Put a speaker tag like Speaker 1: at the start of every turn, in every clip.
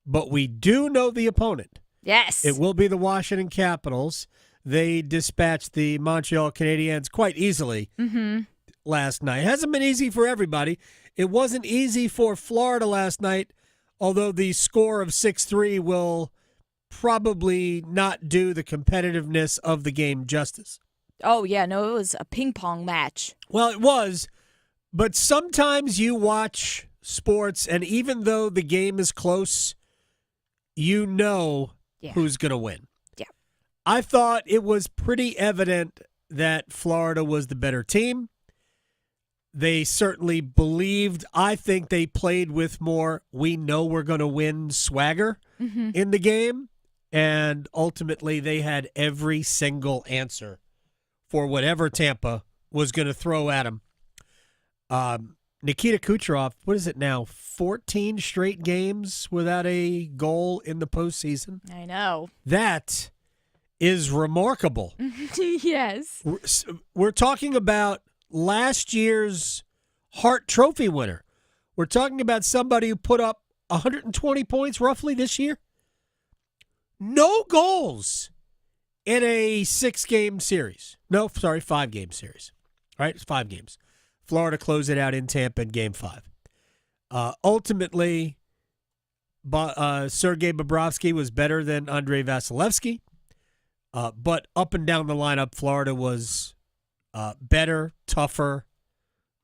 Speaker 1: but we do know the opponent.
Speaker 2: Yes.
Speaker 1: It will be the Washington Capitals. They dispatched the Montreal Canadiens quite easily last night. It hasn't been easy for everybody. It wasn't easy for Florida last night, although the score of 6-3 will probably not do the competitiveness of the game justice.
Speaker 2: Oh, yeah. No, it was a ping pong match.
Speaker 1: Well, it was, but sometimes you watch sports, and even though the game is close, you know who's going to win.
Speaker 2: Yeah.
Speaker 1: I thought it was pretty evident that Florida was the better team. They certainly believed. I think they played with more, we know we're going to win swagger in the game. And ultimately, they had every single answer for whatever Tampa was going to throw at them. Nikita Kucherov, what is it now? 14 straight games without a goal in the postseason.
Speaker 2: I know.
Speaker 1: That is remarkable.
Speaker 2: Yes.
Speaker 1: We're talking about last year's Hart Trophy winner. We're talking about somebody who put up 120 points roughly this year. No goals in a 6-game series. No, sorry, 5-game series. All right, it's 5 games. Florida closed it out in Tampa in Game 5. Ultimately, Sergei Bobrovsky was better than Andrei Vasilevsky. But up and down the lineup, Florida was better, tougher,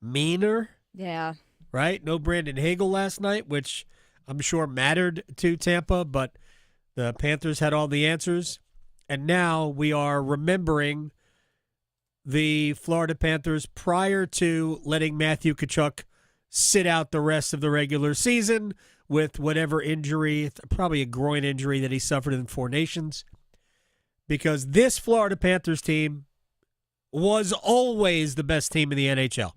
Speaker 1: meaner.
Speaker 2: Yeah.
Speaker 1: Right? No Brandon Hagel last night, which I'm sure mattered to Tampa, but the Panthers had all the answers. And now we are remembering the Florida Panthers prior to letting Matthew Tkachuk sit out the rest of the regular season with whatever injury, probably a groin injury that he suffered in 4 Nations. Because this Florida Panthers team was always the best team in the NHL.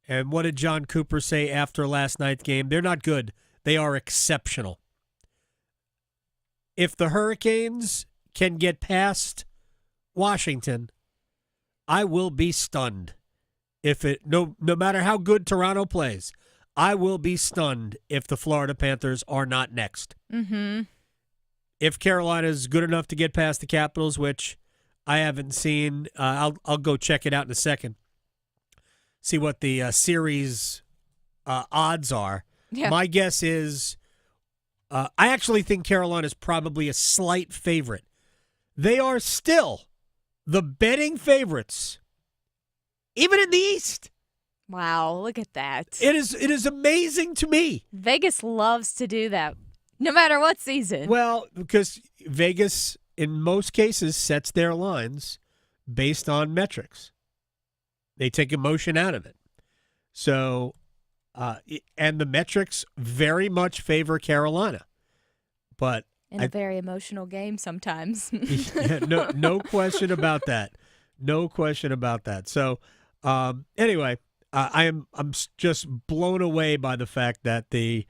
Speaker 1: And what did John Cooper say after last night's game? They're not good. They are exceptional. If the Hurricanes can get past Washington, I will be stunned. No matter how good Toronto plays, I will be stunned if the Florida Panthers are not next. If Carolina is good enough to get past the Capitals, which I haven't seen, I'll go check it out in a second. See what the series odds are.
Speaker 2: Yeah.
Speaker 1: My guess is I actually think Carolina is probably a slight favorite. They are still the betting favorites, even in the East.
Speaker 2: Wow, look at that.
Speaker 1: It is amazing to me.
Speaker 2: Vegas loves to do that, no matter what season.
Speaker 1: Well, because Vegas, in most cases, sets their lines based on metrics. They take emotion out of it. So, and the metrics very much favor Carolina. But
Speaker 2: in a very emotional game sometimes.
Speaker 1: Yeah, no question about that. No question about that. So, anyway, I'm just blown away by the fact that the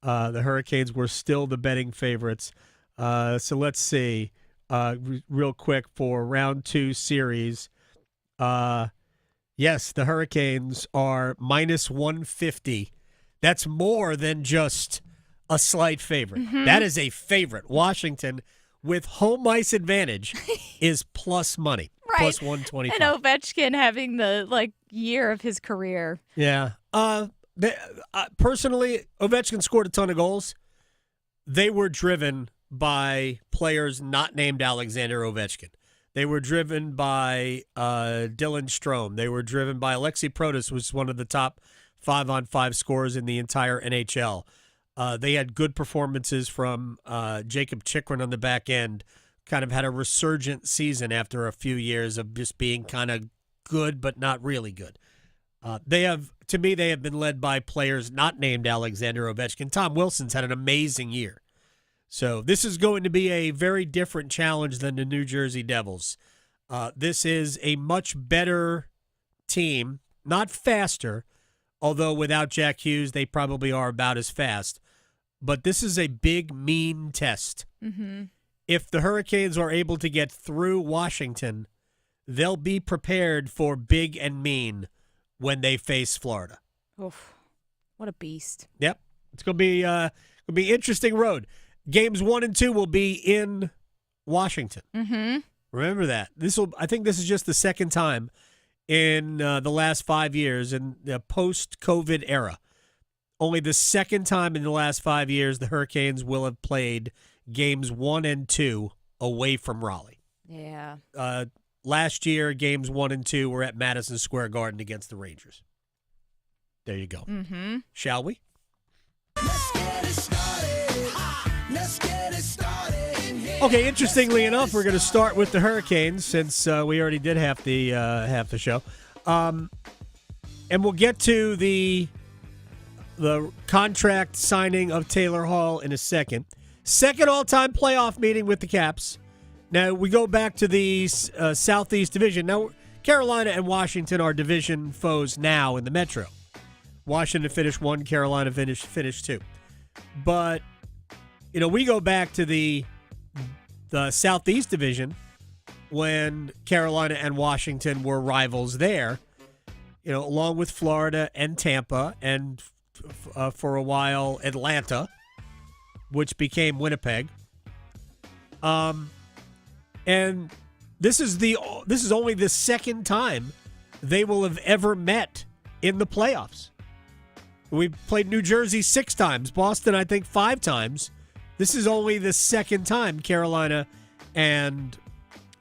Speaker 1: Hurricanes were still the betting favorites. So let's see, real quick for round 2 series. Yes, the Hurricanes are minus 150. That's more than just a slight favorite. That is a favorite. Washington, with home ice advantage, is plus money.
Speaker 2: Right.
Speaker 1: Plus 125.
Speaker 2: And Ovechkin having the year of his career.
Speaker 1: Yeah. Personally, Ovechkin scored a ton of goals. They were driven by players not named Alexander Ovechkin. They were driven by Dylan Strome. They were driven by Alexei Protas, who was one of the top 5-on-5 scorers in the entire NHL. They had good performances from Jacob Chikrin on the back end. Kind of had a resurgent season after a few years of just being kind of good but not really good. They have been led by players not named Alexander Ovechkin. Tom Wilson's had an amazing year. So this is going to be a very different challenge than the New Jersey Devils. This is a much better team, not faster, although without Jack Hughes, they probably are about as fast. But this is a big, mean test. If the Hurricanes are able to get through Washington, they'll be prepared for big and mean when they face Florida.
Speaker 2: Oof, what a beast.
Speaker 1: Yep. It's going to be It'll be interesting road. Games 1 and 2 will be in Washington.
Speaker 2: Mm-hmm.
Speaker 1: Remember that. I think this is just the second time in the last 5 years in the post-COVID era. Only the second time in the last 5 years the Hurricanes will have played games 1 and 2 away from Raleigh.
Speaker 2: Yeah.
Speaker 1: Last year, games 1 and 2 were at Madison Square Garden against the Rangers. There you go.
Speaker 2: Mm-hmm.
Speaker 1: Shall we?
Speaker 3: Let's get it started. Let's get it started.
Speaker 1: Okay, interestingly enough, we're going to start with the Hurricanes since we already did half the show. And we'll get to the contract signing of Taylor Hall in a second. Second all-time playoff meeting with the Caps. Now, we go back to the Southeast Division. Now, Carolina and Washington are division foes now in the Metro. Washington finished 1, Carolina finished 2. But, we go back to the Southeast Division when Carolina and Washington were rivals there, along with Florida and Tampa and for a while Atlanta, which became Winnipeg. And this is only the second time they will have ever met in the playoffs. We've played New Jersey 6 times, Boston I think 5 times. This is only the second time Carolina and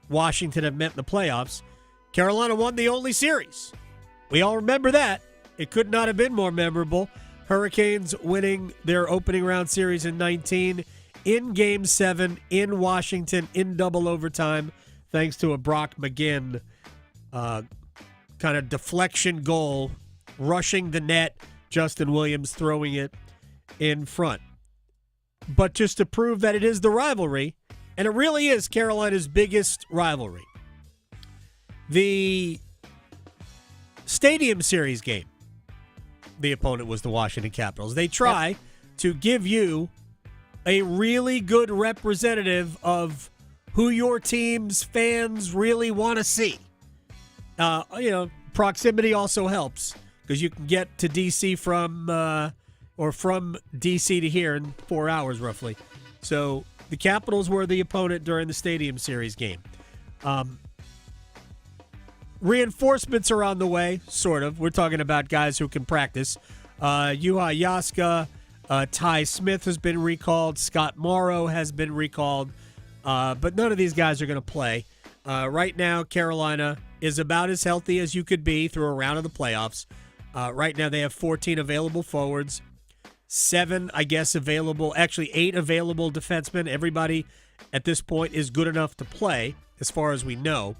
Speaker 1: Washington have met in the playoffs. Carolina won the only series. We all remember that. It could not have been more memorable. Hurricanes winning their opening round series in 19 in Game 7 in Washington in double overtime, thanks to a Brock McGinn kind of deflection goal, rushing the net, Justin Williams throwing it in front. But just to prove that it is the rivalry, and it really is Carolina's biggest rivalry, the Stadium Series game, the opponent was the Washington Capitals. They try to give you a really good representative of who your team's fans really want to see. Proximity also helps because you can get to D.C. from D.C. to here in 4 hours roughly. So the Capitals were the opponent during the Stadium Series game. Reinforcements are on the way, sort of. We're talking about guys who can practice. Juha Jaska, Ty Smith has been recalled. Scott Morrow has been recalled. But none of these guys are going to play. Right now, Carolina is about as healthy as you could be through a round of the playoffs. Right now, they have 14 available forwards, 7, I guess, available. Actually, 8 available defensemen. Everybody at this point is good enough to play, as far as we know.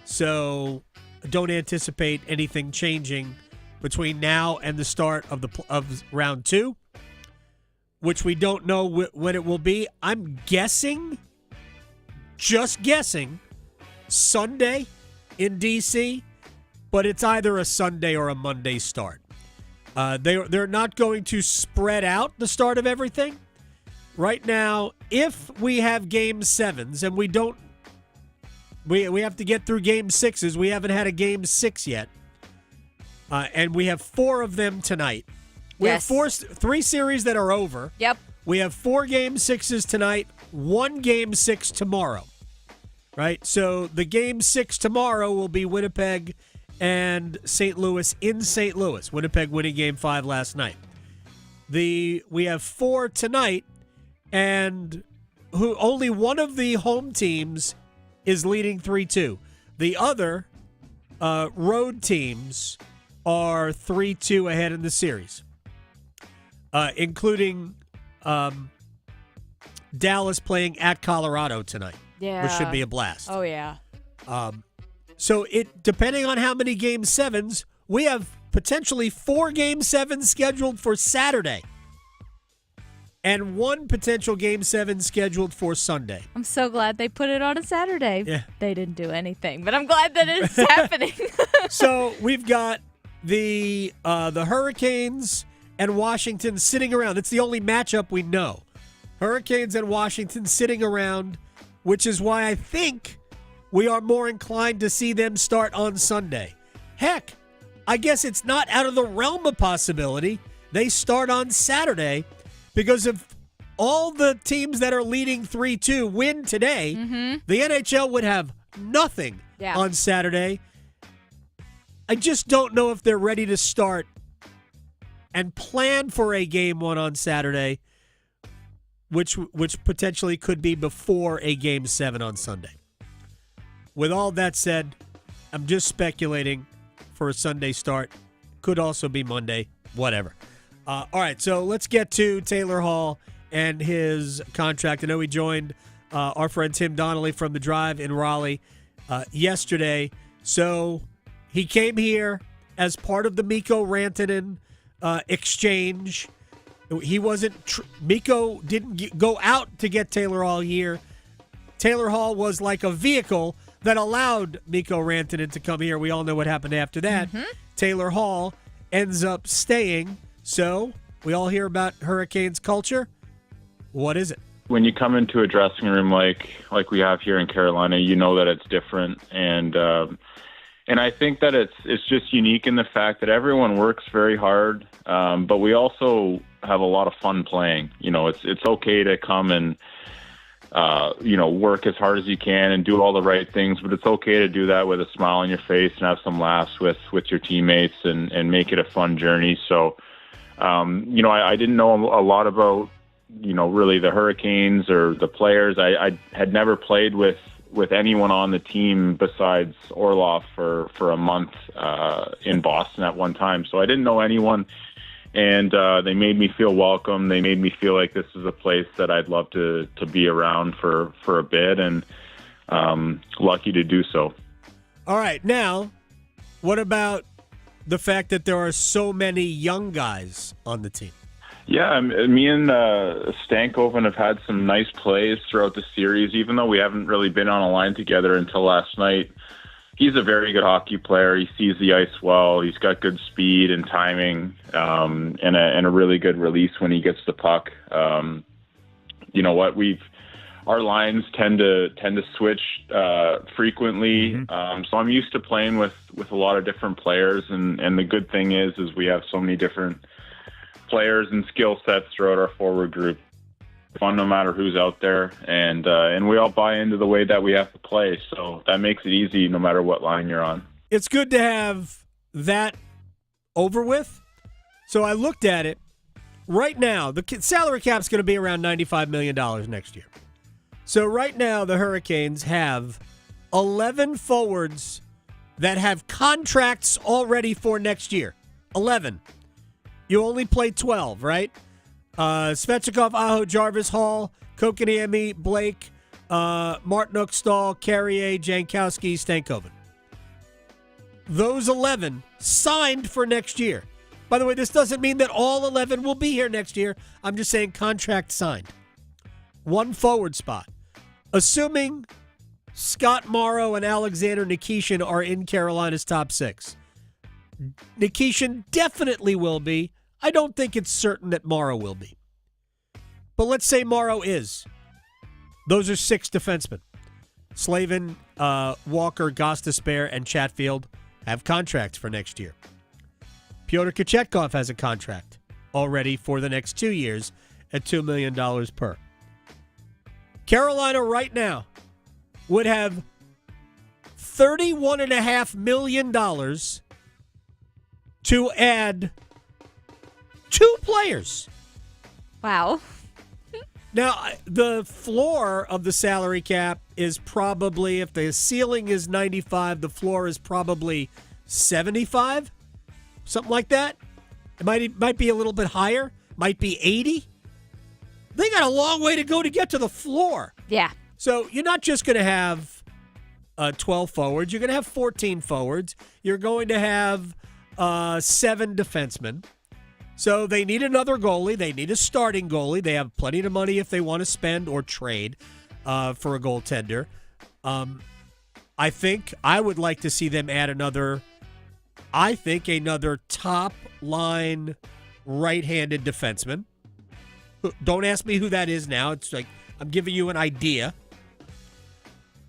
Speaker 1: So don't anticipate anything changing between now and the start of round 2, which we don't know when it will be. I'm guessing, just guessing, Sunday in D.C., but it's either a Sunday or a Monday start. They're not going to spread out the start of everything. Right now, if we have Game 7s, and we don't, we have to get through Game 6s. We haven't had a Game 6 yet. And we have 4 of them tonight. We have 3 series that are over.
Speaker 2: Yep.
Speaker 1: We have 4 Game 6s tonight, 1 Game 6 tomorrow. Right? So the Game 6 tomorrow will be Winnipeg and St. Louis in St. Louis. Winnipeg winning Game 5 last night. We have 4 tonight, and only one of the home teams is leading 3-2. The other road teams are 3-2 ahead in the series, including Dallas playing at Colorado tonight, which should be a blast.
Speaker 2: Oh, yeah.
Speaker 1: So depending on how many Game 7s, we have potentially 4 Game 7s scheduled for Saturday and 1 potential Game 7 scheduled for Sunday.
Speaker 2: I'm so glad they put it on a Saturday.
Speaker 1: Yeah.
Speaker 2: They didn't do anything, but I'm glad that it's happening.
Speaker 1: So we've got the Hurricanes and Washington sitting around. It's the only matchup we know. Hurricanes and Washington sitting around, which is why I think we are more inclined to see them start on Sunday. Heck, I guess it's not out of the realm of possibility they start on Saturday, because if all the teams that are leading 3-2 win today, the NHL would have nothing on Saturday. I just don't know if they're ready to start and plan for a game one on Saturday, which potentially could be before a game 7 on Sunday. With all that said, I'm just speculating for a Sunday start. Could also be Monday, whatever. All right, so let's get to Taylor Hall and his contract. I know we joined our friend Tim Donnelly from The Drive in Raleigh yesterday. So he came here as part of the Mikko Rantanen exchange. He wasn't Mikko didn't go out to get Taylor Hall here. Taylor Hall was like a vehicle that allowed Mikko Rantanen to come here. We all know what happened after that. Taylor Hall ends up staying. So we all hear about Hurricanes culture. What is it?
Speaker 4: When you come into a dressing room like we have here in Carolina, you know that it's different, and I think that it's just unique in the fact that everyone works very hard, but we also have a lot of fun playing. You know, it's okay to come and work as hard as you can and do all the right things, but it's okay to do that with a smile on your face and have some laughs with your teammates and make it a fun journey. So, I didn't know a lot about, really the Hurricanes or the players. I had never played with anyone on the team besides Orlov for a month in Boston at one time. So I didn't know anyone. And they made me feel welcome. They made me feel like this is a place that I'd love to be around for a bit, and lucky to do so.
Speaker 1: All right. Now, what about the fact that there are so many young guys on the team?
Speaker 4: Yeah, me and Stankoven have had some nice plays throughout the series, even though we haven't really been on a line together until last night. He's a very good hockey player. He sees the ice well. He's got good speed and timing, and a really good release when he gets the puck. You know what? Our lines tend to switch frequently, so I'm used to playing with a lot of different players. And the good thing is we have so many different players and skill sets throughout our forward group. Fun no matter who's out there, and we all buy into the way that we have to play, so that makes it easy no matter what line you're on.
Speaker 1: It's good to have that over with. So I looked at it. Right now, the salary cap's going to be around $95 million next year. So right now, the Hurricanes have 11 forwards that have contracts already for next year. 11. You only play 12, right? Svechnikov, Aho, Jarvis, Hall, Kokoniemi, Blake, Martinuk, Stahl, Carrier, Jankowski, Stankoven. Those 11 signed for next year. By the way, this doesn't mean that all 11 will be here next year. I'm just saying contract signed. One forward spot. Assuming Scott Morrow and Alexander Nikishin are in Carolina's top 6. Nikishin definitely will be. I don't think it's certain that Morrow will be. But let's say Morrow is. Those are 6 defensemen. Slavin, Walker, Gostisbehere, and Chatfield have contracts for next year. Pyotr Kochetkov has a contract already for the next 2 years at $2 million per. Carolina right now would have $31.5 million to add 2 players.
Speaker 2: Wow.
Speaker 1: Now, the floor of the salary cap is probably, if the ceiling is 95, the floor is probably 75, something like that. It might be a little bit higher, might be 80. They got a long way to go to get to the floor.
Speaker 2: Yeah.
Speaker 1: So you're not just going to have 12 forwards. You're going to have 14 forwards. You're going to have 7 defensemen. So they need another goalie. They need a starting goalie. They have plenty of money if they want to spend or trade for a goaltender. I think I would like to see them add another top line right-handed defenseman. Don't ask me who that is now. It's like I'm giving you an idea.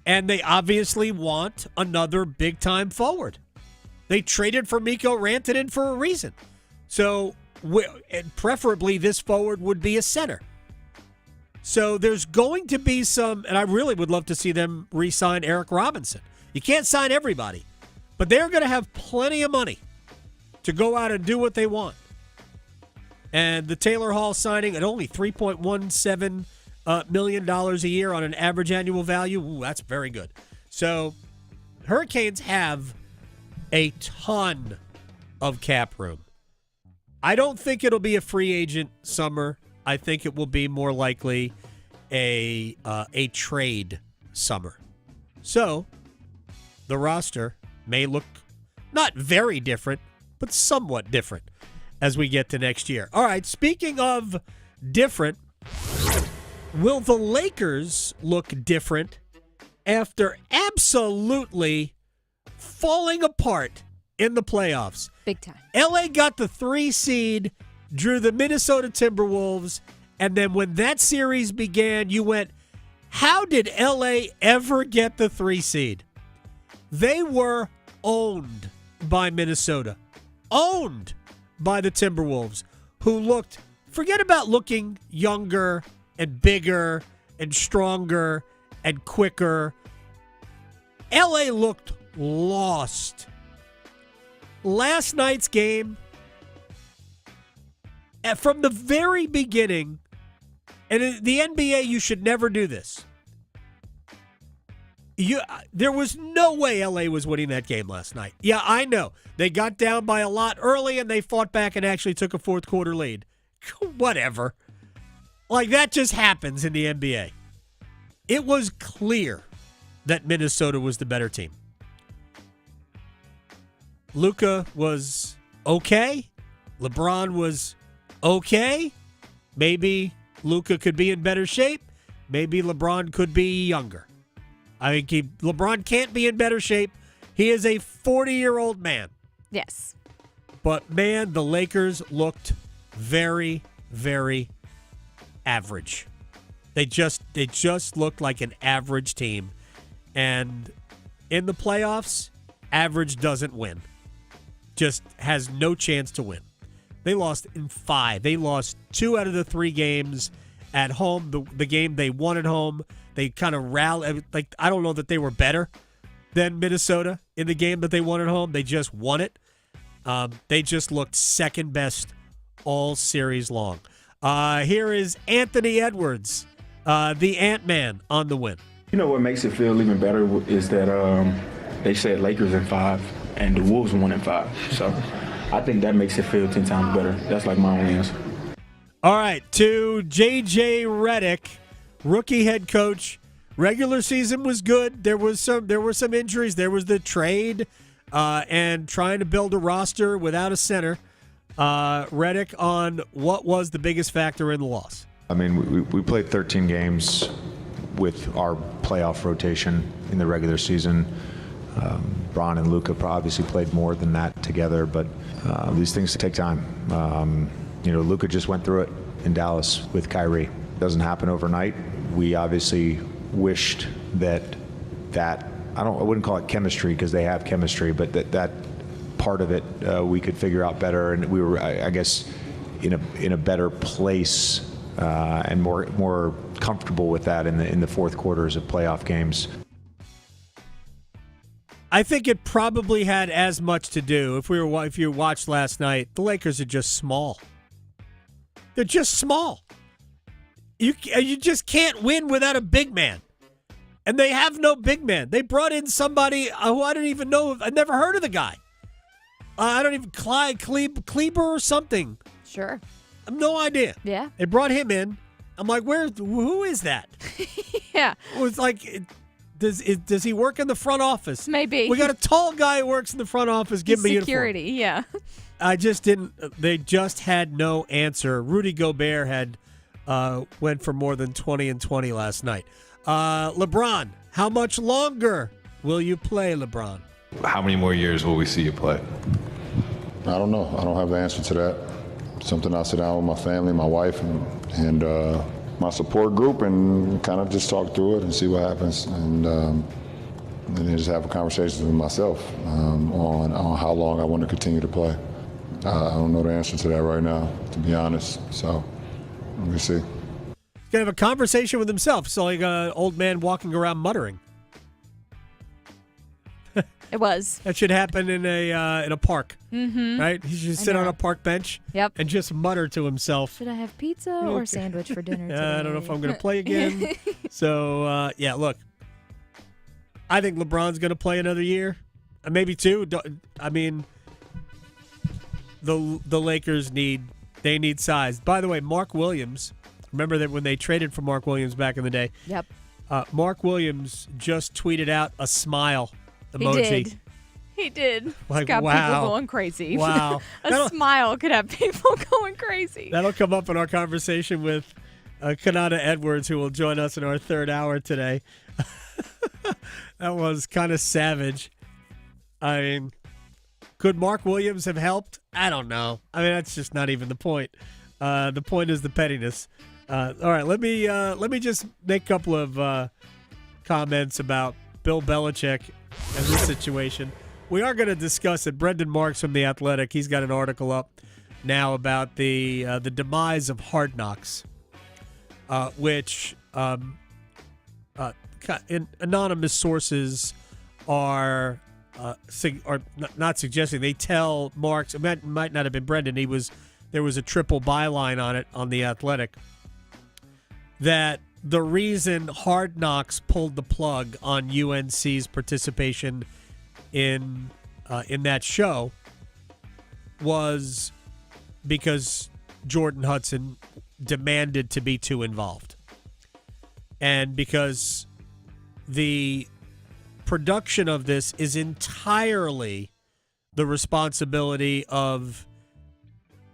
Speaker 1: And they obviously want another big-time forward. They traded for Mikko Rantanen for a reason. So, and preferably, this forward would be a center. So there's going to be some, and I really would love to see them re-sign Eric Robinson. You can't sign everybody, but they're going to have plenty of money to go out and do what they want. And the Taylor Hall signing at only $3.17 million a year on an average annual value, ooh, that's very good. So Hurricanes have a ton of cap room. I don't think it'll be a free agent summer. I think it will be more likely a trade summer. So the roster may look not very different, but somewhat different as we get to next year. All right, speaking of different, will the Lakers look different after absolutely falling apart in the playoffs?
Speaker 2: Big time.
Speaker 1: LA got the 3 seed, drew the Minnesota Timberwolves, and then when that series began, you went, how did LA ever get the 3 seed? They were owned by Minnesota, owned by the Timberwolves, who looked, forget about looking younger and bigger and stronger and quicker. LA looked lost. Last night's game, from the very beginning, and in the NBA, you should never do this. There was no way LA was winning that game last night. Yeah, I know. They got down by a lot early, and they fought back and actually took a fourth quarter lead. Whatever. Like, that just happens in the NBA. It was clear that Minnesota was the better team. Luka was okay. LeBron was okay. Maybe Luka could be in better shape. Maybe LeBron could be younger. I think LeBron can't be in better shape. He is a 40-year-old man.
Speaker 2: Yes.
Speaker 1: But, man, the Lakers looked very, very average. They just looked like an average team. And in the playoffs, average doesn't win. Just has no chance to win. They lost in 5. They lost 2 out of the 3 games at home. The game they won at home, they kind of rallied. Like, I don't know that they were better than Minnesota in the game that they won at home. They just won it. They just looked second best all series long. Here is Anthony Edwards, the Ant-Man, on the win.
Speaker 5: You know what makes it feel even better is that they said Lakers in 5 and the Wolves won in 5. So I think that makes it feel 10 times better. That's like my only answer.
Speaker 1: All right, to J.J. Redick, rookie head coach. Regular season was good. There were some injuries. There was the trade and trying to build a roster without a center. Redick, on what was the biggest factor in the loss?
Speaker 6: I mean, we played 13 games with our playoff rotation in the regular season. Bron and Luka obviously played more than that together, but these things take time. Luka just went through it in Dallas with Kyrie. It doesn't happen overnight. We obviously wished that I wouldn't call it chemistry because they have chemistry, but that part of it we could figure out better, and we were, I guess, in a better place and more comfortable with that in the fourth quarters of playoff games.
Speaker 1: I think it probably had as much to do. If you watched last night, the Lakers are just small. They're just small. You just can't win without a big man, and they have no big man. They brought in somebody who I don't even know. I never heard of the guy. I don't even Kleber or something.
Speaker 2: Sure.
Speaker 1: I have no idea.
Speaker 2: Yeah.
Speaker 1: They brought him in. I'm like, who is that?
Speaker 2: Yeah.
Speaker 1: It was like, does he work in the front office?
Speaker 2: Maybe.
Speaker 1: We got a tall guy who works in the front office. Give me
Speaker 2: security. Yeah.
Speaker 1: I just didn't. They just had no answer. Rudy Gobert had went for more than 20 and 20 last night. LeBron, how much longer will you play, LeBron?
Speaker 7: How many more years will we see you play?
Speaker 8: I don't know. I don't have the answer to that. Something I'll sit down with my family, my wife, and my support group and kind of just talk through it and see what happens. And then just have a conversation with myself on how long I want to continue to play. I don't know the answer to that right now, to be honest. So, let me see.
Speaker 1: going to have a conversation with himself. It's like an old man walking around muttering.
Speaker 2: It was.
Speaker 1: That should happen in a park, right? He should sit on a park bench and just mutter to himself.
Speaker 2: Should I have pizza or sandwich for dinner today?
Speaker 1: I don't know if I'm going to play again. So, look, I think LeBron's going to play another year, maybe 2. I mean, the Lakers need size. By the way, Mark Williams, remember that when they traded for Mark Williams back in the day?
Speaker 2: Yep.
Speaker 1: Mark Williams just tweeted out a smile emoji.
Speaker 2: He did.
Speaker 1: Like,
Speaker 2: it's got people going crazy.
Speaker 1: Wow.
Speaker 2: A smile could have people going crazy.
Speaker 1: That'll come up in our conversation with Konata Edwards, who will join us in our third hour today. That was kind of savage. I mean, could Mark Williams have helped? I don't know. I mean, that's just not even the point. The point is the pettiness. All right, let me just make a couple of comments about Bill Belichick and this situation. We are going to discuss it. Brendan Marks from The Athletic, he's got an article up now about the demise of Hard Knocks, which anonymous sources are not suggesting. They tell Marks, it might not have been Brendan, there was a triple byline on it on The Athletic, that the reason Hard Knocks pulled the plug on UNC's participation in that show was because Jordan Hudson demanded to be too involved, and because the production of this is entirely the responsibility of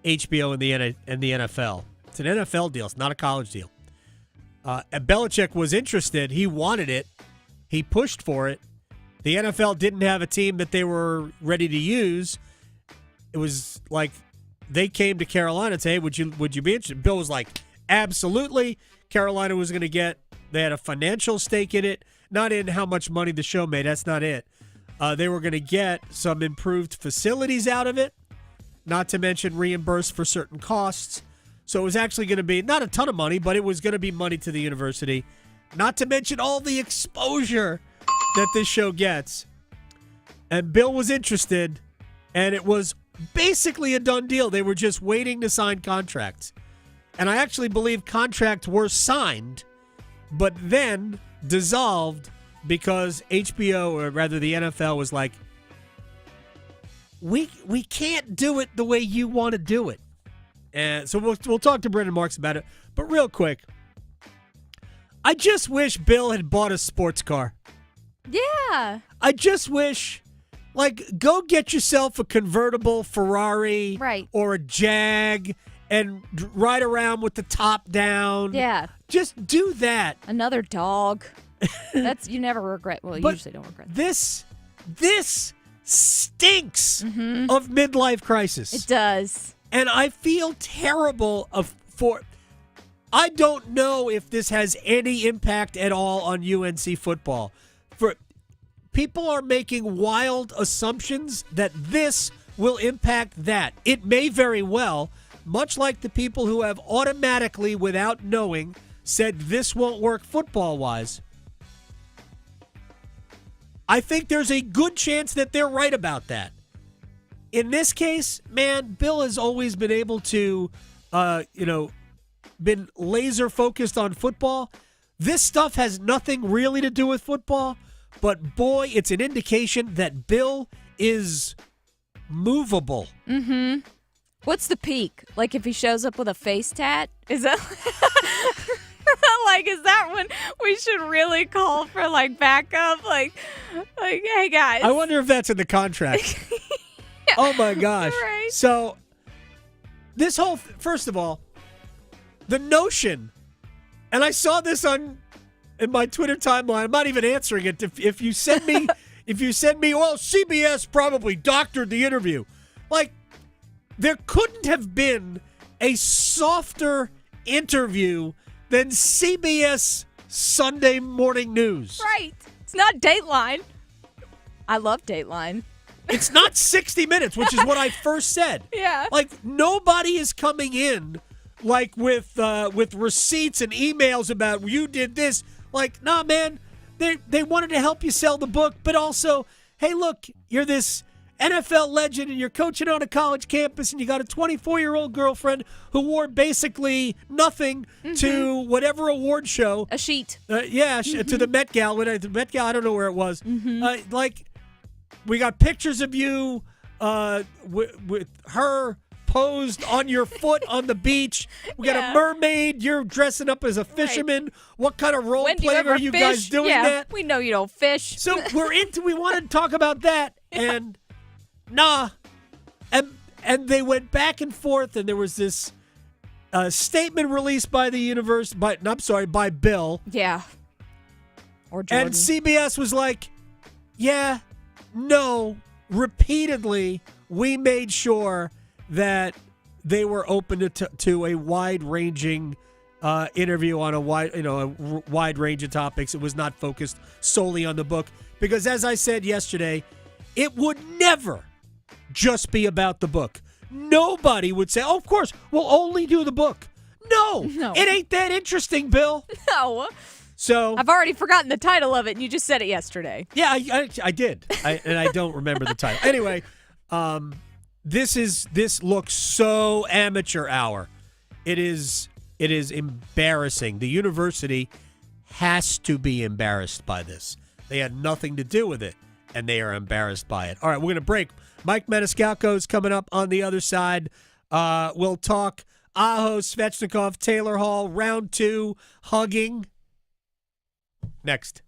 Speaker 1: HBO and the NFL. It's an NFL deal. It's not a college deal. Belichick was interested. He wanted it. He pushed for it. The NFL didn't have a team that they were ready to use. It was like they came to Carolina and said, hey, would you be interested? Bill was like, absolutely. Carolina was going to get, they had a financial stake in it, not in how much money the show made. That's not it. They were going to get some improved facilities out of it, not to mention reimbursed for certain costs. So it was actually going to be not a ton of money, but it was going to be money to the university, not to mention all the exposure that this show gets. And Bill was interested, and it was basically a done deal. They were just waiting to sign contracts. And I actually believe contracts were signed, but then dissolved because HBO, or rather the NFL, was like, we can't do it the way you want to do it. And so we'll talk to Brendan Marks about it. But real quick, I just wish Bill had bought a sports car.
Speaker 2: Yeah.
Speaker 1: I just wish, go get yourself a convertible Ferrari,
Speaker 2: right,
Speaker 1: or a Jag, and ride around with the top down.
Speaker 2: Yeah.
Speaker 1: Just do that.
Speaker 2: Another dog. You never regret. Well, you usually don't regret that.
Speaker 1: This stinks of midlife crisis.
Speaker 2: It does.
Speaker 1: And I feel terrible I don't know if this has any impact at all on UNC football. People are making wild assumptions that this will impact that. It may very well, much like the people who have automatically, without knowing, said this won't work football-wise. I think there's a good chance that they're right about that. In this case, man, Bill has always been able to, been laser focused on football. This stuff has nothing really to do with football, but boy, it's an indication that Bill is movable.
Speaker 2: Mm-hmm. What's the peak? Like if he shows up with a face tat? Is that is that when we should really call for backup? Like, hey guys.
Speaker 1: I wonder if that's in the contract. Oh my gosh.
Speaker 2: Right.
Speaker 1: So this whole, first of all, the notion, and I saw this in my Twitter timeline. I'm not even answering it. If you send me, well, CBS probably doctored the interview. There couldn't have been a softer interview than CBS Sunday Morning News.
Speaker 2: Right. It's not Dateline. I love Dateline.
Speaker 1: It's not 60 Minutes, which is what I first said.
Speaker 2: Yeah.
Speaker 1: Nobody is coming in like with receipts and emails about you did this. Like, nah, man, they wanted to help you sell the book, but also, hey, look, you're this NFL legend and you're coaching on a college campus and you got a 24-year-old girlfriend who wore basically nothing to whatever award show.
Speaker 2: A sheet.
Speaker 1: To the Met Gala. The Met Gala, I don't know where it was. Like, we got pictures of you with her posed on your foot on the beach. We got a mermaid. You're dressing up as a fisherman. Right. What kind of role playing are you guys doing that?
Speaker 2: We know you don't fish.
Speaker 1: So we wanted to talk about that, and nah. And they went back and forth, and there was this statement released by the by Bill.
Speaker 2: Yeah. Or Jordan.
Speaker 1: And CBS was like, yeah, no, repeatedly, we made sure that they were open to a wide-ranging interview on a wide range of topics. It was not focused solely on the book because, as I said yesterday, it would never just be about the book. Nobody would say, "Oh, of course, we'll only do the book." No, it ain't that interesting, Bill.
Speaker 2: No.
Speaker 1: So
Speaker 2: I've already forgotten the title of it, and you just said it yesterday.
Speaker 1: Yeah, I did, and I don't remember the title. Anyway, this looks so amateur hour. It is embarrassing. The university has to be embarrassed by this. They had nothing to do with it, and they are embarrassed by it. All right, we're going to break. Mike Maniscalco is coming up on the other side. We'll talk Aho, Svechnikov, Taylor Hall, round 2, hugging. Next.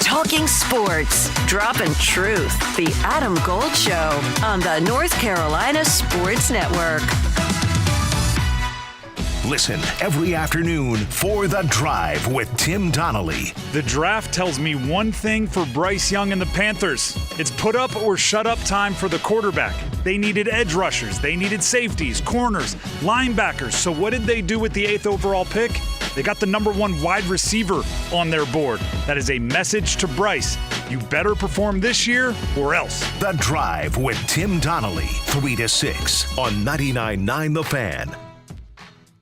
Speaker 9: Talking sports, dropping truth. The Adam Gold Show on the North Carolina Sports Network.
Speaker 10: Listen every afternoon for The Drive with Tim Donnelly.
Speaker 11: The draft tells me one thing for Bryce Young and the Panthers. It's put up or shut up time for the quarterback. They needed edge rushers. They needed safeties, corners, linebackers. So what did they do with the 8th overall pick? They got the number 1 wide receiver on their board. That is a message to Bryce. You better perform this year or else.
Speaker 10: The Drive with Tim Donnelly, 3 to 6 on 99.9 The Fan.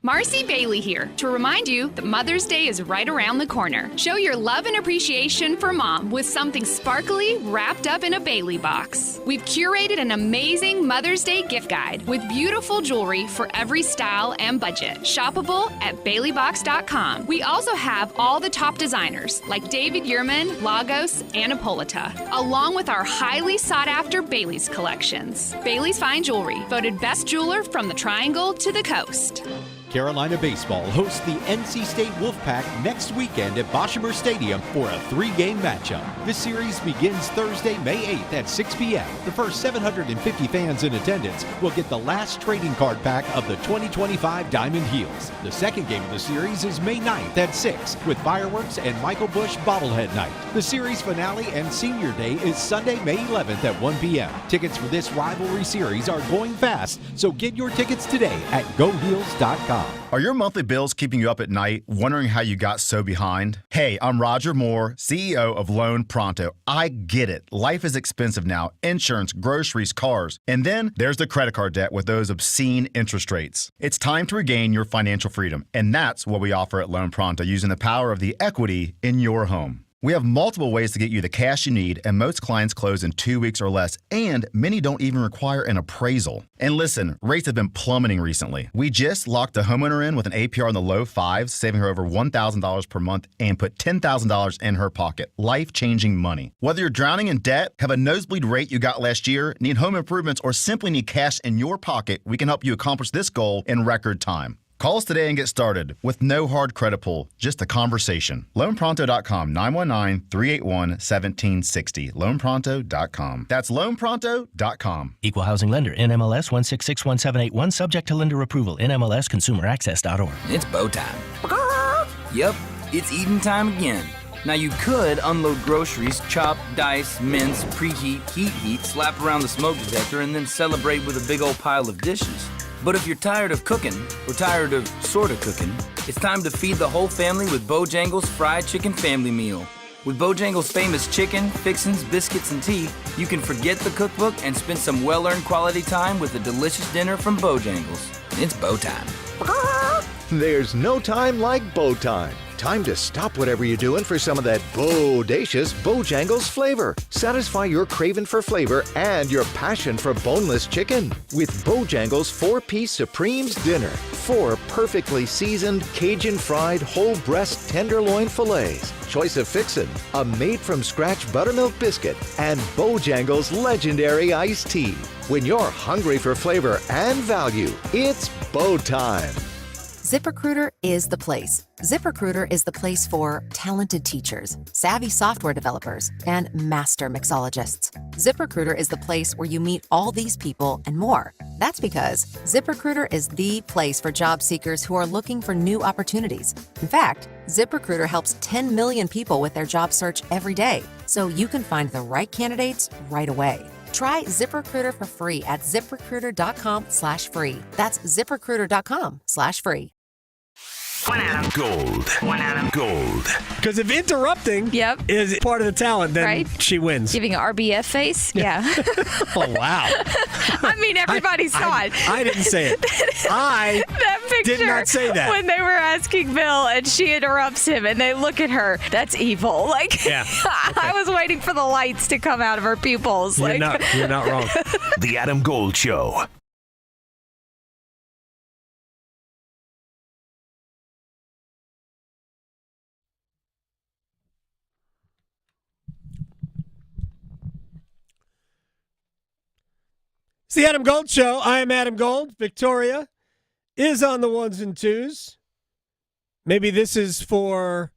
Speaker 12: Marcy Bailey here to remind you that Mother's Day is right around the corner. Show your love and appreciation for Mom with something sparkly wrapped up in a Bailey box. We've curated an amazing Mother's Day gift guide with beautiful jewelry for every style and budget. Shoppable at BaileyBox.com. We also have all the top designers like David Yurman, Lagos, and Ippolita, along with our highly sought-after Bailey's collections. Bailey's Fine Jewelry, voted best jeweler from the Triangle to the Coast.
Speaker 13: Carolina Baseball hosts the NC State Wolfpack next weekend at Boshamer Stadium for a 3-game matchup. This series begins Thursday, May 8th at 6 p.m. The first 750 fans in attendance will get the last trading card pack of the 2025 Diamond Heels. The second game of the series is May 9th at 6 with fireworks and Michael Busch bobblehead night. The series finale and senior day is Sunday, May 11th at 1 p.m. Tickets for this rivalry series are going fast, so get your tickets today at GoHeels.com.
Speaker 14: Are your monthly bills keeping you up at night, wondering how you got so behind? Hey, I'm Roger Moore, CEO of Loan Pronto. I get it. Life is expensive now. Insurance, groceries, cars. And then there's the credit card debt with those obscene interest rates. It's time to regain your financial freedom, and that's what we offer at Loan Pronto using the power of the equity in your home. We have multiple ways to get you the cash you need, and most clients close in 2 weeks or less, and many don't even require an appraisal. And listen, rates have been plummeting recently. We just locked a homeowner in with an APR in the low 5s, saving her over $1,000 per month, and put $10,000 in her pocket. Life-changing money. Whether you're drowning in debt, have a nosebleed rate you got last year, need home improvements, or simply need cash in your pocket, we can help you accomplish this goal in record time. Call us today and get started with no hard credit pull, just a conversation. LoanPronto.com, 919-381-1760. LoanPronto.com. That's LoanPronto.com.
Speaker 15: Equal housing lender, NMLS 1661781, subject to lender approval, NMLSconsumeraccess.org.
Speaker 16: It's bow time. Yep, it's eating time again. Now you could unload groceries, chop, dice, mince, preheat, heat, slap around the smoke detector, and then celebrate with a big old pile of dishes. But if you're tired of cooking, or tired of sorta cooking, it's time to feed the whole family with Bojangles Fried Chicken Family Meal. With Bojangles' famous chicken, fixins, biscuits, and tea, you can forget the cookbook and spend some well-earned quality time with a delicious dinner from Bojangles. It's bow time.
Speaker 17: There's no time like bow time. Time to stop whatever you're doing for some of that bodacious Bojangles flavor. Satisfy your craving for flavor and your passion for boneless chicken with Bojangles 4-piece Supremes dinner. 4 perfectly seasoned Cajun fried whole breast tenderloin fillets, choice of fixin', a made-from-scratch buttermilk biscuit, and Bojangles legendary iced tea. When you're hungry for flavor and value, it's bow time.
Speaker 18: ZipRecruiter is the place. ZipRecruiter is the place for talented teachers, savvy software developers, and master mixologists. ZipRecruiter is the place where you meet all these people and more. That's because ZipRecruiter is the place for job seekers who are looking for new opportunities. In fact, ZipRecruiter helps 10 million people with their job search every day, so you can find the right candidates right away. Try ZipRecruiter for free at ZipRecruiter.com/free. That's ZipRecruiter.com/free.
Speaker 10: Gold. Gold.
Speaker 1: Because if interrupting is part of the talent, then she wins.
Speaker 2: Giving an RBF face? Yeah.
Speaker 1: Oh, wow.
Speaker 2: I mean, everybody saw it.
Speaker 1: I didn't say it.
Speaker 2: That picture
Speaker 1: did not say that.
Speaker 2: When they were asking Bill and she interrupts him and they look at her, that's evil. Like, I was waiting for the lights to come out of her pupils.
Speaker 1: You're not wrong.
Speaker 10: The Adam Gold Show.
Speaker 1: It's the Adam Gold Show. I am Adam Gold. Victoria is on the ones and twos. Maybe this is for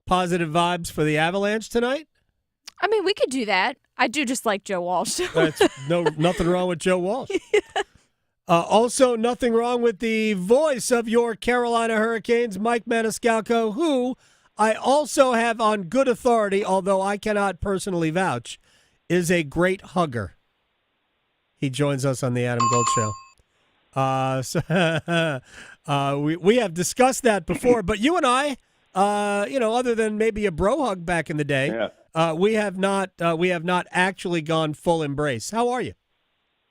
Speaker 1: positive vibes for the Avalanche tonight?
Speaker 2: I mean, we could do that. I do just like Joe Walsh.
Speaker 1: That's nothing wrong with Joe Walsh. Also, nothing wrong with the voice of your Carolina Hurricanes, Mike Maniscalco, who I also have on good authority, although I cannot personally vouch, is a great hugger. He joins us on the Adam Gold Show. We have discussed that before, but you and I, other than maybe a bro hug back in the day, we have not actually gone full embrace. How are you?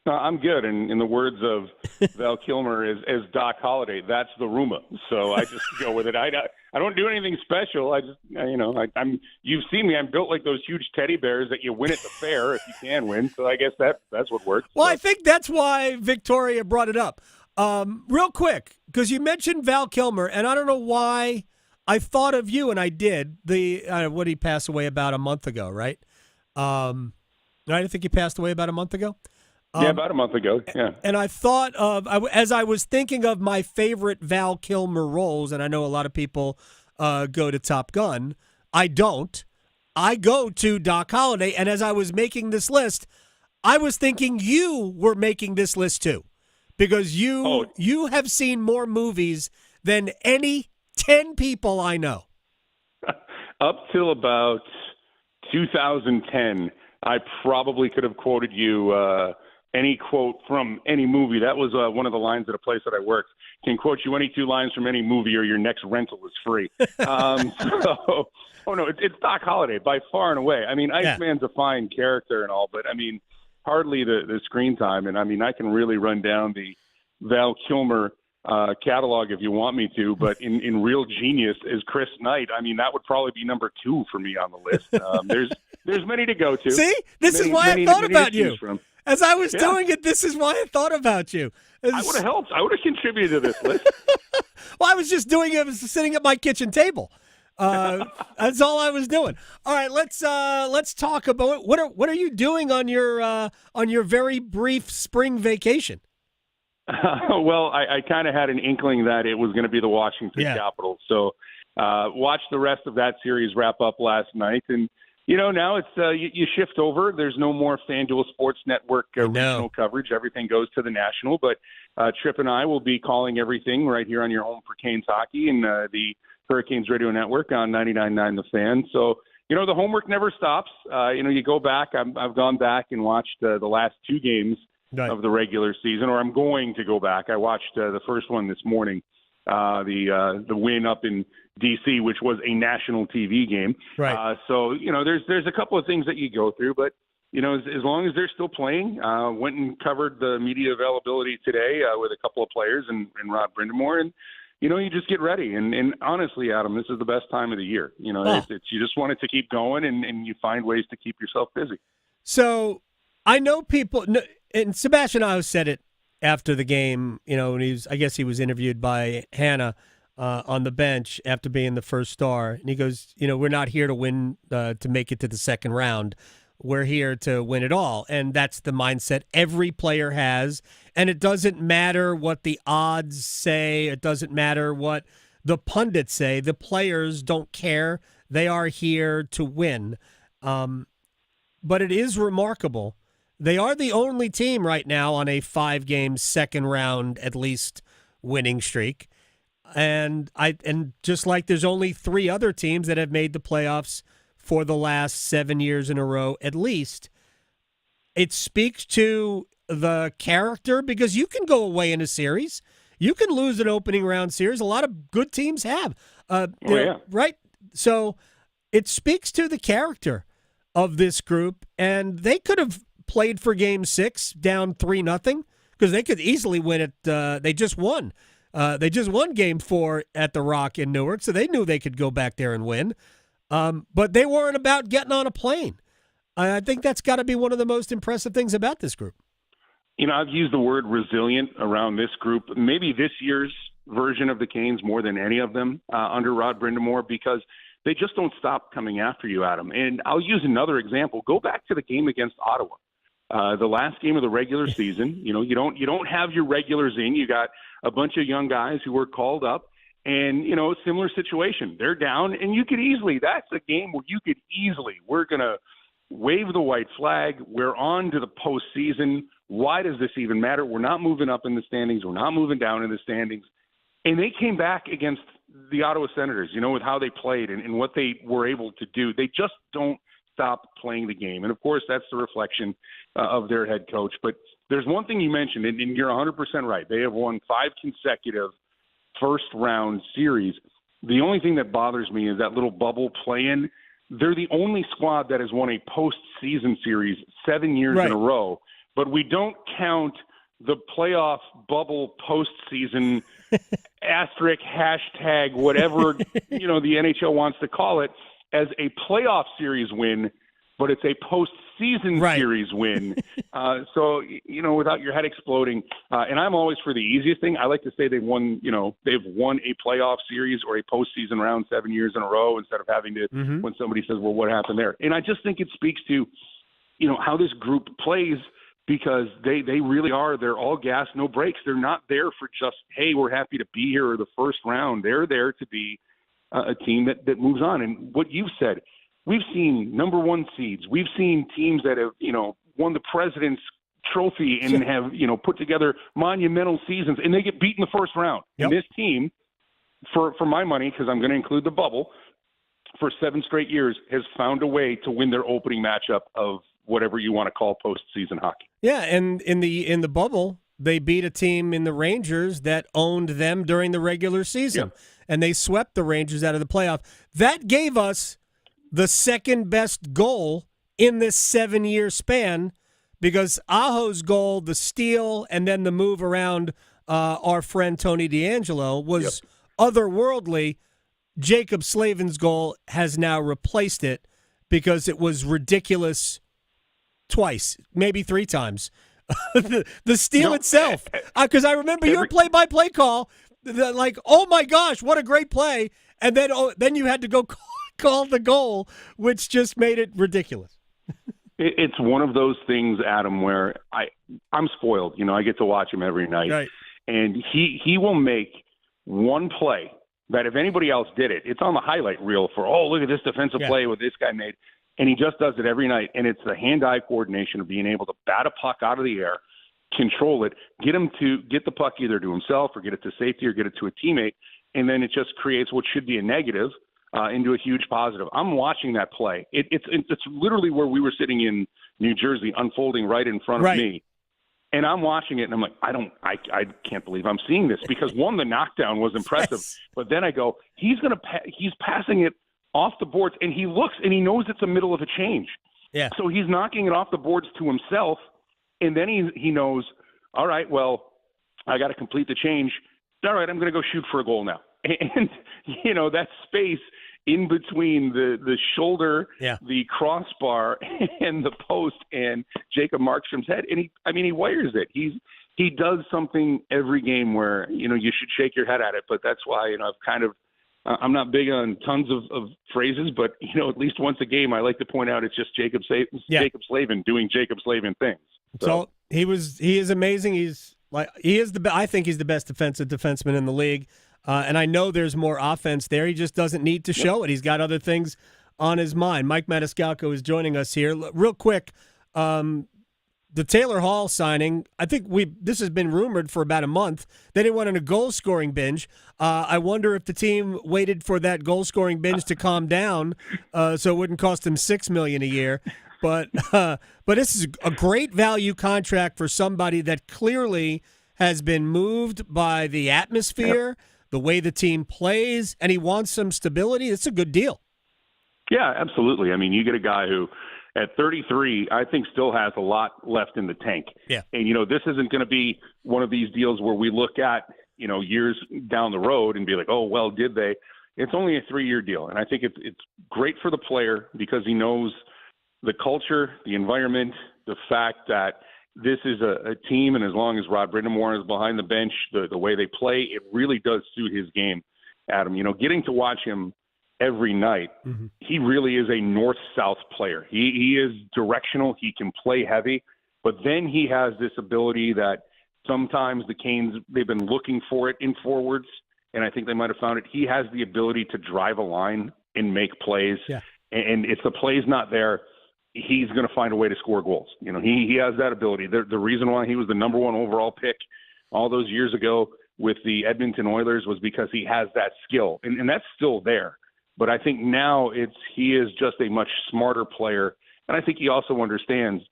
Speaker 19: I'm good, and in the words of Val Kilmer, as Doc Holliday, that's the rumor. So I just go with it. I don't do anything special. I'm. You've seen me. I'm built like those huge teddy bears that you win at the fair if you can win. So I guess that's what works.
Speaker 1: Well, I think that's why Victoria brought it up. Real quick, because you mentioned Val Kilmer, and I don't know why I thought of you, and I did. What he passed away about a month ago, right? I think he passed away about a month ago.
Speaker 19: Yeah, about a month ago, yeah.
Speaker 1: And I thought of, as I was thinking of my favorite Val Kilmer roles, and I know a lot of people go to Top Gun. I don't. I go to Doc Holliday, and as I was making this list, I was thinking you were making this list too, because you have seen more movies than any 10 people I know.
Speaker 19: Up till about 2010, I probably could have quoted you any quote from any movie. That was one of the lines at a place that I worked. Can quote you any 2 lines from any movie or your next rental is free. It's Doc Holliday by far and away. I mean, Iceman's a fine character and all, but I mean, hardly the screen time. And I mean, I can really run down the Val Kilmer catalog if you want me to, but in real genius is Chris Knight. I mean, that would probably be number 2 for me on the list. There's many to go to.
Speaker 1: See, this is why I thought about you. As I was doing it, this is why I thought about you.
Speaker 19: I would have helped. I would have contributed to this list.
Speaker 1: Well, I was just doing it. I was sitting at my kitchen table. That's all I was doing. All right, let's talk about what are you doing on your very brief spring vacation?
Speaker 19: Well, I kind of had an inkling that it was going to be the Washington Capitals. So watched the rest of that series wrap up last night. And, now it's you shift over. There's no more FanDuel Sports Network regional coverage. Everything goes to the national. But Tripp and I will be calling everything right here on your home for Canes hockey and the Hurricanes Radio Network on 99.9 The Fan. So, the homework never stops. You go back. I've gone back and watched the last 2 games of the regular season, or I'm going to go back. I watched the first one this morning, the win up in D.C., which was a national TV game.
Speaker 1: Right.
Speaker 19: So, there's a couple of things that you go through, but, as long as they're still playing, went and covered the media availability today with a couple of players and Rod Brindamore, and you just get ready. And honestly, Adam, this is the best time of the year. It's you just want it to keep going, and you find ways to keep yourself busy.
Speaker 1: So I know people, and Sebastian Aho said it after the game. And I guess he was interviewed by Hannah on the bench after being the first star, and he goes, we're not here to win to make it to the second round. We're here to win it all. And that's the mindset every player has. And it doesn't matter what the odds say. It doesn't matter what the pundits say. The players don't care. They are here to win. But it is remarkable. They are the only team right now on a 5-game second round, at least, winning streak. And just like there's only 3 other teams that have made the playoffs for the last 7 years in a row, at least, it speaks to the character, because you can go away in a series. You can lose an opening round series. A lot of good teams have. Right? So it speaks to the character of this group, and they could have played for Game 6 down 3-0, because they could easily win it. They just won. They just won Game 4 at the Rock in Newark, so they knew they could go back there and win. But they weren't about getting on a plane. I think that's got to be one of the most impressive things about this group.
Speaker 19: I've used the word resilient around this group, maybe this year's version of the Canes more than any of them under Rod Brindamore, because they just don't stop coming after you, Adam. And I'll use another example. Go back to the game against Ottawa, the last game of the regular season. You don't have your regulars in. You got a bunch of young guys who were called up. And, similar situation. They're down, and that's a game where you could easily, we're going to wave the white flag. We're on to the postseason. Why does this even matter? We're not moving up in the standings. We're not moving down in the standings. And they came back against the Ottawa Senators, with how they played and what they were able to do. They just don't stop playing the game. And, of course, that's the reflection of their head coach. But there's one thing you mentioned, and you're 100% right. They have won 5 consecutive first-round series. The only thing that bothers me is that little bubble play-in. They're the only squad that has won a postseason series 7 years in a row, but we don't count the playoff bubble postseason asterisk hashtag whatever the NHL wants to call it as a playoff series win, but it's a postseason series win. So, without your head exploding, and I'm always for the easiest thing. I like to say they've won a playoff series or a postseason round 7 years in a row instead of having to, when somebody says, well, what happened there? And I just think it speaks to, how this group plays, because they really are. They're all gas, no brakes. They're not there for just, hey, we're happy to be here or the first round. They're there to be a team that moves on. And what you've said, we've seen number 1 seeds. We've seen teams that have, won the President's Trophy and have, put together monumental seasons, and they get beat in the first round. Yep. And this team, for my money, because I'm going to include the bubble, for 7 straight years has found a way to win their opening matchup of whatever you want to call postseason hockey.
Speaker 1: Yeah, and in the bubble, they beat a team in the Rangers that owned them during the regular season, and they swept the Rangers out of the playoff. That gave us the second best goal in this 7-year span, because Aho's goal, the steal, and then the move around our friend Tony DeAngelo was otherworldly. Jaccob Slavin's goal has now replaced it because it was ridiculous twice, maybe 3 times. the steal itself, because I remember your play-by-play call, like, oh my gosh, what a great play, and then you had to go call the goal, which just made it ridiculous.
Speaker 19: It's one of those things, Adam, where I'm spoiled. I get to watch him every night, and he will make one play that if anybody else did it, it's on the highlight reel for, oh, look at this defensive play what this guy made. And he just does it every night. And it's the hand-eye coordination of being able to bat a puck out of the air, control it, get him to get the puck either to himself or get it to safety or get it to a teammate. And then it just creates what should be a negative into a huge positive. I'm watching that play. It's literally where we were sitting in New Jersey, unfolding right in front of me. And I'm watching it, and I'm like, I can't believe I'm seeing this, because one, the knockdown was impressive, but then I go, he's passing it off the boards, and he looks and he knows it's the middle of a change.
Speaker 1: Yeah.
Speaker 19: So he's knocking it off the boards to himself, and then he knows, all right, well, I got to complete the change. All right, I'm going to go shoot for a goal now. And, that space in between the shoulder, the crossbar, and the post, and Jacob Markstrom's head, and he wires it. He does something every game where, you should shake your head at it, but that's why, I'm not big on tons of phrases, but, at least once a game, I like to point out it's just Jaccob Slavin doing Jaccob Slavin things.
Speaker 1: So he is amazing. I think he's the best defensive defenseman in the league. And I know there's more offense there. He just doesn't need to show it. He's got other things on his mind. Mike Maniscalco is joining us here. Real quick, the Taylor Hall signing, I think this has been rumored for about a month. They didn't want on a goal-scoring binge. I wonder if the team waited for that goal-scoring binge to calm down so it wouldn't cost them $6 million a year. But this is a great value contract for somebody that clearly has been moved by the atmosphere, the way the team plays, and he wants some stability. It's a good deal.
Speaker 19: Yeah, absolutely. I mean, you get a guy who, at 33, I think still has a lot left in the tank.
Speaker 1: Yeah.
Speaker 19: And, this isn't going to be one of these deals where we look at, years down the road and be like, oh, well, did they? It's only a 3-year deal. And I think it's great for the player because he knows the culture, the environment, the fact that this is a team, and as long as Rod Brindamore is behind the bench, the way they play, it really does suit his game, Adam. Getting to watch him every night, he really is a north-south player. He is directional. He can play heavy, but then he has this ability that sometimes the Canes, they've been looking for it in forwards, and I think they might have found it. He has the ability to drive a line and make plays, and if the play's not there, he's going to find a way to score goals. He has that ability. The reason why he was the number 1 overall pick all those years ago with the Edmonton Oilers was because he has that skill, and that's still there. But I think now he is just a much smarter player, and I think he also understands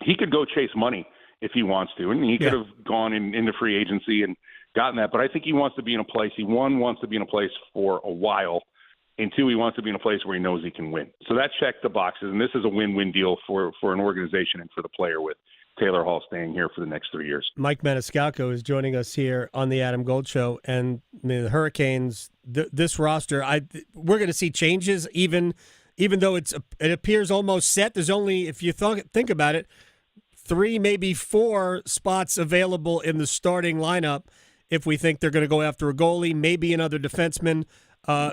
Speaker 19: he could go chase money if he wants to, and he could have gone into free agency and gotten that. But I think he wants to be in a place. He, 1, wants to be in a place for a while, and 2, he wants to be in a place where he knows he can win. So that checked the boxes, and this is a win-win deal for an organization and for the player with Taylor Hall staying here for the next 3 years.
Speaker 1: Mike Maniscalco is joining us here on the Adam Gold Show, and the Hurricanes, this roster, we're going to see changes even though it appears almost set. There's only, if you think about it, 3, maybe 4 spots available in the starting lineup if we think they're going to go after a goalie, maybe another defenseman,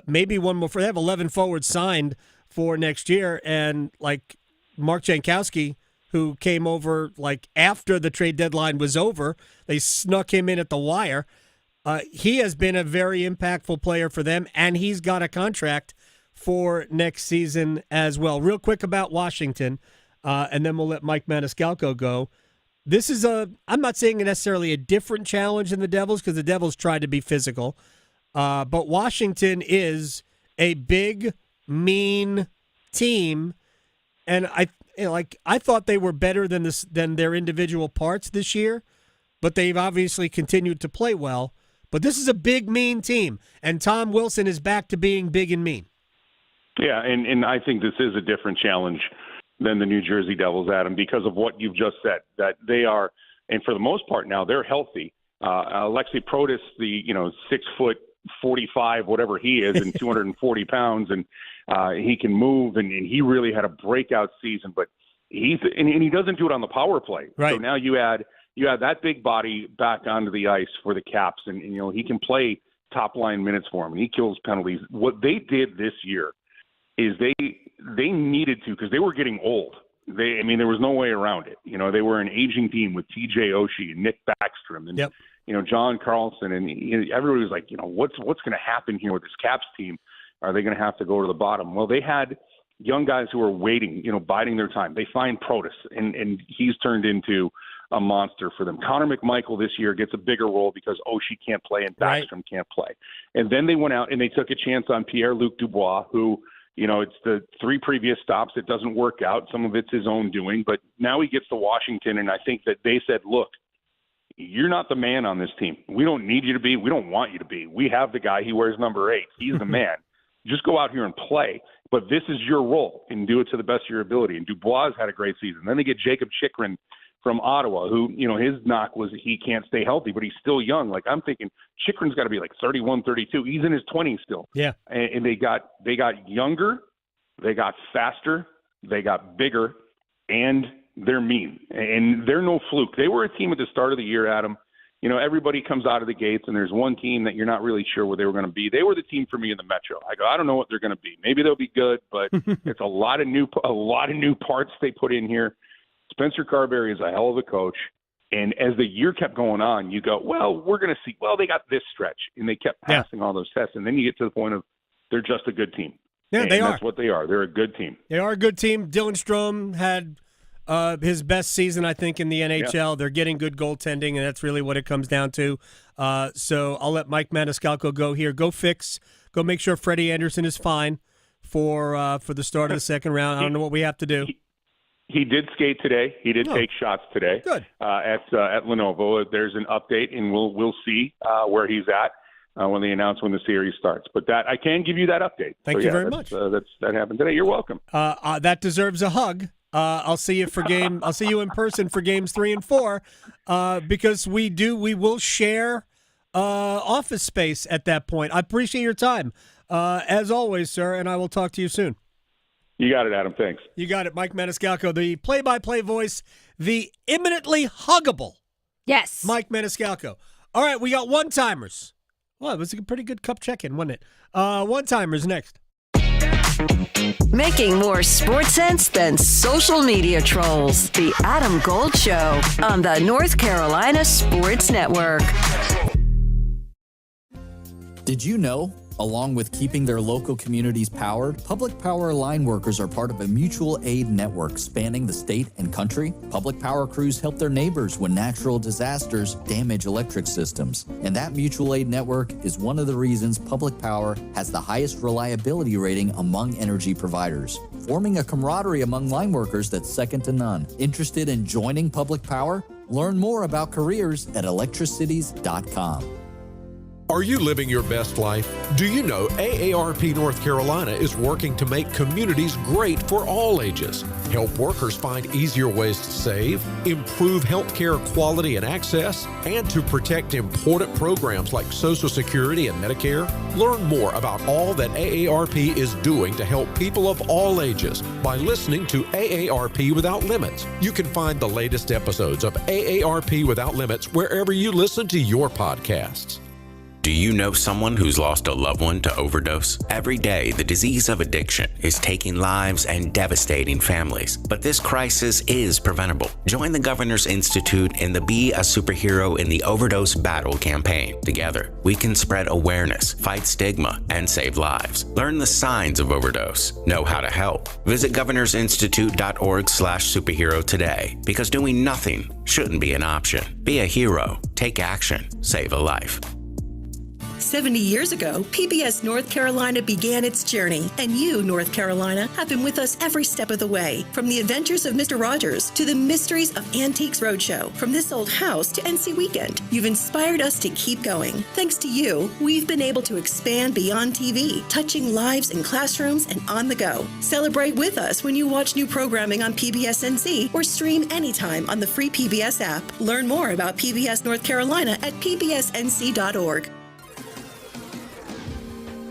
Speaker 1: maybe one more. They have 11 forwards signed for next year, and like Mark Jankowski, who came over after the trade deadline was over, they snuck him in at the wire. He has been a very impactful player for them, and he's got a contract for next season as well. Real quick about Washington, and then we'll let Mike Maniscalco go. This is I'm not saying necessarily a different challenge than the Devils, because the Devils tried to be physical. But Washington is a big, mean team, and I thought they were better than their individual parts this year, but they've obviously continued to play well. But this is a big, mean team, and Tom Wilson is back to being big and mean.
Speaker 19: Yeah, and I think this is a different challenge than the New Jersey Devils, Adam, because of what you've just said, that they are, and for the most part now, they're healthy. Alexei Protas, the 6'45", whatever he is, and 240 pounds, and he can move, and he really had a breakout season. But he doesn't do it on the power play.
Speaker 1: Right.
Speaker 19: So now you add that big body back onto the ice for the Caps, and he can play top line minutes for him, and he kills penalties. What they did this year is they needed to, because they were getting old. There was no way around it. They were an aging team with TJ Oshie and Nick Backstrom and John Carlson, and everybody was like, what's going to happen here with this Caps team? Are they going to have to go to the bottom? Well, they had young guys who are waiting, biding their time. They find Protas, and he's turned into a monster for them. Connor McMichael this year gets a bigger role because Oshie can't play and Backstrom can't play. And then they went out and they took a chance on Pierre-Luc Dubois, who, it's the 3 previous stops. It doesn't work out. Some of it's his own doing, but now he gets to Washington, and I think that they said, look, you're not the man on this team. We don't need you to be. We don't want you to be. We have the guy. He wears number 8. He's the man. Just go out here and play. But this is your role, and do it to the best of your ability. And Dubois had a great season. Then they get Jacob Chikrin from Ottawa, who, his knock was he can't stay healthy, but he's still young. Like, I'm thinking Chikrin's got to be like 31, 32. He's in his 20s still.
Speaker 1: Yeah.
Speaker 19: And they got younger, they got faster, they got bigger, and they're mean. And they're no fluke. They were a team at the start of the year, Adam. Everybody comes out of the gates, and there's one team that you're not really sure what they were going to be. They were the team for me in the Metro. I go, I don't know what they're going to be. Maybe they'll be good, but it's a lot of new parts they put in here. Spencer Carberry is a hell of a coach. And as the year kept going on, you go, well, we're going to see. Well, they got this stretch, and they kept passing all those tests. And then you get to the point of they're just a good team.
Speaker 1: Yeah,
Speaker 19: and that's what they are. They're a good team.
Speaker 1: They are a good team. Dylan Strome had his best season, I think, in the NHL. Yeah. They're getting good goaltending, and that's really what it comes down to. So I'll let Mike Maniscalco go here. Go make sure Freddie Anderson is fine for the start of the second round. I don't know what we have to do.
Speaker 19: He did skate today. He did take shots today.
Speaker 1: Good.
Speaker 19: At Lenovo. There's an update, and we'll see where he's at when they announce when the series starts. But that I can give you that update.
Speaker 1: Thank you very much.
Speaker 19: That happened today. You're welcome.
Speaker 1: That deserves a hug. I'll see you in person for games 3 and 4 because we will share office space at that point. I appreciate your time as always, sir, and I will talk to you soon.
Speaker 19: You got it, Adam. Thanks.
Speaker 1: You got it. Mike Maniscalco, the play-by-play voice, the imminently huggable.
Speaker 2: Yes.
Speaker 1: Mike Maniscalco. All right, we got one-timers. Well, it was a pretty good cup check-in, wasn't it? One-timers next.
Speaker 9: Making more sports sense than social media trolls. The Adam Gold Show on the North Carolina Sports Network.
Speaker 20: Did you know? Along with keeping their local communities powered, public power line workers are part of a mutual aid network spanning the state and country. Public power crews help their neighbors when natural disasters damage electric systems. And that mutual aid network is one of the reasons public power has the highest reliability rating among energy providers, forming a camaraderie among line workers that's second to none. Interested in joining public power? Learn more about careers at electricities.com.
Speaker 21: Are you living your best life? Do you know AARP North Carolina is working to make communities great for all ages? Help workers find easier ways to save, improve healthcare quality and access, and to protect important programs like Social Security and Medicare. Learn more about all that AARP is doing to help people of all ages by listening to AARP Without Limits. You can find the latest episodes of AARP Without Limits wherever you listen to your podcasts.
Speaker 22: Do you know someone who's lost a loved one to overdose? Every day, the disease of addiction is taking lives and devastating families. But this crisis is preventable. Join the Governor's Institute in the Be a Superhero in the Overdose Battle campaign. Together, we can spread awareness, fight stigma, and save lives. Learn the signs of overdose. Know how to help. Visit governorsinstitute.org/superhero today, because doing nothing shouldn't be an option. Be a hero. Take action. Save a life.
Speaker 23: 70 years ago, PBS North Carolina began its journey, and you, North Carolina, have been with us every step of the way. From the adventures of Mr. Rogers to the mysteries of Antiques Roadshow, from This Old House to NC Weekend, you've inspired us to keep going. Thanks to you, we've been able to expand beyond TV, touching lives in classrooms and on the go. Celebrate with us when you watch new programming on PBS NC or stream anytime on the free PBS app. Learn more about PBS North Carolina at pbsnc.org.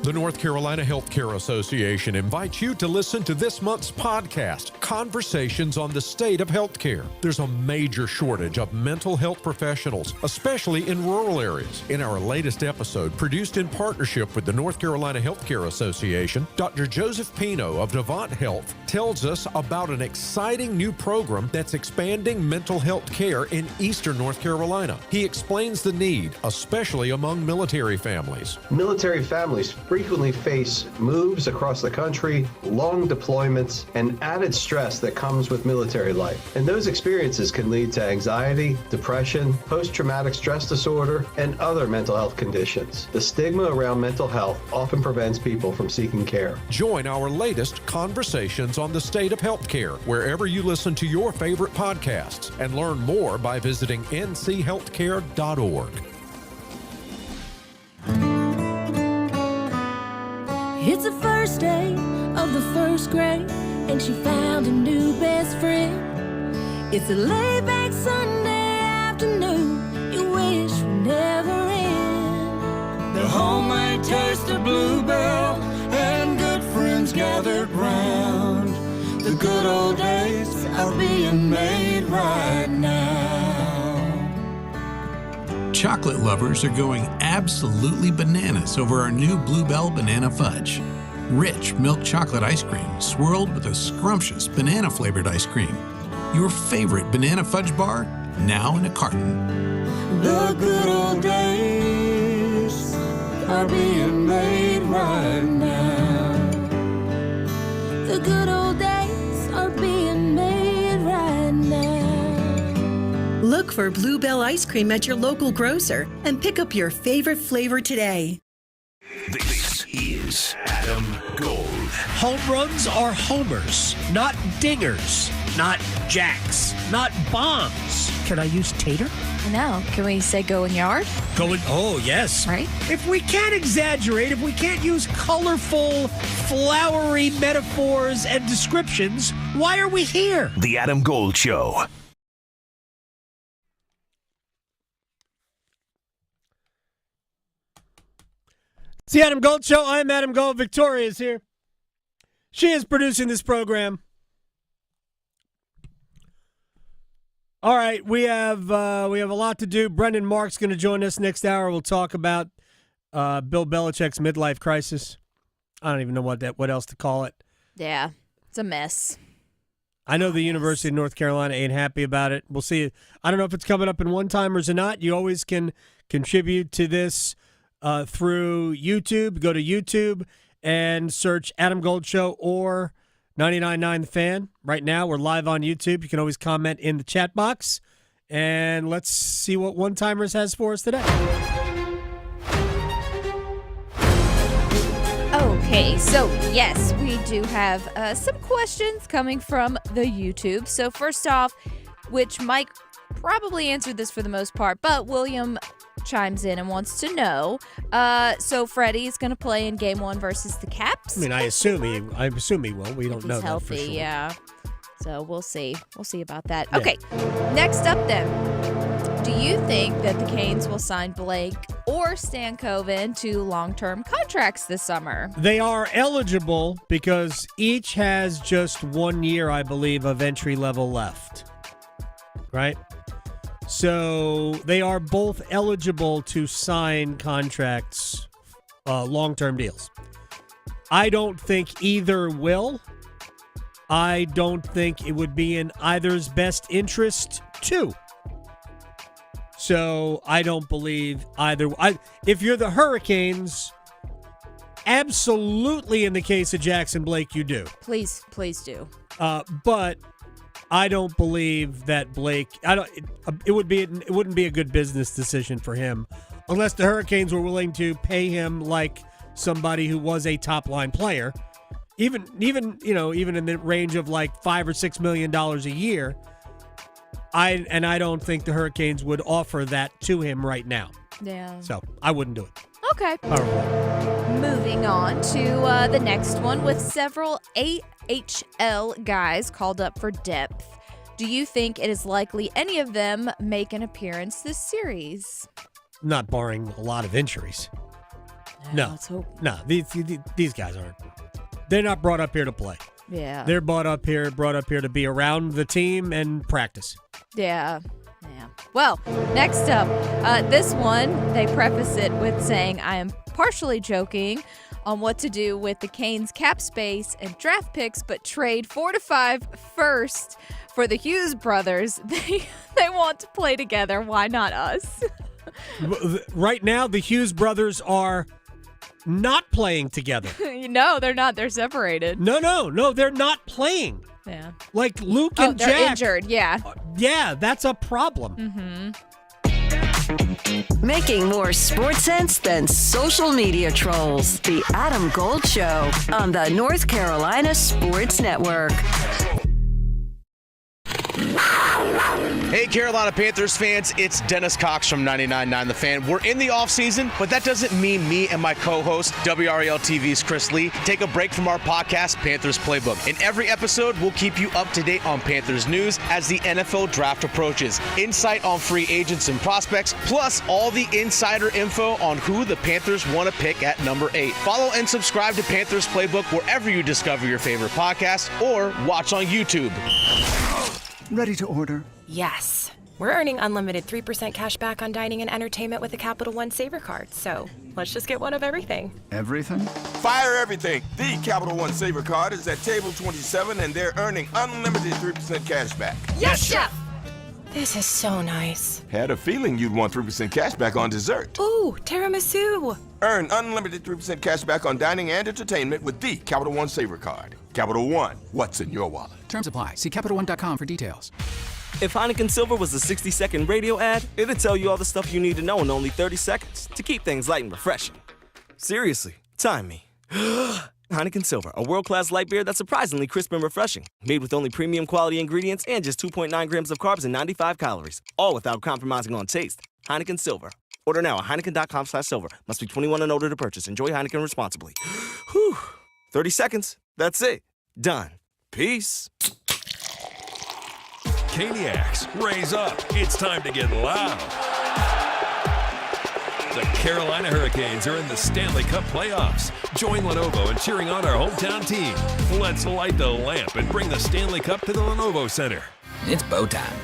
Speaker 21: The North Carolina Healthcare Association invites you to listen to this month's podcast, Conversations on the State of Healthcare. There's a major shortage of mental health professionals, especially in rural areas. In our latest episode, produced in partnership with the North Carolina Healthcare Association, Dr. Joseph Pino of Devant Health tells us about an exciting new program that's expanding mental health care in eastern North Carolina. He explains the need, especially among military families.
Speaker 24: Military families frequently face moves across the country, long deployments, and added stress that comes with military life. And those experiences can lead to anxiety, depression, post-traumatic stress disorder, and other mental health conditions. The stigma around mental health often prevents people from seeking care.
Speaker 21: Join our latest Conversations on the State of Healthcare wherever you listen to your favorite podcasts, and learn more by visiting nchealthcare.org.
Speaker 25: It's
Speaker 3: It's the first day of the first grade, and she found a new best friend. It's a laid-back Sunday afternoon you wish would never end.
Speaker 4: The homemade taste of Bluebell and good friends gathered round. The good old days are being made right now.
Speaker 5: Chocolate lovers are going absolutely bananas over our new Bluebell Banana Fudge. Rich milk chocolate ice cream swirled with a scrumptious banana-flavored ice cream. Your favorite banana fudge bar, now in a carton.
Speaker 4: The good old days are being made right now.
Speaker 3: The good old days are being made right now.
Speaker 23: Look for Bluebell ice cream at your local grocer and pick up your favorite flavor today.
Speaker 10: This is Adam Gold.
Speaker 1: Home runs are homers, not dingers, not jacks, not bombs. Can I use tater?
Speaker 2: No. Can we say going yard?
Speaker 1: Oh, yes.
Speaker 2: Right?
Speaker 1: If we can't exaggerate, if we can't use colorful, flowery metaphors and descriptions, why are we here?
Speaker 10: The Adam Gold Show.
Speaker 1: It's the Adam Gold Show. I'm Adam Gold. Victoria is here. She is producing this program. All right, we have a lot to do. Brendan Mark's going to join us next hour. We'll talk about Bill Belichick's midlife crisis. I don't even know what else to call it.
Speaker 2: Yeah, it's a mess.
Speaker 1: I know the University of North Carolina ain't happy about it. We'll see. I don't know if it's coming up in one-timers or not. You always can contribute to this through YouTube. Go to YouTube and search Adam Gold Show or 99.9 The Fan. Right now, we're live on YouTube. You can always comment in the chat box. And let's see what One-Timers has for us today.
Speaker 2: Okay, so yes, we do have some questions coming from the YouTube. So first off, which Mike probably answered this for the most part, but William chimes in and wants to know. So Freddie is going to play in Game 1 versus the Caps.
Speaker 1: I mean, I assume he will. We don't know
Speaker 2: He's
Speaker 1: that
Speaker 2: healthy,
Speaker 1: for sure.
Speaker 2: yeah. So we'll see. We'll see about that.
Speaker 1: Yeah.
Speaker 2: Okay, next up then. Do you think that the Canes will sign Blake or Stankoven to long-term contracts this summer?
Speaker 1: They are eligible because each has just 1 year, I believe, of entry level left. Right? So they are both eligible to sign contracts, long-term deals. I don't think either will. I don't think it would be in either's best interest to. So I don't believe either. If you're the Hurricanes, absolutely in the case of Jackson Blake, you do.
Speaker 2: Please do.
Speaker 1: But I don't believe that Blake. It wouldn't be a good business decision for him unless the Hurricanes were willing to pay him like somebody who was a top line player, even in the range of like $5 or $6 million a year. I don't think the Hurricanes would offer that to him right now.
Speaker 2: Yeah.
Speaker 1: So I wouldn't do it.
Speaker 2: Okay.
Speaker 1: All right.
Speaker 2: Moving on to the next one with several AHL guys called up for depth. Do you think it is likely any of them make an appearance this series?
Speaker 1: Not barring a lot of injuries. No.
Speaker 2: Let's hope.
Speaker 1: No, these guys aren't. They're not brought up here to play.
Speaker 2: Yeah.
Speaker 1: They're brought up here to be around the team and practice.
Speaker 2: Yeah. Well, next up, this one, they preface it with saying, I am partially joking on what to do with the Canes cap space and draft picks, but trade 4 to 5 first for the Hughes brothers. They want to play together. Why not us?
Speaker 1: Right now, the Hughes brothers are not playing together.
Speaker 2: No, they're not. They're separated.
Speaker 1: No, they're not playing.
Speaker 2: Yeah.
Speaker 1: Like Luke and
Speaker 2: they're
Speaker 1: Jack.
Speaker 2: injured, yeah.
Speaker 1: Yeah, that's a problem.
Speaker 2: Mm-hmm.
Speaker 9: Making more sports sense than social media trolls. The Adam Gold Show on the North Carolina Sports Network.
Speaker 6: Hey, Carolina Panthers fans, it's Dennis Cox from 99.9 The Fan. We're in the offseason, but that doesn't mean me and my co-host, WRAL TV's Chris Lee, take a break from our podcast, Panthers Playbook. In every episode, we'll keep you up to date on Panthers news as the NFL draft approaches, insight on free agents and prospects, plus all the insider info on who the Panthers want to pick at number 8. Follow and subscribe to Panthers Playbook wherever you discover your favorite podcast or watch on YouTube.
Speaker 7: Ready to order?
Speaker 8: Yes. We're earning unlimited 3% cash back on dining and entertainment with a Capital One Saver card, so let's just get one of everything.
Speaker 7: Everything?
Speaker 11: Fire everything. The Capital One Saver card is at table 27, and they're earning unlimited 3% cash back.
Speaker 8: Yes, Chef! This is so nice.
Speaker 11: Had a feeling you'd want 3% cash back on dessert.
Speaker 8: Ooh, tiramisu.
Speaker 11: Earn unlimited 3% cash back on dining and entertainment with the Capital One Saver card. Capital One, what's in your wallet?
Speaker 25: Terms apply. See CapitalOne.com for details.
Speaker 26: If Heineken Silver was a 60-second radio ad, it'd tell you all the stuff you need to know in only 30 seconds to keep things light and refreshing. Seriously, time me. Heineken Silver, a world-class light beer that's surprisingly crisp and refreshing. Made with only premium quality ingredients and just 2.9 grams of carbs and 95 calories. All without compromising on taste. Heineken Silver. Order now at Heineken.com/silver. Must be 21 and older to purchase. Enjoy Heineken responsibly. Whew. 30 seconds. That's it. Done. Peace.
Speaker 27: Caniacs, raise up. It's time to get loud. The Carolina Hurricanes are in the Stanley Cup playoffs. Join Lenovo in cheering on our hometown team. Let's light the lamp and bring the Stanley Cup to the Lenovo Center.
Speaker 16: It's bow time.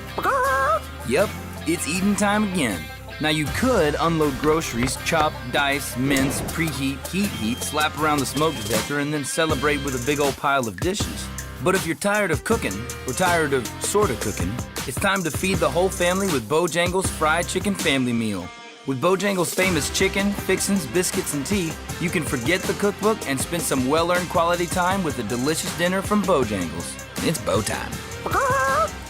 Speaker 16: Yep, it's eating time again. Now you could unload groceries, chop, dice, mince, preheat, heat, slap around the smoke detector, and then celebrate with a big old pile of dishes. But if you're tired of cooking, or tired of sorta cooking, it's time to feed the whole family with Bojangles Fried Chicken Family Meal. With Bojangles' famous chicken, fixins, biscuits, and tea, you can forget the cookbook and spend some well-earned quality time with a delicious dinner from Bojangles. It's bow time.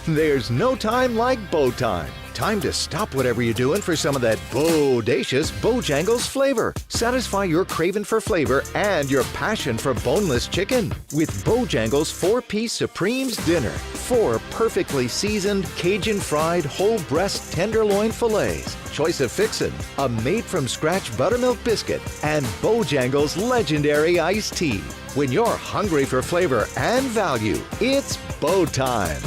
Speaker 17: There's no time like bow time. Time to stop whatever you're doing for some of that bodacious Bojangles flavor. Satisfy your craving for flavor and your passion for boneless chicken with Bojangles 4-piece Supremes dinner. 4 perfectly seasoned Cajun fried whole breast tenderloin fillets. Choice of fixin', a made-from-scratch buttermilk biscuit, and Bojangles legendary iced tea. When you're hungry for flavor and value, it's bow time.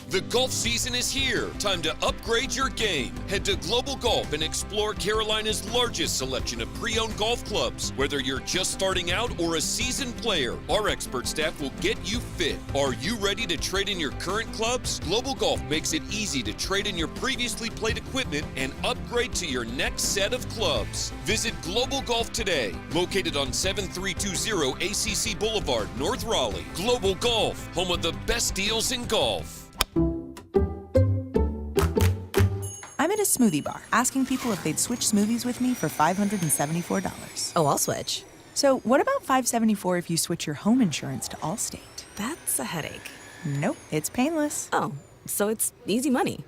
Speaker 28: The golf season is here. Time to upgrade your game. Head to Global Golf and explore Carolina's largest selection of pre-owned golf clubs. Whether you're just starting out or a seasoned player, our expert staff will get you fit. Are you ready to trade in your current clubs? Global Golf makes it easy to trade in your previously played equipment and upgrade to your next set of clubs. Visit Global Golf today, located on 7320 ACC Boulevard, North Raleigh. Global Golf, home of the best deals in golf.
Speaker 29: I'm at a smoothie bar asking people if they'd switch smoothies with me for $574.
Speaker 30: Oh, I'll switch.
Speaker 29: So what about $574 if you switch your home insurance to Allstate?
Speaker 30: That's a headache.
Speaker 29: Nope, it's painless.
Speaker 30: Oh, so it's easy money.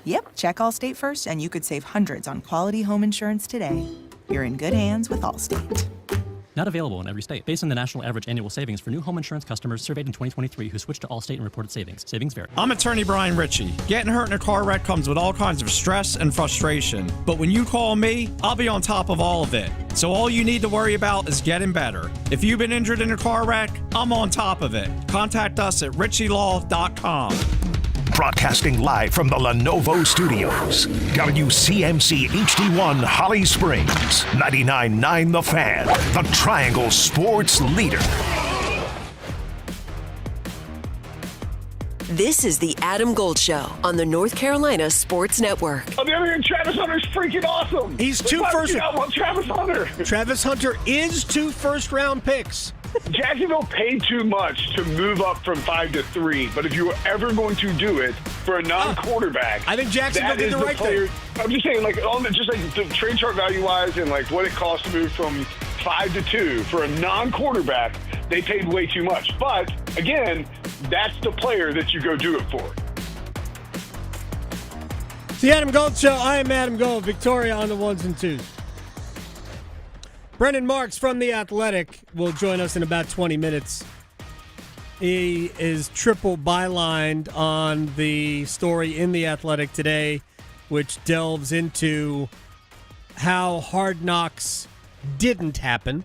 Speaker 29: Yep, check Allstate first and you could save hundreds on quality home insurance today. You're in good hands with Allstate.
Speaker 31: Not available in every state. Based on the national average annual savings for new home insurance customers surveyed in 2023 who switched to Allstate and reported savings. Savings vary.
Speaker 32: I'm attorney Brian Ritchie. Getting hurt in a car wreck comes with all kinds of stress and frustration. But when you call me, I'll be on top of all of it. So all you need to worry about is getting better. If you've been injured in a car wreck, I'm on top of it. Contact us at ritchielaw.com.
Speaker 10: Broadcasting live from the Lenovo Studios. WCMC HD1 Holly Springs. 99.9 The Fan. The Triangle Sports Leader.
Speaker 9: This is the Adam Gold Show on the North Carolina Sports Network.
Speaker 33: On the other hand, Travis Hunter's freaking awesome.
Speaker 1: He's
Speaker 33: Travis Hunter.
Speaker 1: Travis Hunter is 2 first-round picks.
Speaker 33: Jacksonville paid too much to move up from 5 to 3, but if you were ever going to do it for a non-quarterback,
Speaker 1: I think Jacksonville did the right thing.
Speaker 33: I'm just saying, like, just like the trade chart value-wise and like what it costs to move from 5 to 2 for a non-quarterback, they paid way too much. But again, that's the player that you go do it for.
Speaker 1: It's the Adam Gold Show. I am Adam Gold. Victoria on the 1s and 2s. Brendan Marks from The Athletic will join us in about 20 minutes. He is triple bylined on the story in The Athletic today, which delves into how Hard Knocks didn't happen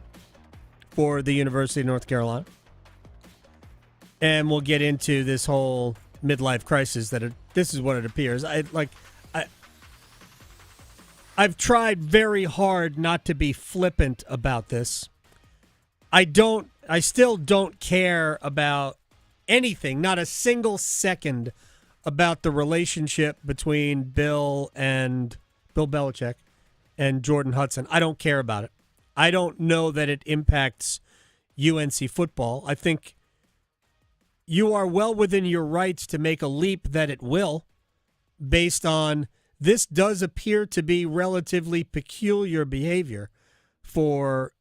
Speaker 1: for the University of North Carolina. And we'll get into this whole midlife crisis this is what it appears. I've tried very hard not to be flippant about this. I still don't care about anything, not a single second, about the relationship between Bill Belichick and Jordan Hudson. I don't care about it. I don't know that it impacts UNC football. I think you are well within your rights to make a leap that it will, based on this does appear to be relatively peculiar behavior for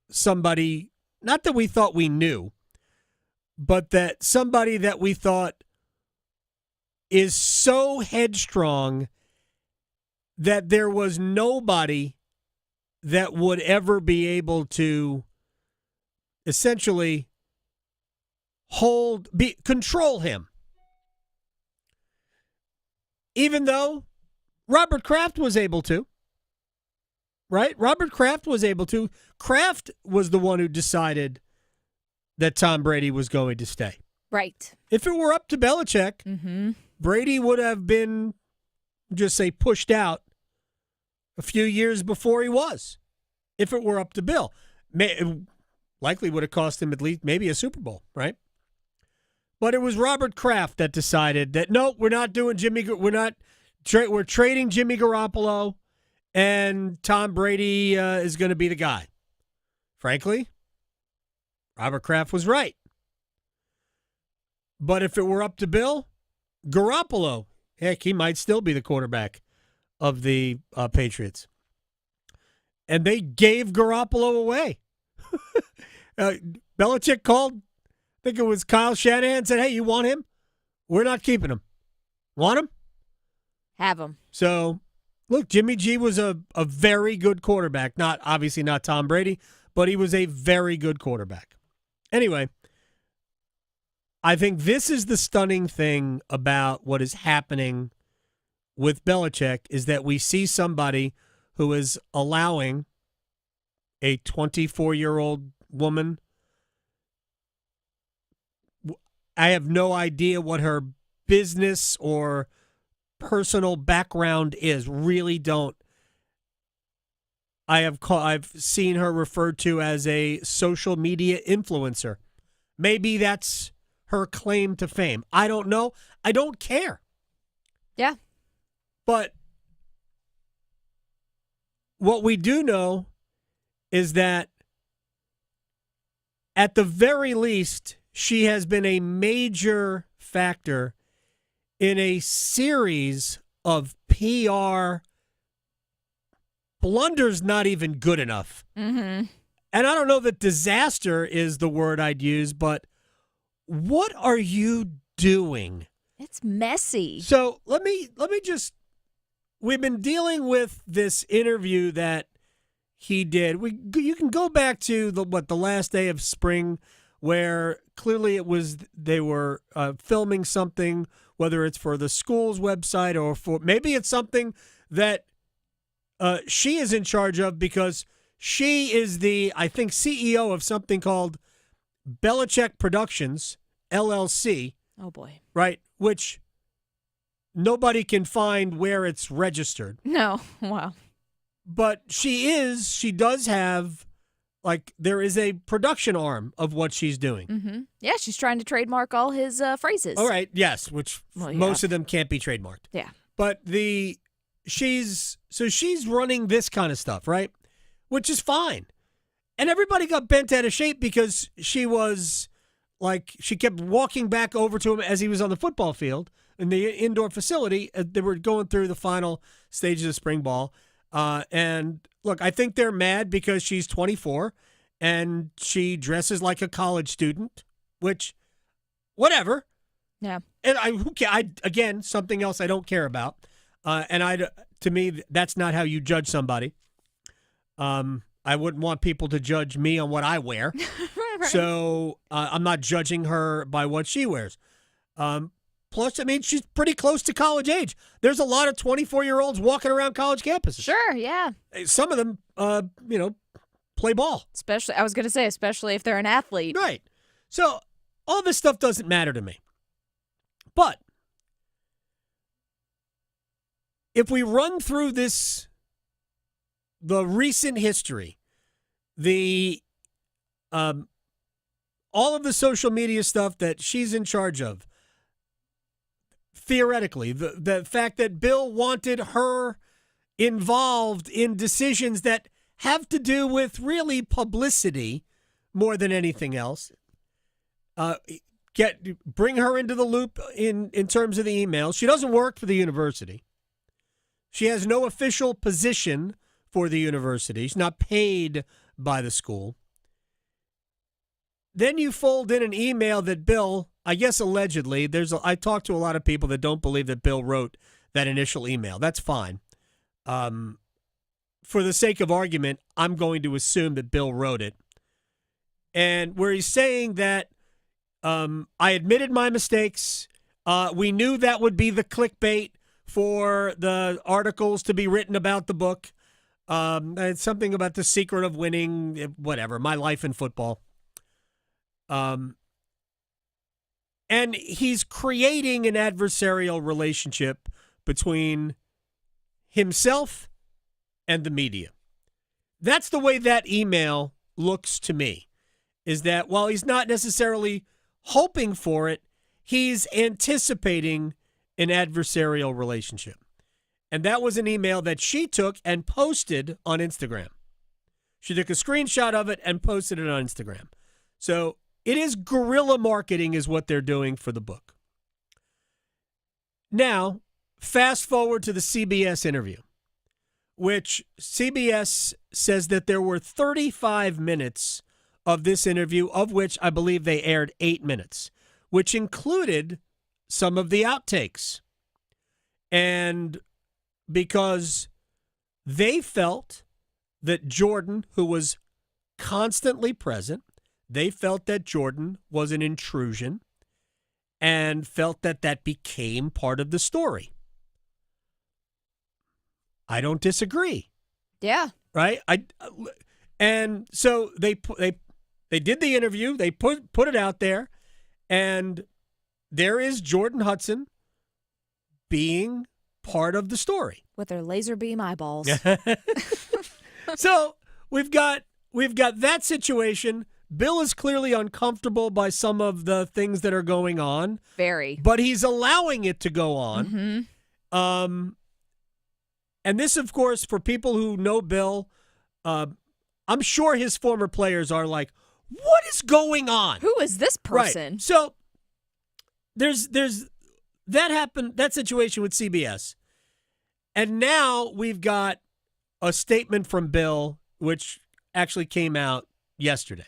Speaker 1: somebody, not that we thought we knew, but that somebody that we thought is so headstrong that there was nobody that would ever be able to essentially control him. Even though Robert Kraft was able to, right? Robert Kraft was able to. Kraft was the one who decided that Tom Brady was going to stay.
Speaker 2: Right.
Speaker 1: If it were up to Belichick, Brady would have been, just say, pushed out a few years before he was. If it were up to Bill. It likely would have cost him at least maybe a Super Bowl, right? But it was Robert Kraft that decided that, no, we're not doing we're trading Jimmy Garoppolo, and Tom Brady is going to be the guy. Frankly, Robert Kraft was right. But if it were up to Bill, Garoppolo, heck, he might still be the quarterback of the Patriots. And they gave Garoppolo away. Belichick called, I think it was Kyle Shanahan, said, hey, you want him? We're not keeping him. Want him?
Speaker 2: Have him.
Speaker 1: So, look, Jimmy G was a very good quarterback. Obviously not Tom Brady, but he was a very good quarterback. Anyway, I think this is the stunning thing about what is happening with Belichick, is that we see somebody who is allowing a 24-year-old woman. I have no idea what her business or personal background is. Really don't. I've seen her referred to as a social media influencer. Maybe that's her claim to fame. I don't know. I don't care.
Speaker 2: Yeah.
Speaker 1: But what we do know is that at the very least, she has been a major factor in a series of PR blunders, not even good enough.
Speaker 2: Mm-hmm.
Speaker 1: And I don't know that disaster is the word I'd use, but what are you doing?
Speaker 2: It's messy.
Speaker 1: So let me just, we've been dealing with this interview that he did. You can go back to the last day of spring, where clearly they were filming something, whether it's for the school's website or for maybe it's something that she is in charge of, because she is the, I think, CEO of something called Belichick Productions, LLC.
Speaker 2: Oh, boy.
Speaker 1: Right, which nobody can find where it's registered.
Speaker 2: No, wow.
Speaker 1: But she does have, there is a production arm of what she's doing.
Speaker 2: Mm-hmm. Yeah, she's trying to trademark all his phrases.
Speaker 1: All right, yes, which most of them can't be trademarked.
Speaker 2: Yeah.
Speaker 1: But she's running this kind of stuff, right? Which is fine. And everybody got bent out of shape because she was, she kept walking back over to him as he was on the football field in the indoor facility. They were going through the final stages of spring ball. And look, I think they're mad because she's 24 and she dresses like a college student, which, whatever.
Speaker 2: Yeah.
Speaker 1: And again, something else I don't care about. To me, that's not how you judge somebody. I wouldn't want people to judge me on what I wear.
Speaker 2: Right.
Speaker 1: So I'm not judging her by what she wears. Plus, I mean, she's pretty close to college age. There's a lot of 24-year-olds walking around college campuses.
Speaker 2: Sure, yeah.
Speaker 1: Some of them, play ball.
Speaker 2: Especially if they're an athlete.
Speaker 1: Right. So all this stuff doesn't matter to me. But if we run through the recent history, all of the social media stuff that she's in charge of, theoretically, the fact that Bill wanted her involved in decisions that have to do with really publicity more than anything else, bring her into the loop in terms of the emails. She doesn't work for the university. She has no official position for the university. She's not paid by the school. Then you fold in an email that Bill, I guess allegedly, I talked to a lot of people that don't believe that Bill wrote that initial email. That's fine. For the sake of argument, I'm going to assume that Bill wrote it. And where he's saying that I admitted my mistakes. We knew that would be the clickbait for the articles to be written about the book. It's something about the secret of winning, whatever, my life in football. And he's creating an adversarial relationship between himself and the media. That's the way that email looks to me, is that while he's not necessarily hoping for it, he's anticipating an adversarial relationship. And that was an email that she took and posted on Instagram. She took a screenshot of it and posted it on Instagram. So it is guerrilla marketing is what they're doing for the book. Now, fast forward to the CBS interview, which CBS says that there were 35 minutes of this interview, of which I believe they aired 8 minutes, which included some of the outtakes. And because they felt that Jordan, who was constantly present, they felt that Jordan was an intrusion and felt that that became part of the story. I don't disagree.
Speaker 2: Yeah.
Speaker 1: Right? And so they did the interview, they put it out there, and there is Jordan Hudson being part of the story.
Speaker 2: With their laser beam eyeballs.
Speaker 1: So we've got that situation. Bill is clearly uncomfortable by some of the things that are going on.
Speaker 2: Very.
Speaker 1: But he's allowing it to go on.
Speaker 2: Mm-hmm.
Speaker 1: And this, of course, for people who know Bill, I'm sure his former players are like, what is going on?
Speaker 2: Who is this person?
Speaker 1: Right. So there's that happened, that situation with CBS. And now we've got a statement from Bill, which actually came out yesterday.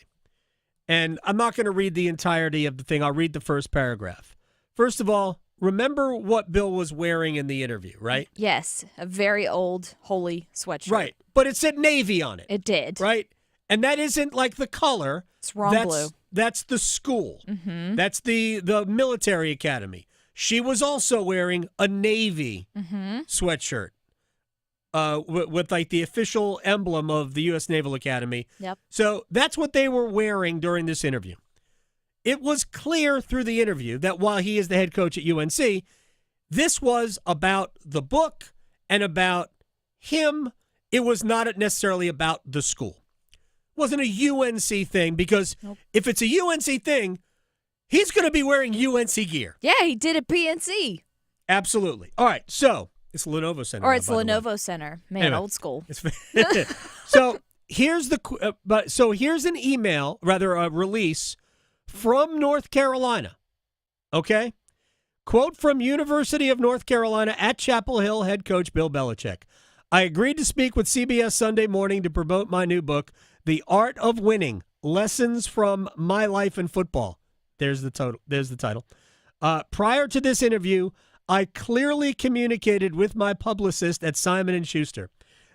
Speaker 1: And I'm not going to read the entirety of the thing. I'll read the first paragraph. First of all, remember what Bill was wearing in the interview, right?
Speaker 2: Yes, a very old, holy sweatshirt.
Speaker 1: Right, but it said Navy on it.
Speaker 2: It did.
Speaker 1: Right? And that isn't like the color.
Speaker 2: It's wrong blue.
Speaker 1: That's the school.
Speaker 2: Mm-hmm.
Speaker 1: That's the military academy. She was also wearing a Navy sweatshirt. With like the official emblem of the U.S. Naval Academy.
Speaker 2: Yep.
Speaker 1: So that's what they were wearing during this interview. It was clear through the interview that while he is the head coach at UNC, this was about the book and about him. It was not necessarily about the school. It wasn't a UNC thing because if it's a UNC thing, he's going to be wearing UNC gear.
Speaker 2: Yeah, he did at PNC.
Speaker 1: Absolutely. All right, so it's Lenovo Center.
Speaker 2: Or it's Lenovo Center. Man,
Speaker 1: anyway,
Speaker 2: old school.
Speaker 1: So here's here's an email, rather a release from North Carolina. Okay? Quote from University of North Carolina at Chapel Hill head coach Bill Belichick. I agreed to speak with CBS Sunday Morning to promote my new book, The Art of Winning: Lessons from My Life in Football. There's the title. Prior to this interview, I clearly communicated with my publicist at Simon & Schuster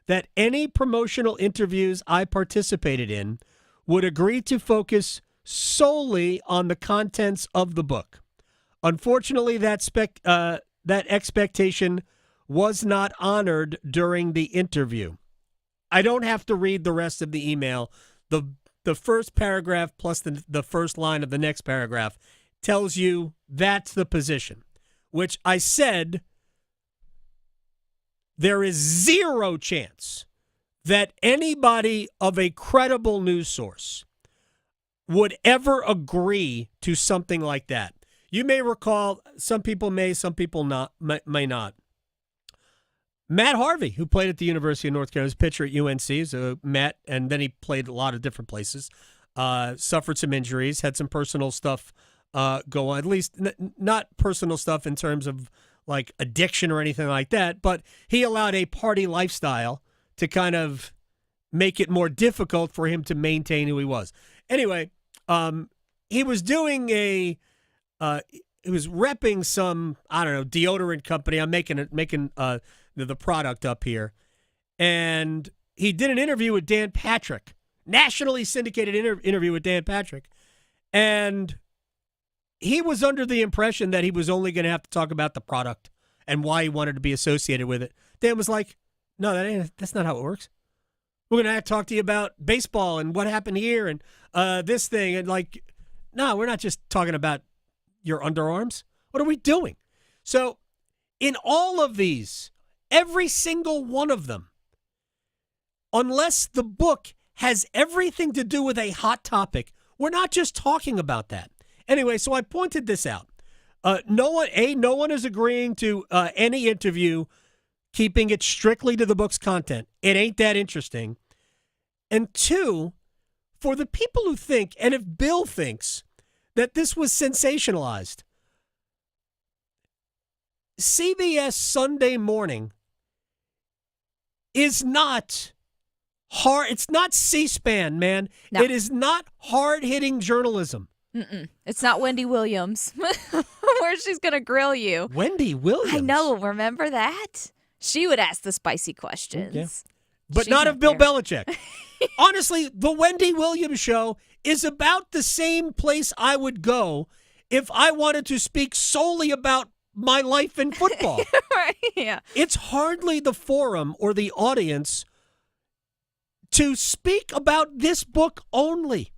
Speaker 1: that any promotional interviews I participated in would agree to focus solely on the contents of the book. Unfortunately, that expectation was not honored during the interview. I don't have to read the rest of the email. The first paragraph plus the first line of the next paragraph tells you that's the position, which I said there is zero chance that anybody of a credible news source would ever agree to something like that. You may recall, some people may, some people may not. Matt Harvey, who played at the University of North Carolina, was a pitcher at UNC, so Matt, and then he played a lot of different places, suffered some injuries, had some personal stuff go on, at least not personal stuff in terms of like addiction or anything like that, but he allowed a party lifestyle to kind of make it more difficult for him to maintain who he was. Anyway, he was doing he was repping some, I don't know, deodorant company. I'm making the product up here. And he did an interview with Dan Patrick, nationally syndicated interview with Dan Patrick. And he was under the impression that he was only going to have to talk about the product and why he wanted to be associated with it. Dan was like, no, that's not how it works. We're going to have to talk to you about baseball and what happened here and this thing. And like, no, we're not just talking about your underarms. What are we doing? So in all of these, every single one of them, unless the book has everything to do with a hot topic, we're not just talking about that. Anyway, so I pointed this out. No one is agreeing to any interview, keeping it strictly to the book's content. It ain't that interesting. And two, for the people who think, and if Bill thinks, that this was sensationalized, CBS Sunday Morning is not hard. It's not C-SPAN, man. No. It is not hard-hitting journalism.
Speaker 2: It's not Wendy Williams, where she's going to grill you.
Speaker 1: Wendy Williams?
Speaker 2: I know. Remember that? She would ask the spicy questions.
Speaker 1: Yeah. But she's not of Bill Belichick. Honestly, the Wendy Williams show is about the same place I would go if I wanted to speak solely about my life in football.
Speaker 2: Right, yeah.
Speaker 1: It's hardly the forum or the audience to speak about this book only.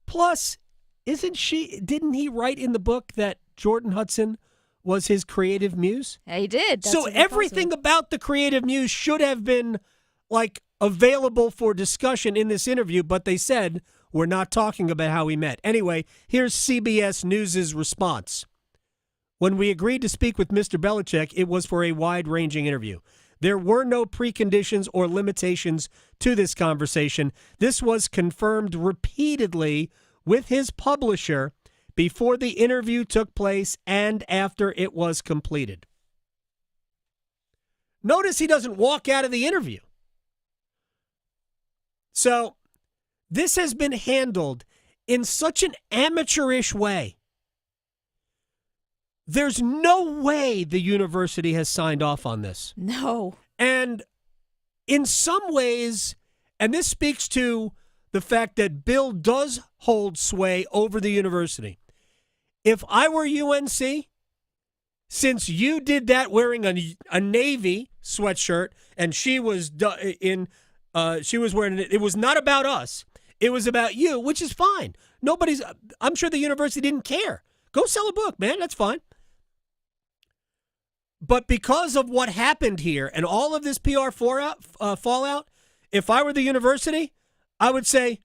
Speaker 1: Plus, didn't he write in the book that Jordan Hudson was his creative muse?
Speaker 2: Yeah, he did.
Speaker 1: So everything about the creative muse should have been like available for discussion in this interview, but they said we're not talking about how we met. Anyway, here's CBS News' response. When we agreed to speak with Mr. Belichick, it was for a wide-ranging interview. There were no preconditions or limitations to this conversation. This was confirmed repeatedly with his publisher before the interview took place and after it was completed. Notice he doesn't walk out of the interview. So this has been handled in such an amateurish way. There's no way the university has signed off on this.
Speaker 2: No.
Speaker 1: And in some ways, and this speaks to the fact that Bill does hold sway over the university. If I were UNC, since you did that wearing a Navy sweatshirt and she was wearing it, it was not about us. It was about you, which is fine. I'm sure the university didn't care. Go sell a book, man. That's fine. But because of what happened here and all of this PR fallout, if I were the university, I would say,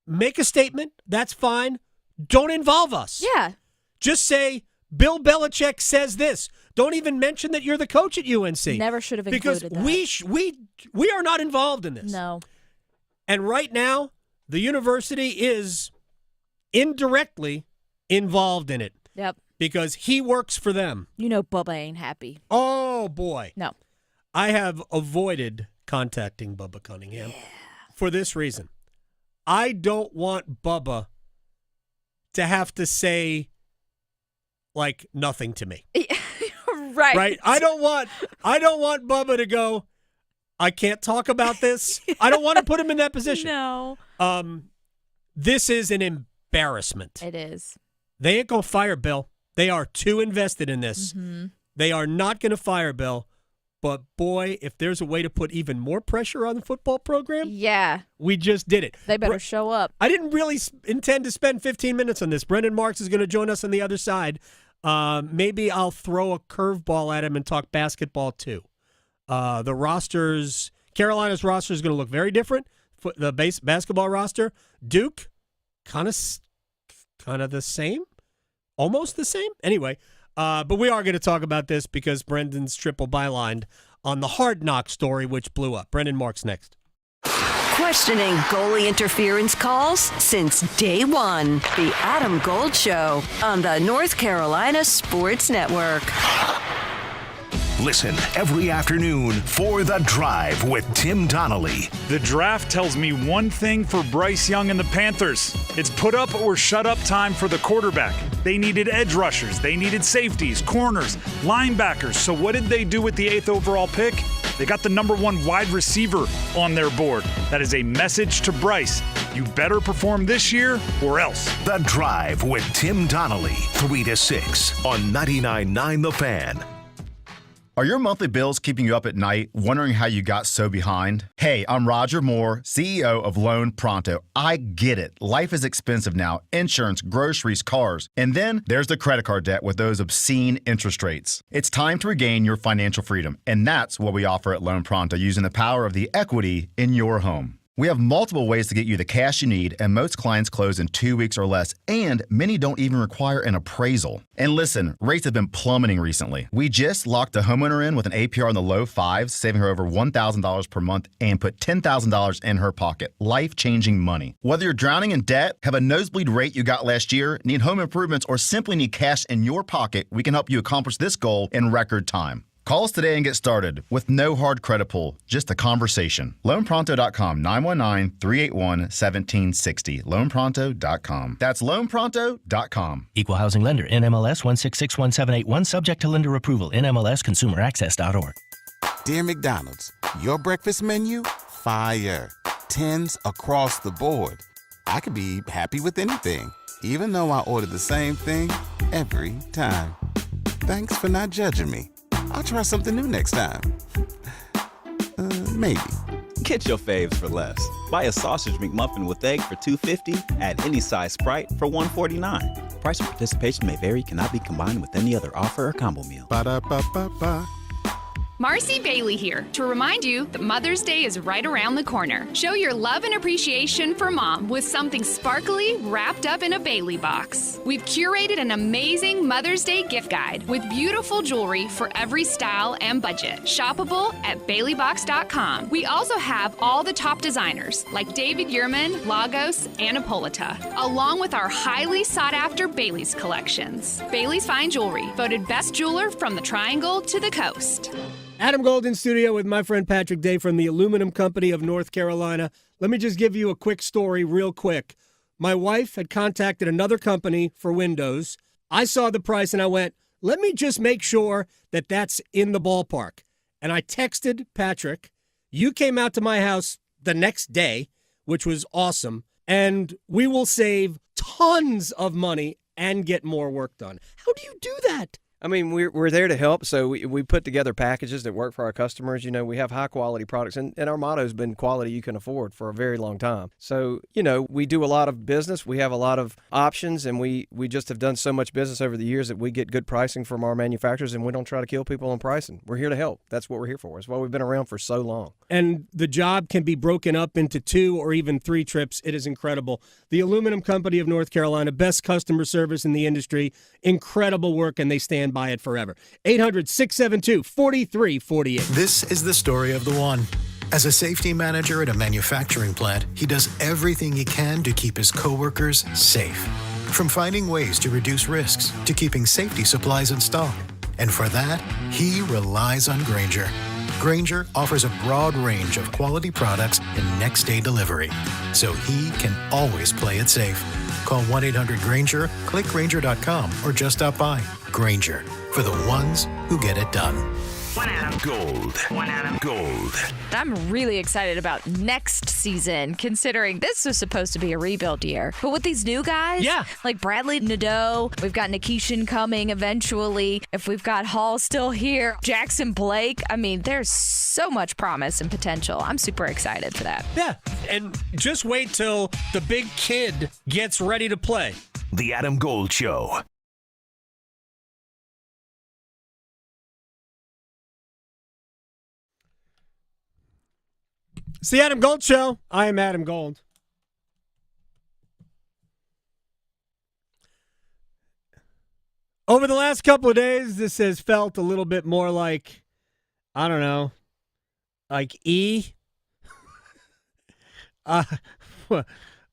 Speaker 1: make a statement. That's fine. Don't involve us.
Speaker 2: Yeah.
Speaker 1: Just say, Bill Belichick says this. Don't even mention that you're the coach at UNC.
Speaker 2: Never should have included that.
Speaker 1: Because we are not involved in this.
Speaker 2: No.
Speaker 1: And right now, the university is indirectly involved in it.
Speaker 2: Yep.
Speaker 1: Because he works for them.
Speaker 2: You know Bubba ain't happy.
Speaker 1: Oh, boy.
Speaker 2: No.
Speaker 1: I have avoided contacting Bubba Cunningham for this reason. I don't want Bubba to have to say, like, nothing to me.
Speaker 2: Right.
Speaker 1: Right? I don't want Bubba to go, I can't talk about this. I don't want to put him in that position.
Speaker 2: No.
Speaker 1: This is an embarrassment.
Speaker 2: It is.
Speaker 1: They ain't going to fire Bill. They are too invested in this.
Speaker 2: Mm-hmm.
Speaker 1: They are not going to fire Bill. But, boy, if there's a way to put even more pressure on the football program,
Speaker 2: yeah,
Speaker 1: we just did it.
Speaker 2: They better show up.
Speaker 1: I didn't really intend to spend 15 minutes on this. Brendan Marks is going to join us on the other side. Maybe I'll throw a curveball at him and talk basketball, too. The rosters, Carolina's roster is going to look very different. The basketball roster, Duke, kind of the same, almost the same. Anyway, but we are going to talk about this because Brendan's triple bylined on the Hard Knock story, which blew up. Brendan Marks next.
Speaker 9: Questioning goalie interference calls since day one. The Adam Gold Show on the North Carolina Sports Network.
Speaker 10: Listen every afternoon for The Drive with Tim Donnelly.
Speaker 3: The draft tells me one thing for Bryce Young and the Panthers. It's put up or shut up time for the quarterback. They needed edge rushers. They needed safeties, corners, linebackers. So what did they do with the 8th overall pick? They got the number 1 wide receiver on their board. That is a message to Bryce. You better perform this year or else.
Speaker 10: The Drive with Tim Donnelly, 3 to 6 on 99.9 The Fan.
Speaker 4: Are your monthly bills keeping you up at night, wondering how you got so behind? Hey, I'm Roger Moore, CEO of Loan Pronto. I get it. Life is expensive now. Insurance, groceries, cars. And then there's the credit card debt with those obscene interest rates. It's time to regain your financial freedom. And that's what we offer at Loan Pronto, using the power of the equity in your home. We have multiple ways to get you the cash you need, and most clients close in 2 weeks or less, and many don't even require an appraisal. And listen, rates have been plummeting recently. We just locked a homeowner in with an APR in the low 5s, saving her over $1,000 per month, and put $10,000 in her pocket. Life-changing money. Whether you're drowning in debt, have a nosebleed rate you got last year, need home improvements, or simply need cash in your pocket, we can help you accomplish this goal in record time. Call us today and get started with no hard credit pull, just a conversation. LoanPronto.com, 919-381-1760. LoanPronto.com. That's LoanPronto.com.
Speaker 5: Equal housing lender, NMLS 1661781, subject to lender approval, NMLSConsumerAccess.org.
Speaker 12: Dear McDonald's, your breakfast menu? Fire. 10s across the board. I could be happy with anything, even though I order the same thing every time. Thanks for not judging me. I'll try something new next time. Maybe.
Speaker 13: Get your faves for less. Buy a sausage McMuffin with egg for $2.50. Add any size Sprite for $1.49. Price and participation may vary. Cannot be combined with any other offer or combo meal.
Speaker 12: Ba-da-ba-ba-ba.
Speaker 14: Marcy Bailey here to remind you that Mother's Day is right around the corner. Show your love and appreciation for Mom with something sparkly wrapped up in a Bailey box. We've curated an amazing Mother's Day gift guide with beautiful jewelry for every style and budget. Shoppable at BaileyBox.com. We also have all the top designers like David Yurman, Lagos, and Hippolyta, along with our highly sought-after Bailey's collections. Bailey's Fine Jewelry, voted best jeweler from the Triangle to the Coast.
Speaker 1: Adam Gold in studio with my friend Patrick Day from the Aluminum Company of North Carolina. Let me just give you a quick story real quick. My wife had contacted another company for windows. I saw the price and I went, let me just make sure that that's in the ballpark. And I texted Patrick. You came out to my house the next day, which was awesome. And we will save tons of money and get more work done. How do you do that?
Speaker 15: I mean, we're there to help, so we put together packages that work for our customers. You know, we have high-quality products, and our motto has been quality you can afford for a very long time. So, you know, we do a lot of business. We have a lot of options, and we just have done so much business over the years that we get good pricing from our manufacturers, and we don't try to kill people on pricing. We're here to help. That's what we're here for. That's why we've been around for so long.
Speaker 1: And the job can be broken up into 2 or even 3 trips. It is incredible. The Aluminum Company of North Carolina, best customer service in the industry, incredible work, and they stand by it forever. 800-672-4348.
Speaker 18: This is the story of the one. As a safety manager at a manufacturing plant, he does everything he can to keep his coworkers safe. From finding ways to reduce risks to keeping safety supplies in stock. And for that, he relies on Grainger. Grainger offers a broad range of quality products and next-day delivery, so he can always play it safe. Call 1-800-GRAINGER, click Grainger.com, or just stop by. Grainger, for the ones who get it done.
Speaker 9: One Adam.
Speaker 10: Gold.
Speaker 9: One Adam.
Speaker 10: Gold.
Speaker 2: I'm really excited about next season, considering this was supposed to be a rebuild year. But with these new guys, like Bradley Nadeau, we've got Nikishin coming eventually. If we've got Hall still here, Jackson Blake, I mean, there's so much promise and potential. I'm super excited for that.
Speaker 1: Yeah, and just wait till the big kid gets ready to play.
Speaker 10: The Adam Gold Show.
Speaker 1: It's the Adam Gold Show. I am Adam Gold. Over the last couple of days, this has felt a little bit more like, I don't know, like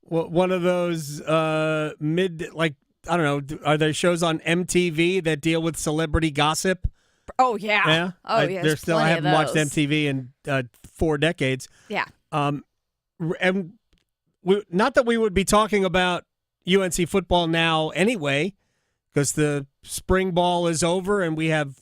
Speaker 1: one of those I don't know, are there shows on MTV that deal with celebrity gossip?
Speaker 2: Oh, yeah.
Speaker 1: Yeah?
Speaker 2: Oh, yeah.
Speaker 1: I haven't watched MTV in 4 decades.
Speaker 2: Yeah.
Speaker 1: And not that we would be talking about UNC football now anyway, because the spring ball is over and we have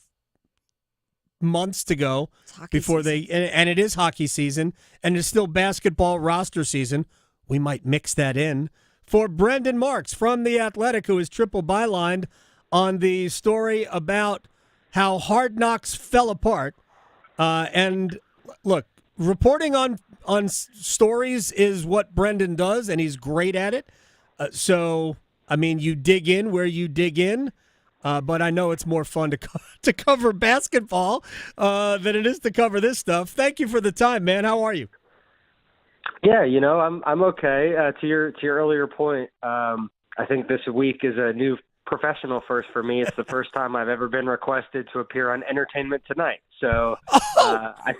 Speaker 1: months to go before and it is hockey season, and it's still basketball roster season. We might mix that in. For Brendan Marks from The Athletic, who is triple bylined on the story about how Hard Knocks fell apart. And look, reporting on stories is what Brendan does, and he's great at it. So, I mean, you dig in where you dig in, but I know it's more fun to cover basketball than it is to cover this stuff. Thank you for the time, man. How are you?
Speaker 6: Yeah, I'm okay. To your earlier point, I think this week is a new professional first for me. It's the first time I've ever been requested to appear on Entertainment Tonight. So I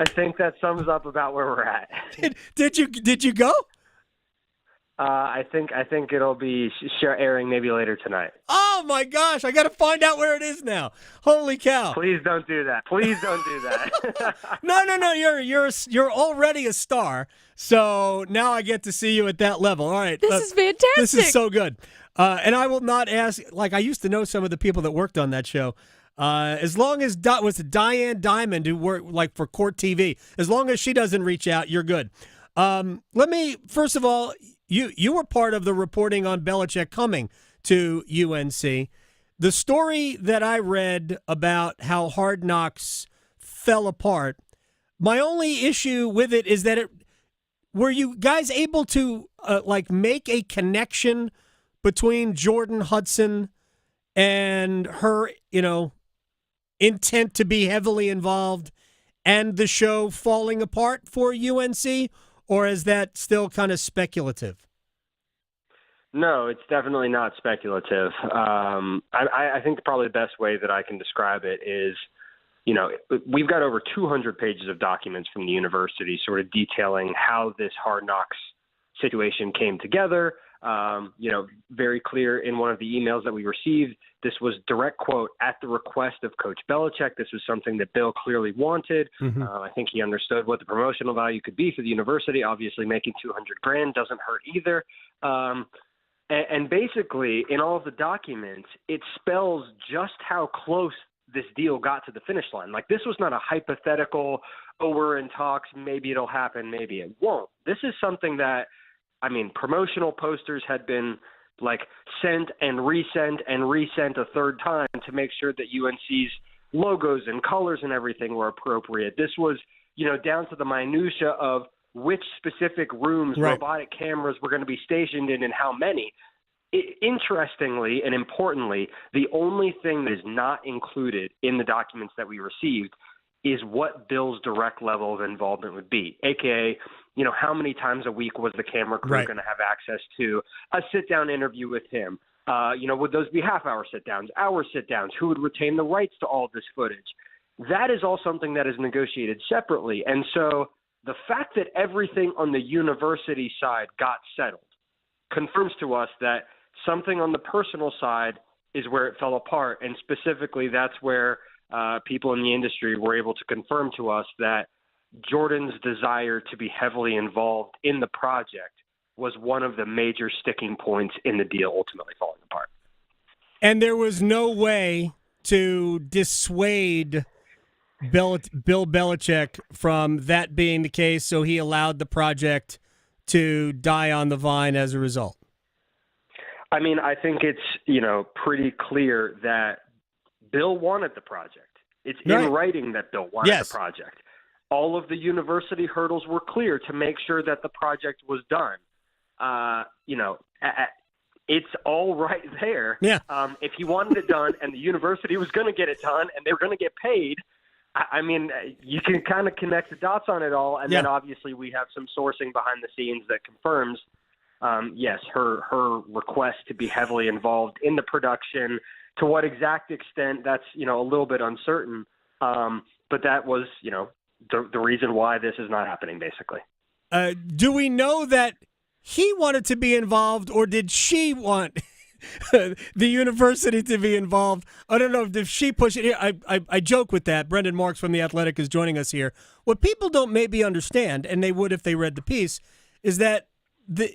Speaker 6: think that sums up about where we're at.
Speaker 1: Did you go?
Speaker 6: I think it'll be airing maybe later tonight.
Speaker 1: Oh my gosh! I got to find out where it is now. Holy cow!
Speaker 6: Please don't do that. Please don't do that.
Speaker 1: No. You're already a star. So now I get to see you at that level. All right.
Speaker 2: This is fantastic.
Speaker 1: This is so good. And I will not ask. Like, I used to know some of the people that worked on that show. As long as was it Diane Diamond, who worked like for Court TV. As long as she doesn't reach out, you're good. Let me first of all. You were part of the reporting on Belichick coming to UNC. The story that I read about how Hard Knocks fell apart, my only issue with it is that were you guys able to make a connection between Jordan Hudson and her, intent to be heavily involved and the show falling apart for UNC? Or is that still kind of speculative?
Speaker 6: No, it's definitely not speculative. I think probably the best way that I can describe it is, we've got over 200 pages of documents from the university sort of detailing how this Hard Knocks situation came together. Very clear in one of the emails that we received. This was direct quote, at the request of Coach Belichick. This was something that Bill clearly wanted.
Speaker 1: Mm-hmm.
Speaker 6: I think he understood what the promotional value could be for the university. Obviously, making $200,000 doesn't hurt either. And basically, in all of the documents, it spells just how close this deal got to the finish line. Like, this was not a hypothetical, we're in talks, maybe it'll happen, maybe it won't. This is something that, promotional posters had been sent and resent a third time to make sure that UNC's logos and colors and everything were appropriate. This was, down to the minutia of which specific rooms robotic cameras were going to be stationed in and how many. Interestingly and importantly, the only thing that is not included in the documents that we received is what Bill's direct level of involvement would be, aka, how many times a week was the camera crew going to have access to a sit-down interview with him? Would those be half-hour sit-downs, hour sit-downs? Who would retain the rights to all of this footage? That is all something that is negotiated separately. And so the fact that everything on the university side got settled confirms to us that something on the personal side is where it fell apart. And specifically, that's where people in the industry were able to confirm to us that Jordan's desire to be heavily involved in the project was one of the major sticking points in the deal ultimately falling apart.
Speaker 1: And there was no way to dissuade Bill Belichick from that being the case, so he allowed the project to die on the vine as a result?
Speaker 6: I mean, I think it's, pretty clear that Bill wanted the project. It's in writing that Bill wanted the project. All of the university hurdles were clear to make sure that the project was done. It's all right there.
Speaker 1: Yeah.
Speaker 6: If he wanted it done and the university was going to get it done and they were going to get paid, I mean, you can kind of connect the dots on it all. And then obviously we have some sourcing behind the scenes that confirms, yes, her request to be heavily involved in the production. To what exact extent, that's, a little bit uncertain. But that was, the reason why this is not happening, basically.
Speaker 1: Do we know that he wanted to be involved, or did she want the university to be involved? I don't know if she pushed it. I joke with that. Brendan Marks from The Athletic is joining us here. What people don't maybe understand, and they would if they read the piece, is that the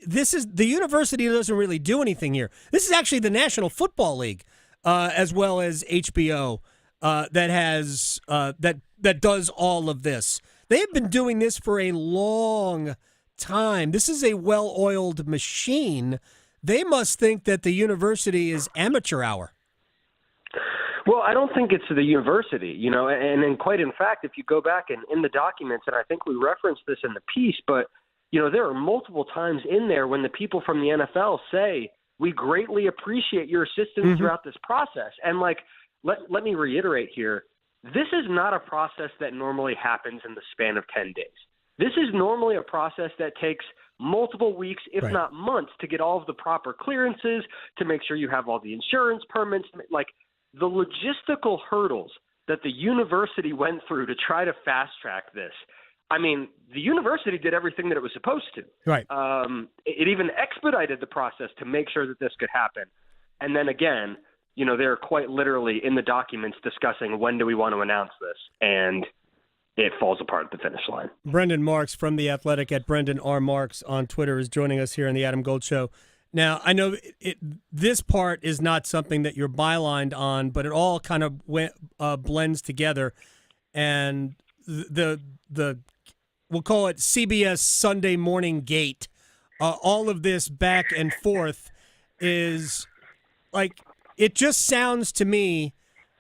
Speaker 1: university doesn't really do anything here. This is actually the National Football League, as well as HBO, that does all of this. They have been doing this for a long time. This is a well-oiled machine. They must think that the university is amateur hour.
Speaker 6: Well, I don't think it's the university, and quite in fact, if you go back in the documents, and I think we referenced this in the piece, but, there are multiple times in there when the people from the NFL say, we greatly appreciate your assistance throughout this process. And let me reiterate here, this is not a process that normally happens in the span of 10 days. This is normally a process that takes multiple weeks, if not months, to get all of the proper clearances, to make sure you have all the insurance permits. Like, the logistical hurdles that the university went through to try to fast track this. I mean, the university did everything that it was supposed to.
Speaker 1: Right.
Speaker 6: It even expedited the process to make sure that this could happen. And then again, they're quite literally in the documents discussing when do we want to announce this, and it falls apart at the finish line.
Speaker 1: Brendan Marks from The Athletic at Brendan R. Marks on Twitter is joining us here on the Adam Gold Show. Now, I know this part is not something that you're bylined on, but it all kind of blends together, and the we'll call it CBS Sunday Morning Gate. All of this back and forth is like, it just sounds to me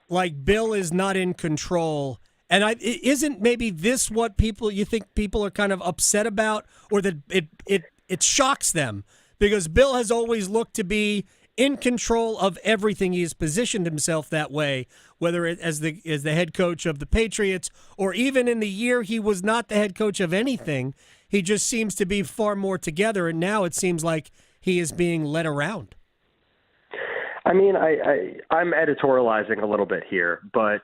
Speaker 1: like Bill is not in control. And isn't maybe this what you think people are kind of upset about, or that it shocks them? Because Bill has always looked to be in control of everything. He has positioned himself that way, whether it as the head coach of the Patriots, or even in the year he was not the head coach of anything. He just seems to be far more together, and now it seems like he is being led around.
Speaker 6: I mean, I'm editorializing a little bit here, but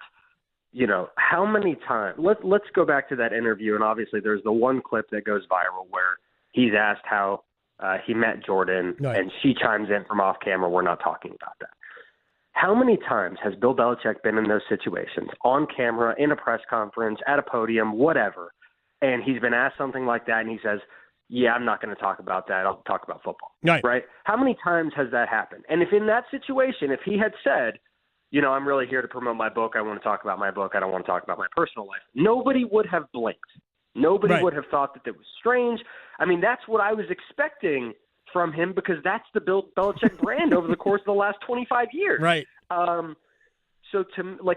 Speaker 6: how many times? Let's go back to that interview, and obviously there's the one clip that goes viral where he's asked how he met Jordan, and she chimes in from off camera, we're not talking about that. How many times has Bill Belichick been in those situations, on camera, in a press conference, at a podium, whatever, and he's been asked something like that, and he says, yeah, I'm not going to talk about that. I'll talk about football. Right? How many times has that happened? And if in that situation, if he had said, I'm really here to promote my book, I want to talk about my book, I don't want to talk about my personal life, nobody would have blinked. Nobody would have thought that it was strange. I mean, that's what I was expecting from him, because that's the Bill Belichick brand over the course of the last 25 years.
Speaker 1: Right.
Speaker 6: So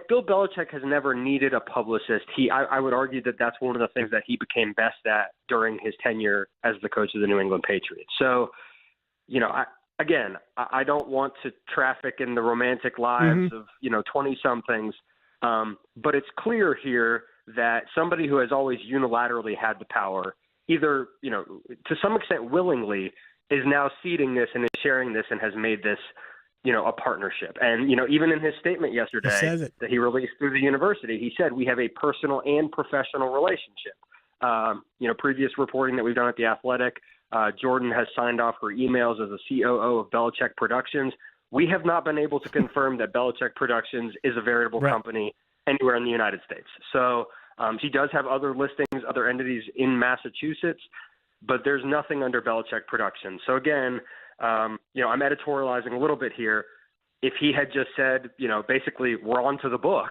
Speaker 6: Bill Belichick has never needed a publicist. I would argue that that's one of the things that he became best at during his tenure as the coach of the New England Patriots. So, I don't want to traffic in the romantic lives of 20-somethings, but it's clear here that somebody who has always unilaterally had the power, either to some extent willingly, is now ceding this and is sharing this and has made this a partnership. And, even in his statement yesterday that he released through the university, he said, we have a personal and professional relationship. Previous reporting that we've done at The Athletic, Jordan has signed off her emails as a COO of Belichick Productions. We have not been able to confirm that Belichick Productions is a veritable company anywhere in the United States. So she does have other listings, other entities in Massachusetts, but there's nothing under Belichick Productions. So again, I'm editorializing a little bit here. if he had just said, basically we're on to the book,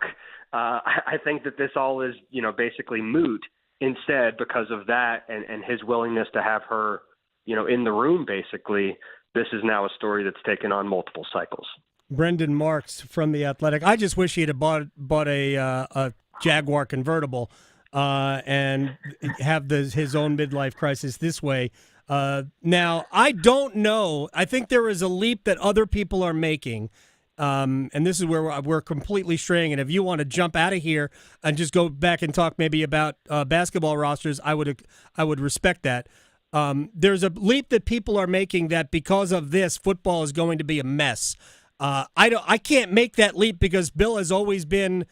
Speaker 6: I think that this all is, basically moot instead because of that and his willingness to have her, in the room, basically. This is now a story that's taken on multiple cycles.
Speaker 1: Brendan Marks from The Athletic. I just wish he had bought a Jaguar convertible and have his own midlife crisis this way. Now, I don't know. I think there is a leap that other people are making, and this is where we're completely straying. And if you want to jump out of here and just go back and talk maybe about basketball rosters, I would respect that. There's a leap that people are making that because of this, football is going to be a mess. I can't make that leap because Bill has always been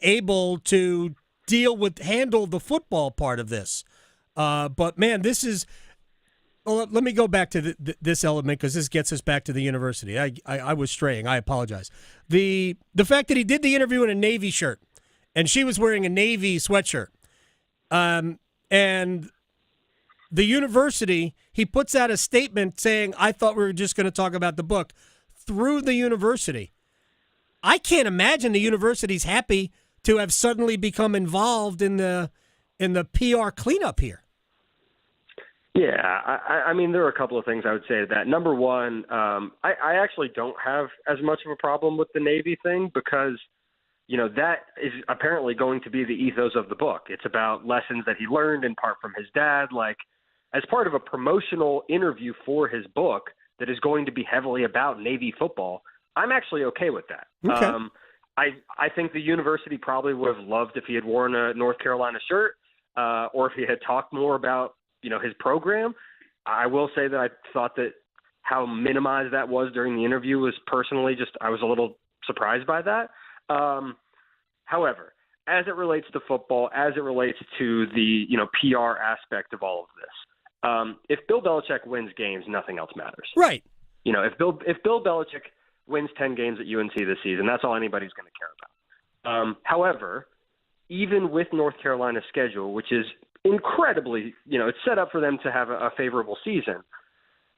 Speaker 1: able to handle the football part of this. But man, this is. Well, let me go back to this element because this gets us back to the university. I was straying. I apologize. The fact that he did the interview in a Navy shirt and she was wearing a Navy sweatshirt, and the university, he puts out a statement saying, "I thought we were just going to talk about the book," through the university. I can't imagine the university's happy to have suddenly become involved in the PR cleanup here.
Speaker 6: Yeah, I mean, there are a couple of things I would say to that. Number one, I actually don't have as much of a problem with the Navy thing because, that is apparently going to be the ethos of the book. It's about lessons that he learned in part from his dad, like as part of a promotional interview for his book that is going to be heavily about Navy football. I'm actually okay with that.
Speaker 1: Okay.
Speaker 6: I think the university probably would have loved if he had worn a North Carolina shirt or if he had talked more about his program. I will say that I thought that how minimized that was during the interview was personally I was a little surprised by that. However, as it relates to football, as it relates to the, PR aspect of all of this, if Bill Belichick wins games, nothing else matters.
Speaker 1: Right.
Speaker 6: If Bill Belichick wins 10 games at UNC this season, that's all anybody's going to care about. However, even with North Carolina's schedule, which is incredibly, it's set up for them to have a favorable season.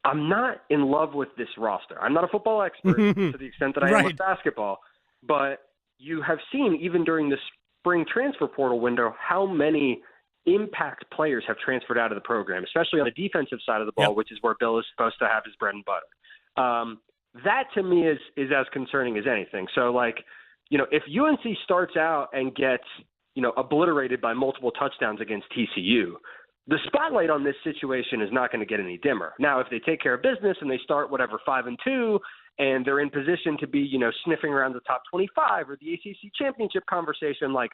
Speaker 6: I'm not in love with this roster. I'm not a football expert to the extent that I am with basketball, but you have seen even during the spring transfer portal window how many impact players have transferred out of the program, especially on the defensive side of the ball, which is where Bill is supposed to have his bread and butter. That to me is as concerning as anything. So if UNC starts out and gets obliterated by multiple touchdowns against TCU, the spotlight on this situation is not going to get any dimmer. Now, if they take care of business and they start 5-2 and they're in position to be, sniffing around the top 25 or the ACC championship conversation, I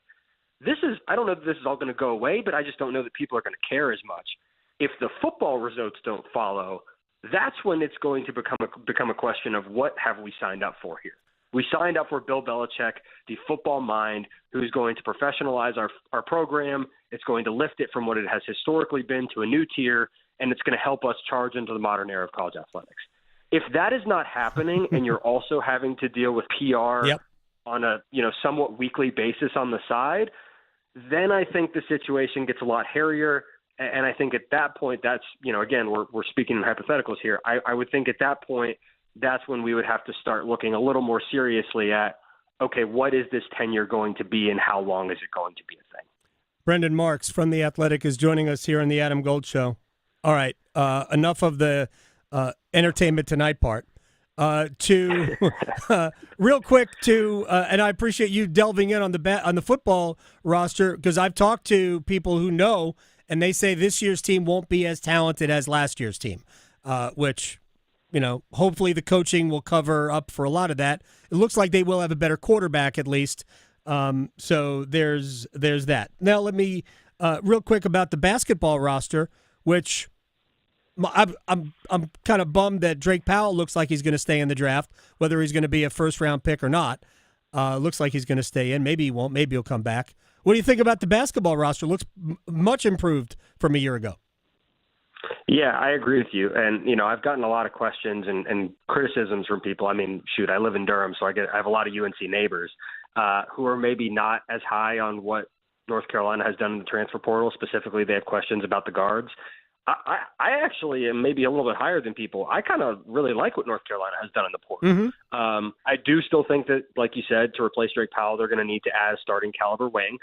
Speaker 6: don't know that this is all going to go away, but I just don't know that people are going to care as much. If the football results don't follow, that's when it's going to become a question of what have we signed up for here. We signed up for Bill Belichick, the football mind, who's going to professionalize our program. It's going to lift it from what it has historically been to a new tier, and it's going to help us charge into the modern era of college athletics. If that is not happening and you're also having to deal with PR on a somewhat weekly basis on the side, then I think the situation gets a lot hairier. And I think at that point, that's, again, we're speaking in hypotheticals here. I would think at that point, that's when we would have to start looking a little more seriously at, okay, what is this tenure going to be and how long is it going to be a thing?
Speaker 1: Brendan Marks from The Athletic is joining us here on the Adam Gold Show. All right, enough of the entertainment tonight part. Real quick and I appreciate you delving in on the football roster because I've talked to people who know, and they say this year's team won't be as talented as last year's team, which – hopefully the coaching will cover up for a lot of that. It looks like they will have a better quarterback at least. So there's that. Now let me real quick about the basketball roster, which I'm kind of bummed that Drake Powell looks like he's going to stay in the draft, whether he's going to be a first-round pick or not. Looks like he's going to stay in. Maybe he won't. Maybe he'll come back. What do you think about the basketball roster? Looks much improved from a year ago.
Speaker 6: Yeah, I agree with you. And, I've gotten a lot of questions and criticisms from people. I mean, shoot, I live in Durham, so I have a lot of UNC neighbors who are maybe not as high on what North Carolina has done in the transfer portal. Specifically, they have questions about the guards. I actually am maybe a little bit higher than people. I kind of really like what North Carolina has done in the portal. I do still think that, like you said, to replace Drake Powell, they're going to need to add a starting caliber wing.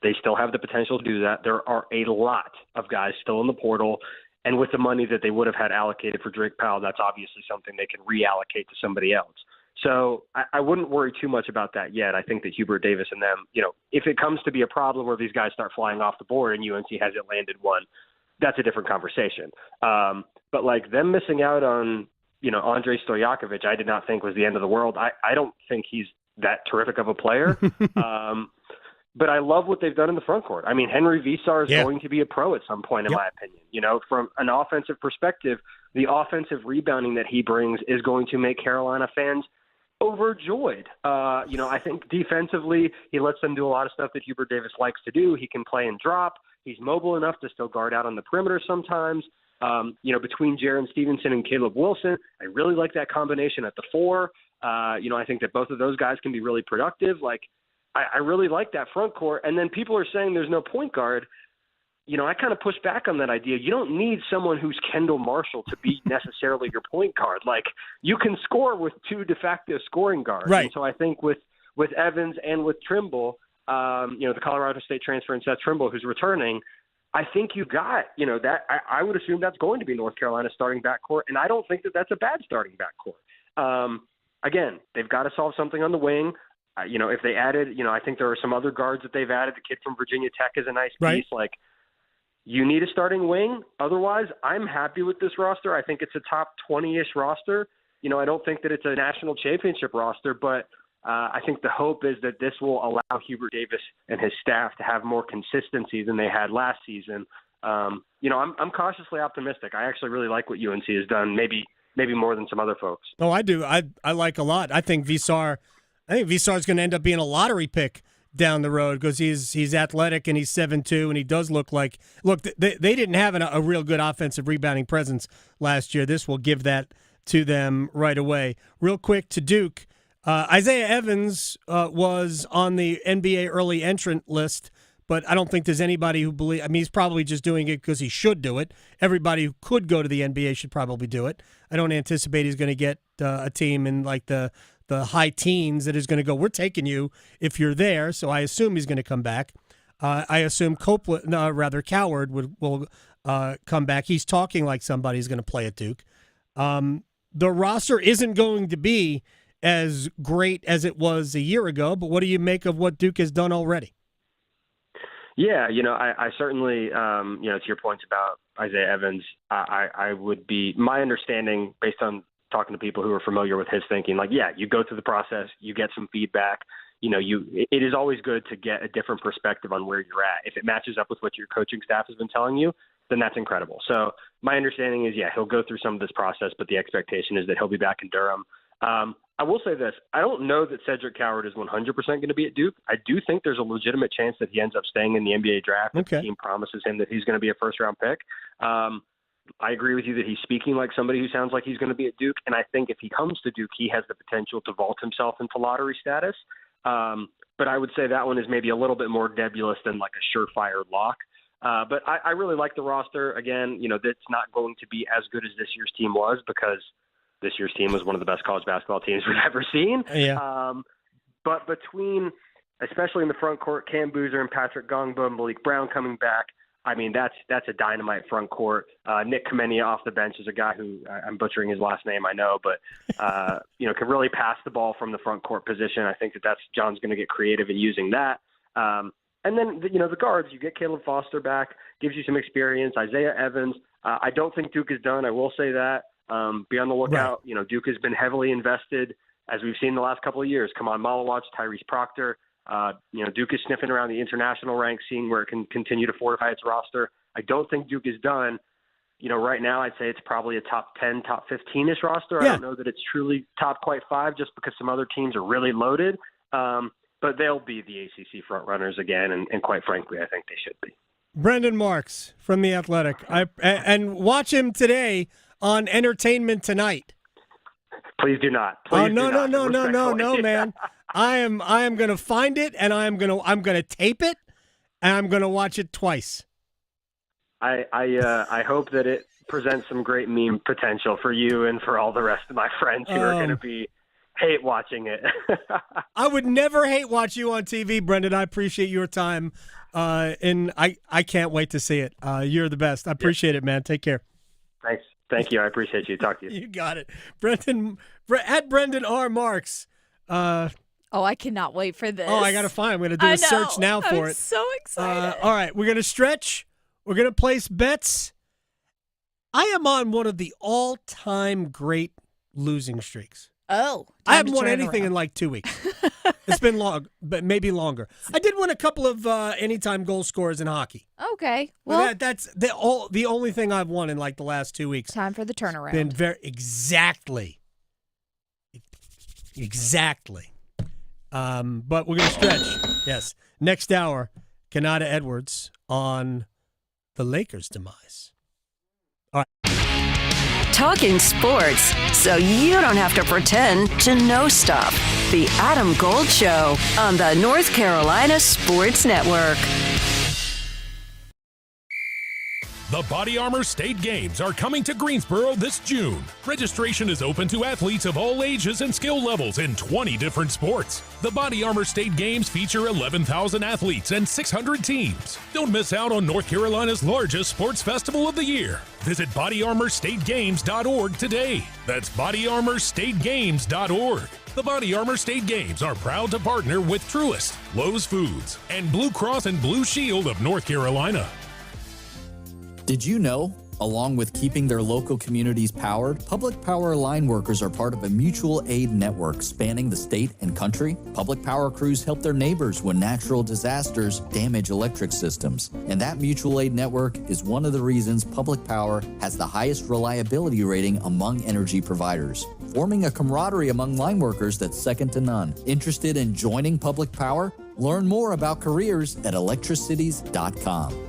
Speaker 6: They still have the potential to do that. There are a lot of guys still in the portal, and with the money that they would have had allocated for Drake Powell, that's obviously something they can reallocate to somebody else. So I wouldn't worry too much about that yet. I think that Hubert Davis and them, if it comes to be a problem where these guys start flying off the board and UNC hasn't landed one, that's a different conversation. But like them missing out on, Andrei Stojakovic, I did not think was the end of the world. I don't think he's that terrific of a player. But I love what they've done in the front court. I mean, Henry Visar is going to be a pro at some point, in my opinion. From an offensive perspective, the offensive rebounding that he brings is going to make Carolina fans overjoyed. I think defensively, he lets them do a lot of stuff that Hubert Davis likes to do. He can play and drop. He's mobile enough to still guard out on the perimeter sometimes. Between Jaron Stevenson and Caleb Wilson, I really like that combination at the 4. I think that both of those guys can be really productive. I really like that front court. And then people are saying there's no point guard. I kind of push back on that idea. You don't need someone who's Kendall Marshall to be necessarily your point guard. You can score with 2 de facto scoring guards.
Speaker 1: Right.
Speaker 6: And so I think with Evans and with Trimble, the Colorado State transfer and Seth Trimble, who's returning, I think you got, that I would assume that's going to be North Carolina's starting backcourt. And I don't think that that's a bad starting backcourt. Again, they've got to solve something on the wing. If they added, I think there are some other guards that they've added. The kid from Virginia Tech is a nice piece. You need a starting wing. Otherwise, I'm happy with this roster. I think it's a top 20-ish roster. I don't think that it's a national championship roster, but I think the hope is that this will allow Hubert Davis and his staff to have more consistency than they had last season. I'm cautiously optimistic. I actually really like what UNC has done, maybe more than some other folks.
Speaker 1: Oh, I do. I like a lot. I think Visar is going to end up being a lottery pick down the road because he's athletic and he's 7'2", and he does look, they didn't have a real good offensive rebounding presence last year. This will give that to them right away. Real quick to Duke, Isaiah Evans was on the NBA early entrant list, but I don't think there's anybody who believes. I mean, he's probably just doing it because he should do it. Everybody who could go to the NBA should probably do it. I don't anticipate he's going to get a team in the high teens that is going to go, we're taking you if you're there. So I assume he's going to come back. I assume Coward will come back. He's talking like somebody's going to play at Duke. The roster isn't going to be as great as it was a year ago, but what do you make of what Duke has done already?
Speaker 6: Yeah, I certainly, to your points about Isaiah Evans, I would be, my understanding based on talking to people who are familiar with his thinking, you go through the process, you get some feedback, it is always good to get a different perspective on where you're at. If it matches up with what your coaching staff has been telling you, then that's incredible. So my understanding is, he'll go through some of this process, but the expectation is that he'll be back in Durham. I will say this. I don't know that Cedric Coward is 100% going to be at Duke. I do think there's a legitimate chance that he ends up staying in the NBA draft if the team promises him that he's going to be a first-round pick. I agree with you that he's speaking like somebody who sounds like he's going to be at Duke, and I think if he comes to Duke, he has the potential to vault himself into lottery status. But I would say that one is maybe a little bit more nebulous than like a surefire lock. But I really like the roster. Again, that's not going to be as good as this year's team was because this year's team was one of the best college basketball teams we've ever seen.
Speaker 1: Yeah.
Speaker 6: But between, especially in the front court, Cam Boozer and Patrick Gongbo and Malik Brown coming back, I mean, that's a dynamite front court. Nick Kamenia off the bench is a guy who I'm butchering his last name, I know, but can really pass the ball from the front court position. I think that's John's going to get creative in using that. And then the guards, you get Caleb Foster back, gives you some experience. Isaiah Evans. I don't think Duke is done. I will say that. Be on the lookout. Right. Duke has been heavily invested, as we've seen the last couple of years. Kaman Malawatch, Tyrese Proctor. Duke is sniffing around the international ranks, seeing where it can continue to fortify its roster. I don't think Duke is done. Right now I'd say it's probably a top 10, top 15-ish roster. Yeah. I don't know that it's truly top quite 5 just because some other teams are really loaded. But they'll be the ACC front runners again, and quite frankly, I think they should be.
Speaker 1: Brendan Marks from The Athletic. And watch him today on Entertainment Tonight.
Speaker 6: Please do not.
Speaker 1: No, man. I am going to find it, and I'm going to tape it, and I'm going to watch it twice.
Speaker 6: I hope that it presents some great meme potential for you and for all the rest of my friends who are going to be hate watching it.
Speaker 1: I would never hate watch you on TV, Brendan. I appreciate your time, and I can't wait to see it. You're the best. I appreciate it, man. Take care.
Speaker 6: Thanks. Thank you. I appreciate you. Talk to you.
Speaker 1: You got it. Brendan, at Brendan R. Marks.
Speaker 2: I cannot wait for this.
Speaker 1: I got to find. I'm going to do a search now for
Speaker 2: I'm
Speaker 1: it.
Speaker 2: so excited.
Speaker 1: All right, we're going to stretch. We're going to place bets. I am on one of the all-time great losing streaks.
Speaker 2: Oh,
Speaker 1: I haven't won anything in like 2 weeks. It's been long, but maybe longer. I did win a couple of anytime goal scorers in hockey.
Speaker 2: Okay, well,
Speaker 1: that's the only thing I've won in like the last 2 weeks.
Speaker 2: Time for the turnaround.
Speaker 1: Been exactly. But we're gonna stretch. Yes. Next hour, Konata Edwards on the Lakers' demise. All right.
Speaker 9: Talking sports, so you don't have to pretend to know stuff. The Adam Gold Show on the North Carolina Sports Network.
Speaker 7: The Body Armor State Games are coming to Greensboro this June. Registration is open to athletes of all ages and skill levels in 20 different sports. The Body Armor State Games feature 11,000 athletes and 600 teams. Don't miss out on North Carolina's largest sports festival of the year. Visit bodyarmorstategames.org today. That's bodyarmorstategames.org. The Body Armor State Games are proud to partner with Truist, Lowe's Foods, and Blue Cross and Blue Shield of North Carolina.
Speaker 8: Did you know, along with keeping their local communities powered, public power line workers are part of a mutual aid network spanning the state and country? Public power crews help their neighbors when natural disasters damage electric systems. And that mutual aid network is one of the reasons public power has the highest reliability rating among energy providers, forming a camaraderie among line workers that's second to none. Interested in joining public power? Learn more about careers at electricities.com.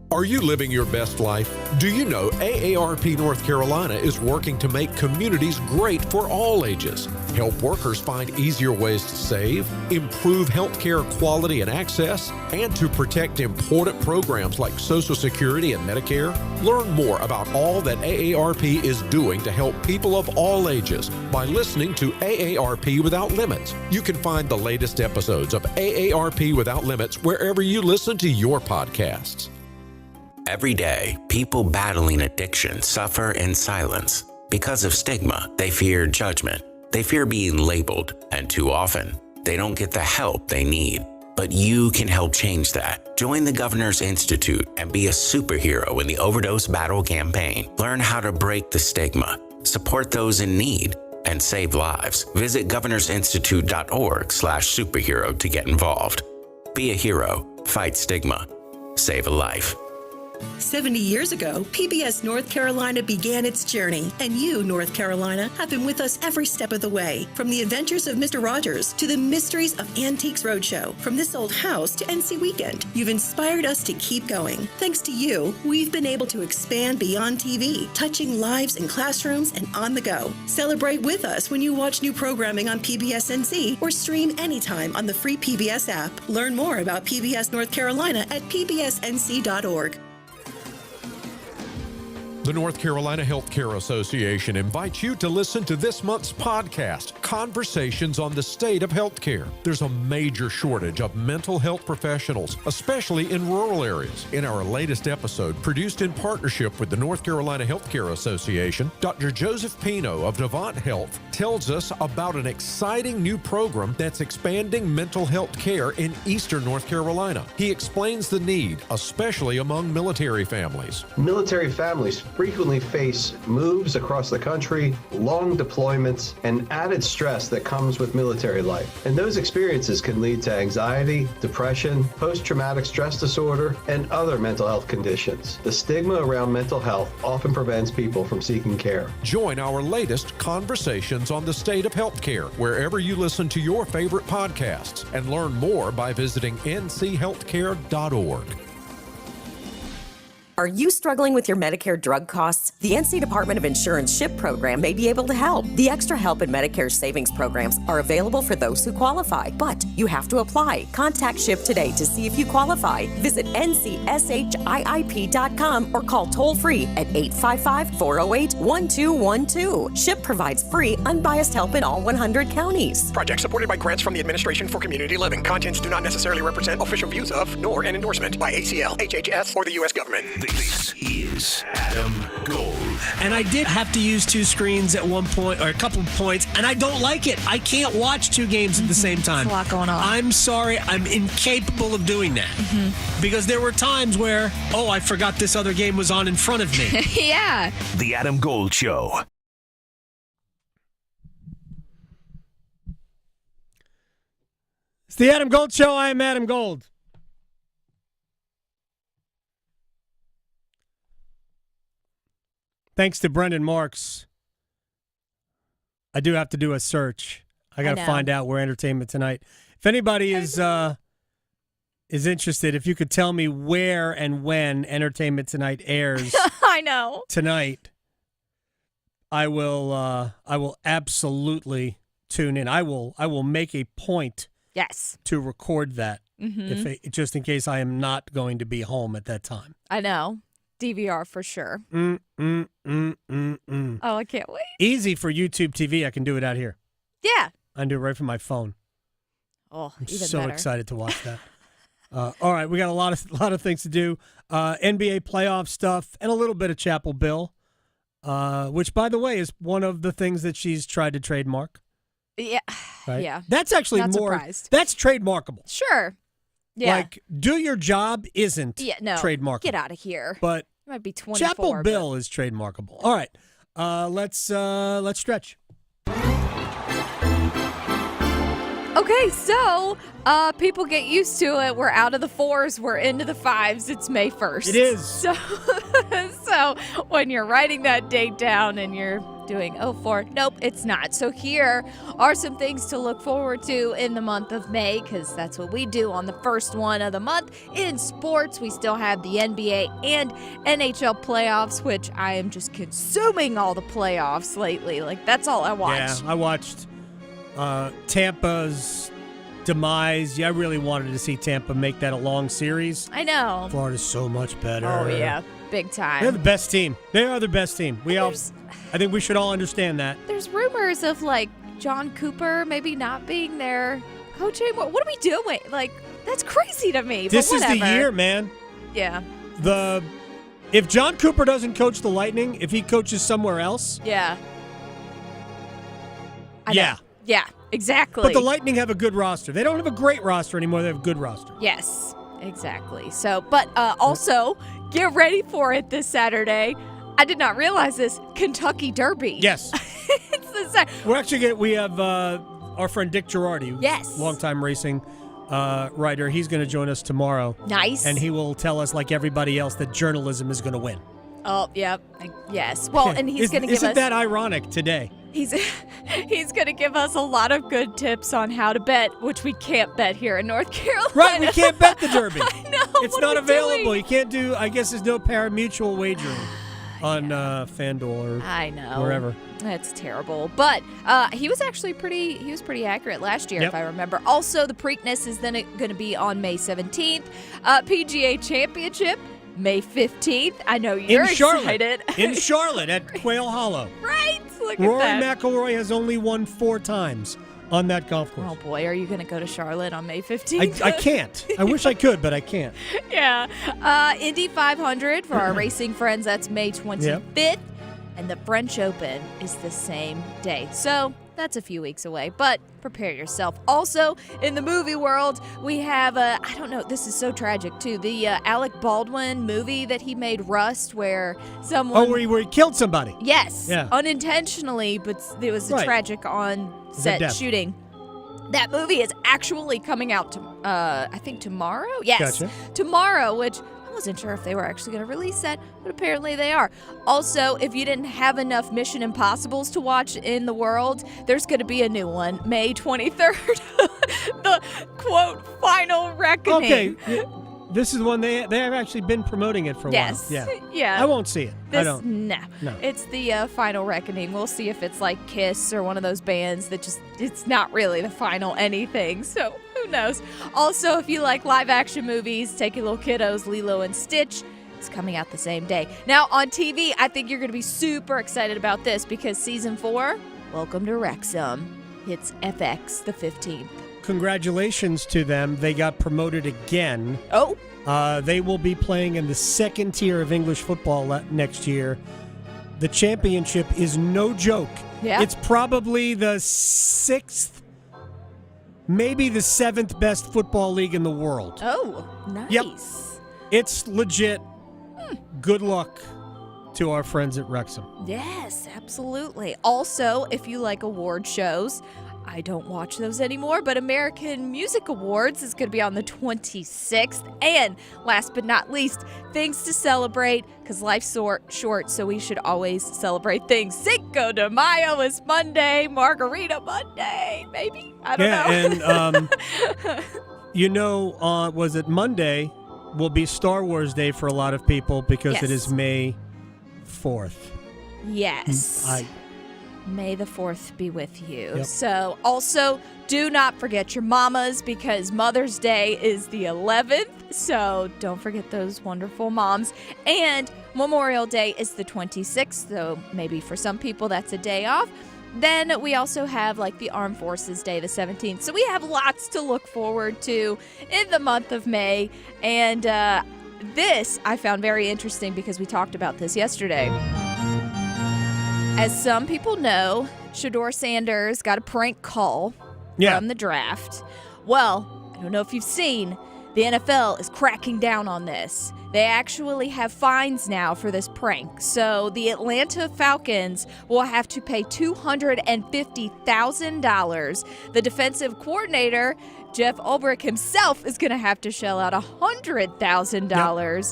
Speaker 11: Are you living your best life? Do you know AARP North Carolina is working to make communities great for all ages? Help workers find easier ways to save, improve healthcare quality and access, and to protect important programs like Social Security and Medicare. Learn more about all that AARP is doing to help people of all ages by listening to AARP Without Limits. You can find the latest episodes of AARP Without Limits wherever you listen to your podcasts.
Speaker 16: Every day, people battling addiction suffer in silence. Because of stigma, they fear judgment. They fear being labeled, and too often, they don't get the help they need. But you can help change that. Join the Governor's Institute and be a superhero in the overdose battle campaign. Learn how to break the stigma, support those in need, and save lives. Visit governorsinstitute.org/superhero to get involved. Be a hero, fight stigma, save a life.
Speaker 19: 70 years ago, PBS North Carolina began its journey, and you, North Carolina, have been with us every step of the way. From the adventures of Mr. Rogers to the mysteries of Antiques Roadshow, from This Old House to NC Weekend, you've inspired us to keep going. Thanks to you, we've been able to expand beyond TV, touching lives in classrooms and on the go. Celebrate with us when you watch new programming on PBS NC or stream anytime on the free PBS app. Learn more about PBS North Carolina at pbsnc.org.
Speaker 11: The North Carolina Healthcare Association invites you to listen to this month's podcast, Conversations on the State of Healthcare. There's a major shortage of mental health professionals, especially in rural areas. In our latest episode, produced in partnership with the North Carolina Healthcare Association, Dr. Joseph Pino of Devant Health tells us about an exciting new program that's expanding mental health care in eastern North Carolina. He explains the need, especially among military families.
Speaker 20: Military families frequently face moves across the country, long deployments, and added stress that comes with military life. And those experiences can lead to anxiety, depression, post-traumatic stress disorder, and other mental health conditions. The stigma around mental health often prevents people from seeking care.
Speaker 11: Join our latest Conversations on the State of Healthcare wherever you listen to your favorite podcasts, and learn more by visiting nchealthcare.org.
Speaker 17: Are you struggling with your Medicare drug costs? The NC Department of Insurance SHIP program may be able to help. The Extra Help and Medicare savings programs are available for those who qualify, but you have to apply. Contact SHIP today to see if you qualify. Visit ncshiip.com or call toll-free at 855-408-1212. SHIP provides free, unbiased help in all 100 counties.
Speaker 21: Project supported by grants from the Administration for Community Living. Contents do not necessarily represent official views of, nor an endorsement by ACL, HHS, or the U.S. government.
Speaker 10: This is Adam Gold.
Speaker 1: And I did have to use two screens at one point, or a couple of points, and I don't like it. I can't watch two games at the same time.
Speaker 2: There's a lot going on.
Speaker 1: I'm sorry. I'm incapable of doing that. Because there were times where, I forgot this other game was on in front of me.
Speaker 2: Yeah.
Speaker 10: The Adam Gold Show.
Speaker 1: It's the Adam Gold Show. I am Adam Gold. Thanks to Brendan Marks. I do have to do a search. I got to find out where Entertainment Tonight. If anybody is interested, if you could tell me where and when Entertainment Tonight airs
Speaker 2: I know.
Speaker 1: tonight, I will absolutely tune in. I will make a point to record that just in case I am not going to be home at that time.
Speaker 2: I know. DVR for sure. Oh, I can't wait.
Speaker 1: Easy for YouTube TV. I can do it out here.
Speaker 2: Yeah.
Speaker 1: I can do it right from my phone.
Speaker 2: Oh,
Speaker 1: I'm
Speaker 2: even
Speaker 1: so
Speaker 2: better.
Speaker 1: excited to watch that. All right, we got a lot of things to do. NBA playoff stuff and a little bit of Chapel Bill, which, by the way, is one of the things that she's tried to trademark.
Speaker 2: Yeah.
Speaker 1: Right?
Speaker 2: Yeah.
Speaker 1: That's actually
Speaker 2: Not
Speaker 1: more.
Speaker 2: surprised.
Speaker 1: That's trademarkable.
Speaker 2: Sure. Yeah.
Speaker 1: Like, do your job isn't trademarkable.
Speaker 2: Get out of here.
Speaker 1: But
Speaker 2: it might be 24.
Speaker 1: Chapel Bill is trademarkable. All right. Let's stretch.
Speaker 2: Okay, so people get used to it. We're out of the 4s. We're into the 5s. It's May 1st.
Speaker 1: It is.
Speaker 2: So when you're writing that date down and you're doing 04, nope, it's not. So here are some things to look forward to in the month of May, because that's what we do on the first one of the month. In sports, we still have the NBA and NHL playoffs, which I am just consuming all the playoffs lately. Like, that's all I watch.
Speaker 1: Yeah, I watched Tampa's demise. Yeah, I really wanted to see Tampa make that a long series.
Speaker 2: I know.
Speaker 1: Florida's so much better.
Speaker 2: Oh, yeah. Big time.
Speaker 1: They're the best team. They are the best team. I think we should all understand that.
Speaker 2: There's rumors of, like, John Cooper maybe not being their coach anymore. What are we doing? Like, that's crazy to me.
Speaker 1: This
Speaker 2: but
Speaker 1: is the
Speaker 2: whatever.
Speaker 1: year, man.
Speaker 2: Yeah.
Speaker 1: If John Cooper doesn't coach the Lightning, if he coaches somewhere else.
Speaker 2: Yeah.
Speaker 1: Yeah.
Speaker 2: Yeah, exactly.
Speaker 1: But the Lightning have a good roster. They don't have a great roster anymore. They have a good roster.
Speaker 2: Yes, exactly. So, but also, get ready for it this Saturday. I did not realize this. Kentucky Derby.
Speaker 1: Yes.
Speaker 2: It's the Saturday.
Speaker 1: We have our friend Dick Girardi.
Speaker 2: Yes.
Speaker 1: Longtime racing writer. He's going to join us tomorrow.
Speaker 2: Nice.
Speaker 1: And he will tell us, like everybody else, that journalism is going to win.
Speaker 2: Oh, yep. Yes. Well, and he's going to give us...
Speaker 1: Isn't that ironic today?
Speaker 2: He's going to give us a lot of good tips on how to bet, which we can't bet here in North Carolina.
Speaker 1: Right, we can't bet the Derby.
Speaker 2: I know.
Speaker 1: It's not available. You can't do, I guess there's no pari-mutuel wagering on FanDuel or
Speaker 2: I know.
Speaker 1: wherever.
Speaker 2: That's terrible. But he was actually pretty accurate last year,
Speaker 1: Yep.
Speaker 2: if I remember. Also, the Preakness is then going to be on May 17th. PGA Championship, May 15th. I know you're excited.
Speaker 1: In Charlotte at Quail Hollow.
Speaker 2: Right? Look
Speaker 1: Rory
Speaker 2: at that.
Speaker 1: McIlroy has only won 4 times on that golf course.
Speaker 2: Oh, boy. Are you going to go to Charlotte on May 15th?
Speaker 1: I can't. I wish I could, but I can't.
Speaker 2: Yeah. Indy 500 for our racing friends. That's May 25th. And the French Open is the same day. So that's a few weeks away, but prepare yourself. Also, in the movie world, we have, I don't know, this is so tragic too, the Alec Baldwin movie that he made, Rust, where someone...
Speaker 1: Oh, where he killed somebody.
Speaker 2: Yes.
Speaker 1: Yeah.
Speaker 2: Unintentionally, but it was a
Speaker 1: Right.
Speaker 2: tragic on-set
Speaker 1: death.
Speaker 2: shooting. That movie is actually coming out, I think tomorrow? Yes.
Speaker 1: Gotcha.
Speaker 2: Tomorrow, which... I wasn't sure if they were actually going to release that, but apparently they are. Also, if you didn't have enough Mission Impossibles to watch in the world, there's going to be a new one, May 23rd. The, quote, final reckoning.
Speaker 1: Okay. This is one they have actually been promoting it for a while.
Speaker 2: Yes. Yeah.
Speaker 1: I won't see it. I don't.
Speaker 2: No.
Speaker 1: No.
Speaker 2: It's the final reckoning. We'll see if it's like Kiss or one of those bands that it's not really the final anything. So who knows? Also, if you like live action movies, take your little kiddos, Lilo and Stitch. It's coming out the same day. Now on TV, I think you're going to be super excited about this because season 4, Welcome to Wrexham, hits FX the 15th.
Speaker 1: Congratulations to them. They got promoted again.
Speaker 2: Oh.
Speaker 1: They will be playing in the second tier of English football next year. The championship is no joke.
Speaker 2: Yeah.
Speaker 1: It's probably the 6th, maybe the 7th best football league in the world.
Speaker 2: Oh, nice.
Speaker 1: Yep. It's legit. Good luck to our friends at Wrexham.
Speaker 2: Yes, absolutely. Also, if you like award shows, I don't watch those anymore, but American Music Awards is going to be on the 26th. And last but not least, things to celebrate, because life's short, so we should always celebrate things. Cinco de Mayo is Monday, Margarita Monday, maybe? I don't know.
Speaker 1: And, was it Monday will be Star Wars Day for a lot of people because it is May 4th.
Speaker 2: Yes. May the 4th be with you.
Speaker 1: Yep.
Speaker 2: So also, do not forget your mamas because Mother's Day is the 11th. So don't forget those wonderful moms. And Memorial Day is the 26th. So maybe for some people that's a day off. Then we also have like the Armed Forces Day, the 17th. So we have lots to look forward to in the month of May. And this I found very interesting because we talked about this yesterday. As some people know, Shedeur Sanders got a prank call from the draft. Well, I don't know if you've seen, the NFL is cracking down on this. They actually have fines now for this prank. So the Atlanta Falcons will have to pay $250,000. The defensive coordinator, Jeff Ulbrich himself, is going to have to shell out $100,000. Yep.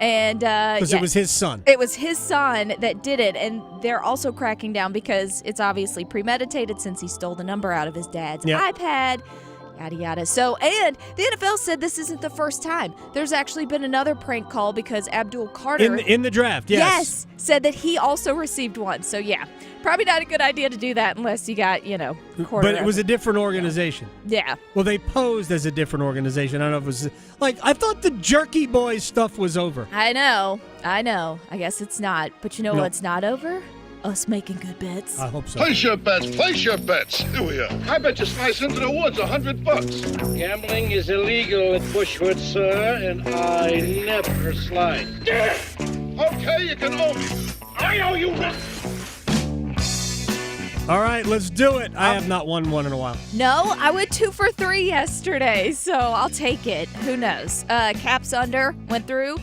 Speaker 2: And
Speaker 1: because it was his son.
Speaker 2: It was his son that did it. And they're also cracking down because it's obviously premeditated since he stole the number out of his dad's iPad. Yada, yada. So, and the NFL said this isn't the first time. There's actually been another prank call because Abdul Carter.
Speaker 1: In the draft, yes.
Speaker 2: Yes, said that he also received one. So, yeah, probably not a good idea to do that unless you got,
Speaker 1: But it was a different organization.
Speaker 2: Yeah.
Speaker 1: Well, they posed as a different organization. I don't know if it was, I thought the Jerky Boys stuff was over.
Speaker 2: I know. I guess it's not. But you know what's not over? Us making good bets.
Speaker 1: I hope so.
Speaker 3: Place your bets. Here we are. I bet you slice into the woods $100.
Speaker 22: Gambling is illegal at Bushwood, sir, and I never slide.
Speaker 3: Okay, you can owe me. I owe you nothing.
Speaker 1: All right, let's do it. I have not won one in a while.
Speaker 2: No, I went 2 for 3 yesterday, so I'll take it. Who knows? Caps under, went through.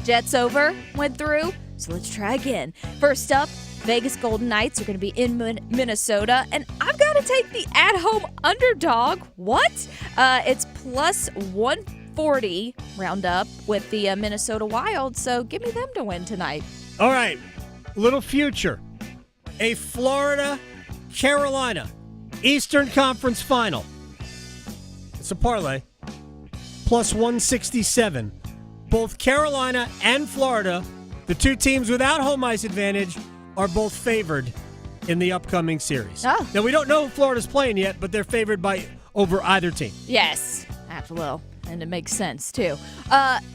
Speaker 2: Jets over, went through. So let's try again. First up, Vegas Golden Knights are going to be in Minnesota, and I've got to take the at-home underdog. What? It's plus 140 round up with the Minnesota Wild, so give me them to win tonight.
Speaker 1: All right, little future. A Florida-Carolina Eastern Conference Final. It's a parlay. Plus 167. Both Carolina and Florida, the two teams without home ice advantage, are both favored in the upcoming series.
Speaker 2: Oh.
Speaker 1: Now, we don't know who Florida's playing yet, but they're favored by over either team.
Speaker 2: Yes, well, and it makes sense, too.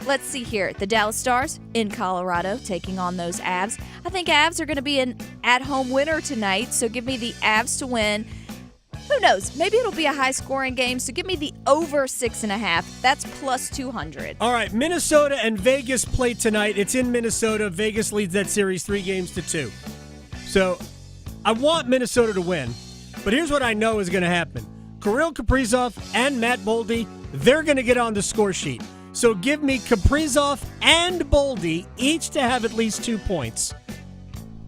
Speaker 2: Let's see here. The Dallas Stars in Colorado taking on those Avs. I think Avs are going to be an at-home winner tonight, so give me the Avs to win. Who knows? Maybe it'll be a high-scoring game, so give me the over 6.5. That's plus 200.
Speaker 1: All right, Minnesota and Vegas play tonight. It's in Minnesota. Vegas leads that series 3-2. So I want Minnesota to win, but here's what I know is going to happen. Kirill Kaprizov and Matt Boldy, they're going to get on the score sheet. So give me Kaprizov and Boldy each to have at least 2 points.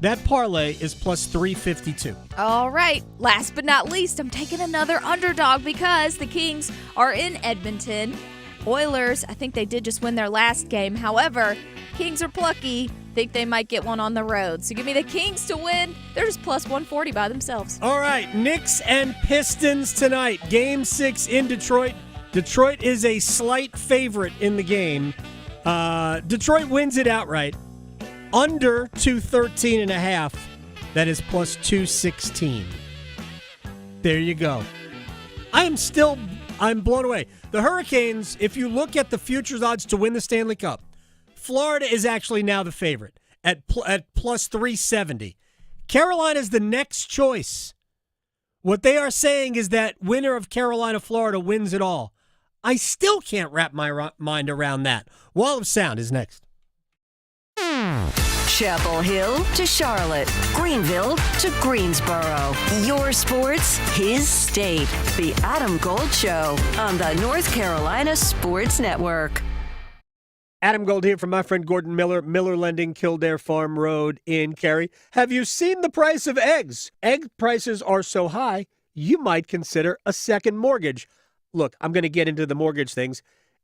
Speaker 1: That parlay is plus 352.
Speaker 2: All right. Last but not least, I'm taking another underdog because the Kings are in Edmonton. Oilers, I think they did just win their last game. However, Kings are plucky. Think they might get one on the road. So give me the Kings to win. They're just plus 140 by themselves.
Speaker 1: All right. Knicks and Pistons tonight. Game 6 in Detroit. Detroit is a slight favorite in the game. Detroit wins it outright. Under 213.5. That is plus 216. There you go. I'm blown away. The Hurricanes, if you look at the futures odds to win the Stanley Cup, Florida is actually now the favorite at plus 370. Carolina's the next choice. What they are saying is that winner of Carolina-Florida wins it all. I still can't wrap my mind around that. Wall of Sound is next.
Speaker 9: Chapel Hill to Charlotte, Greenville to Greensboro. Your sports, his state. The Adam Gold Show on the North Carolina Sports Network.
Speaker 1: Adam Gold here from my friend Gordon Miller, Miller Lending, Kildare Farm Road in Cary. Have you seen the price of eggs? Egg prices are so high, you might consider a second mortgage. Look, I'm going to get into the mortgage things.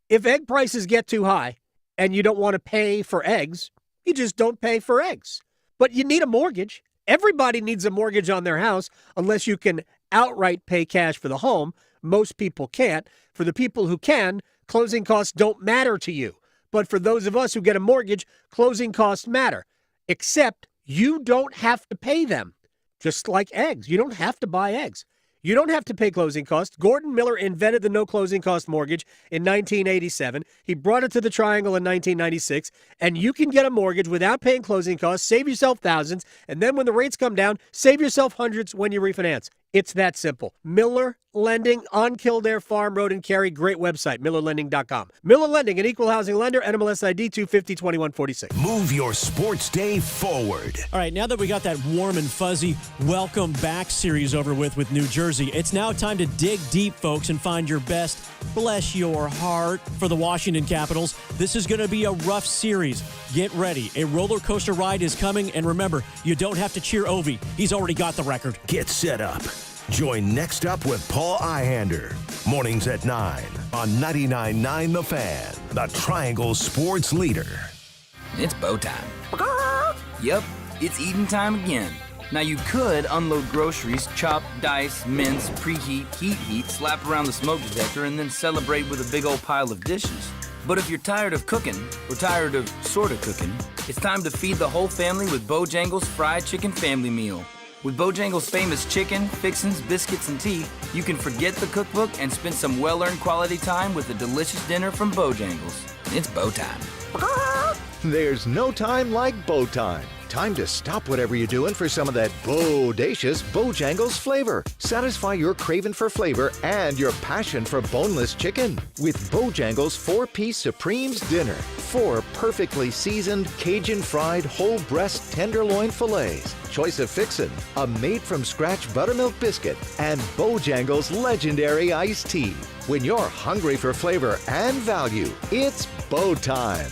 Speaker 1: If egg prices get too high and you don't want to pay for eggs, you just don't pay for eggs. But you need a mortgage. Everybody needs a mortgage on their house unless you can outright pay cash for the home. Most people can't. For the people who can, closing costs don't matter to you. But for those of us who get a mortgage, closing costs matter. Except you don't have to pay them. Just like eggs. You don't have to buy eggs. You don't have to pay closing costs. Gordon Miller invented the no closing cost mortgage in 1987. He brought it to the Triangle in 1996. And you can get a mortgage without paying closing costs, save yourself thousands, and then when the rates come down, save yourself hundreds when you refinance. It's that simple. Miller Lending on Kildare Farm Road in Cary. Great website, millerlending.com. Miller Lending, an equal housing lender, NMLS ID 250-2146.
Speaker 10: Move your sports day forward.
Speaker 4: All right, now that we got that warm and fuzzy welcome back series over with New Jersey, it's now time to dig deep, folks, and find your best, bless your heart, for the Washington Capitals. This is going to be a rough series. Get ready. A roller coaster ride is coming, and remember, you don't have to cheer Ovi. He's already got the record.
Speaker 10: Get set up. Join Next Up with Paul Ihander. Mornings at 9 on 99.9 The Fan, the Triangle Sports Leader.
Speaker 5: It's bow time. Yep, it's eating time again. Now you could unload groceries, chop, dice, mince, preheat, heat, slap around the smoke detector, and then celebrate with a big old pile of dishes. But if you're tired of cooking, or tired of sorta cooking, it's time to feed the whole family with Bojangles Fried Chicken Family Meal. With Bojangles' famous chicken, fixins, biscuits, and tea, you can forget the cookbook and spend some well-earned quality time with a delicious dinner from Bojangles. It's bow time.
Speaker 23: There's no time like bow time. Time to stop whatever you're doing for some of that bodacious Bojangles flavor. Satisfy your craving for flavor and your passion for boneless chicken with Bojangles 4-piece Supremes Dinner. 4 perfectly seasoned Cajun fried whole breast tenderloin fillets, choice of fixin', a made-from-scratch buttermilk biscuit, and Bojangles legendary iced tea. When you're hungry for flavor and value, it's bow time.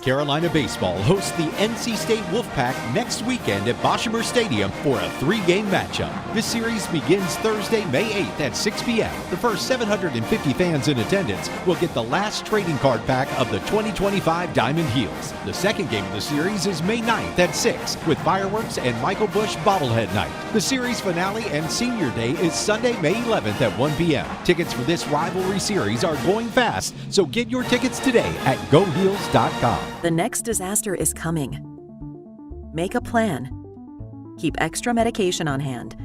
Speaker 24: Carolina Baseball hosts the NC State Wolfpack next weekend at Boshamer Stadium for a 3-game matchup. This series begins Thursday, May 8th at 6 p.m. The first 750 fans in attendance will get the last trading card pack of the 2025 Diamond Heels. The second game of the series is May 9th at 6 with fireworks and Michael Busch bobblehead night. The series finale and senior day is Sunday, May 11th at 1 p.m. Tickets for this rivalry series are going fast, so get your tickets today at GoHeels.com.
Speaker 25: The next disaster is coming. Make a plan. Keep extra medication on hand.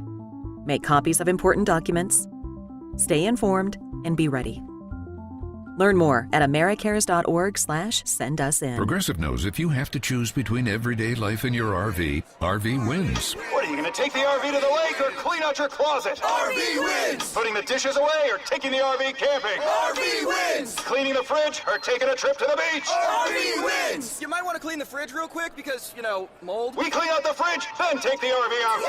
Speaker 25: Make copies of important documents. Stay informed and be ready. Learn more at americares.org/sendusin.
Speaker 26: Progressive knows if you have to choose between everyday life and your RV, RV wins.
Speaker 27: What, are you going to take the RV to the lake or clean out your closet? RV wins! Putting the dishes away or taking the RV camping? RV wins! Cleaning the fridge or taking a trip to the beach? RV wins!
Speaker 28: You might want to clean the fridge real quick because, mold.
Speaker 27: We clean out the fridge, then take the RV out.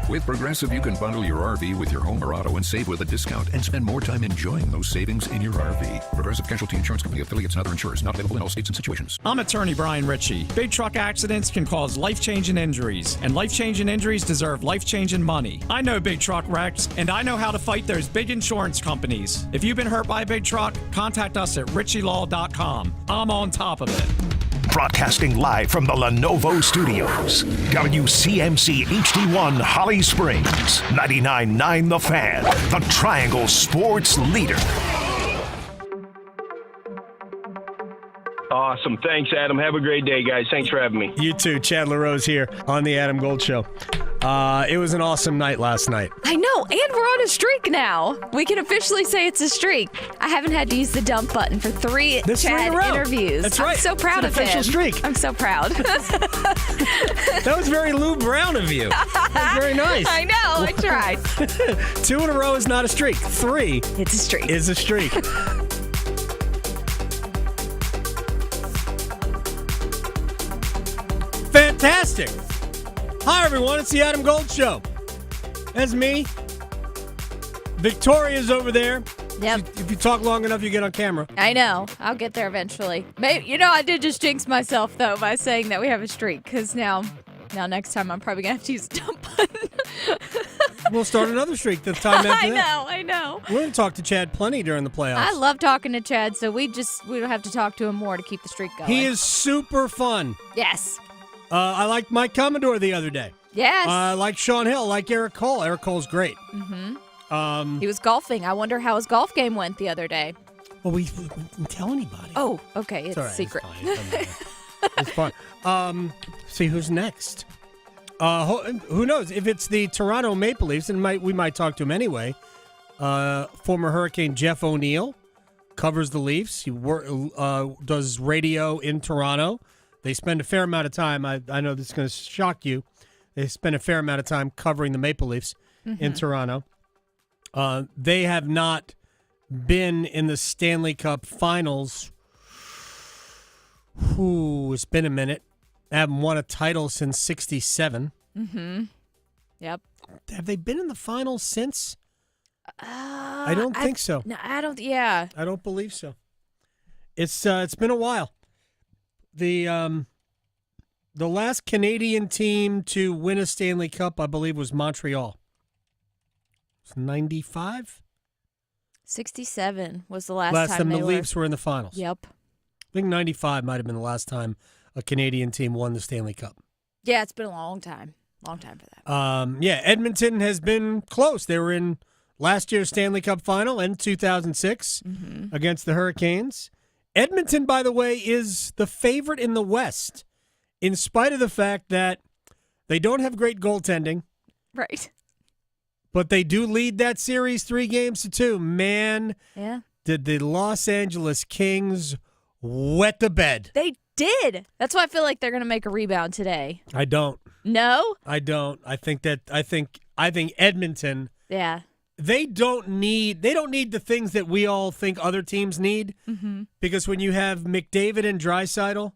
Speaker 26: With Progressive, you can bundle your RV with your home or auto and save with a discount and spend more time enjoying those savings in your RV. Progressive Casualty Insurance Company, affiliates, and other insurers not available in all states and situations.
Speaker 29: I'm attorney Brian Ritchie. Big truck accidents can cause life-changing injuries, and life-changing injuries deserve life-changing money. I know big truck wrecks, and I know how to fight those big insurance companies. If you've been hurt by a big truck, contact us at ritchielaw.com. I'm on top of it.
Speaker 10: Broadcasting live from the Lenovo Studios. WCMC HD1 Holly Springs. 99.9 The Fan. The Triangle Sports Leader.
Speaker 6: Awesome. Thanks, Adam. Have a great day, guys. Thanks for having me.
Speaker 1: You too. Chad LaRose here on the Adam Gold Show. It was an awesome night last night.
Speaker 2: I know, and we're on a streak now. We can officially say it's a streak. I haven't had to use the dump button for three Chad interviews.
Speaker 1: That's right.
Speaker 2: I'm so proud
Speaker 1: it's
Speaker 2: of
Speaker 1: an official
Speaker 2: him.
Speaker 1: streak.
Speaker 2: I'm so proud.
Speaker 1: That was very Lou Brown of you. That was very nice.
Speaker 2: I know. I tried.
Speaker 1: 2 in a row is not a streak. 3
Speaker 2: it's a streak.
Speaker 1: Is a streak. Fantastic. Hi, everyone. It's the Adam Gold Show. That's me. Victoria's over there.
Speaker 2: Yep.
Speaker 1: If you talk long enough, you get on camera.
Speaker 2: I know. I'll get there eventually. Maybe, I did just jinx myself, though, by saying that we have a streak, because now next time I'm probably going to have to use the dump button.
Speaker 1: We'll start another streak the time after that.
Speaker 2: I know.
Speaker 1: We're going to talk to Chad plenty during the playoffs.
Speaker 2: I love talking to Chad, so we don't have to talk to him more to keep the streak going.
Speaker 1: He is super fun.
Speaker 2: Yes.
Speaker 1: I liked Mike Commodore the other day.
Speaker 2: Yes.
Speaker 1: I like Sean Hill. I like Eric Cole. Eric Cole's great.
Speaker 2: Mm-hmm. He was golfing. I wonder how his golf game went the other day.
Speaker 1: Well, we didn't tell anybody.
Speaker 2: Oh, okay. It's
Speaker 1: all right.
Speaker 2: secret.
Speaker 1: It's fine. See who's next. Who knows? If it's the Toronto Maple Leafs, and we might talk to him anyway. Former Hurricane Jeff O'Neill covers the Leafs. He does radio in Toronto. They spend a fair amount of time. I know this is going to shock you. They spend a fair amount of time covering the Maple Leafs in Toronto. They have not been in the Stanley Cup Finals. It's been a minute. They haven't won a title since '67.
Speaker 2: Mm-hmm. Yep.
Speaker 1: Have they been in the finals since? I don't think so.
Speaker 2: No, I don't. Yeah.
Speaker 1: I don't believe so. It's been a while. The last Canadian team to win a Stanley Cup, I believe, was Montreal. It's 95?
Speaker 2: 67 was the last
Speaker 1: time
Speaker 2: the
Speaker 1: Leafs were in the finals.
Speaker 2: Yep.
Speaker 1: I think 95 might have been the last time a Canadian team won the Stanley Cup.
Speaker 2: Yeah, it's been a long time. Long time for that.
Speaker 1: Edmonton has been close. They were in last year's Stanley Cup final in 2006 against the Hurricanes. Edmonton, by the way, is the favorite in the West, in spite of the fact that they don't have great goaltending.
Speaker 2: Right.
Speaker 1: But they do lead that series 3-2. Man,
Speaker 2: yeah.
Speaker 1: Did the Los Angeles Kings wet the bed.
Speaker 2: They did. That's why I feel like they're going to make a rebound today.
Speaker 1: I don't.
Speaker 2: No?
Speaker 1: I don't. I think Edmonton.
Speaker 2: Yeah.
Speaker 1: They don't need the things that we all think other teams need.
Speaker 2: Mm-hmm.
Speaker 1: Because when you have McDavid and Draisaitl,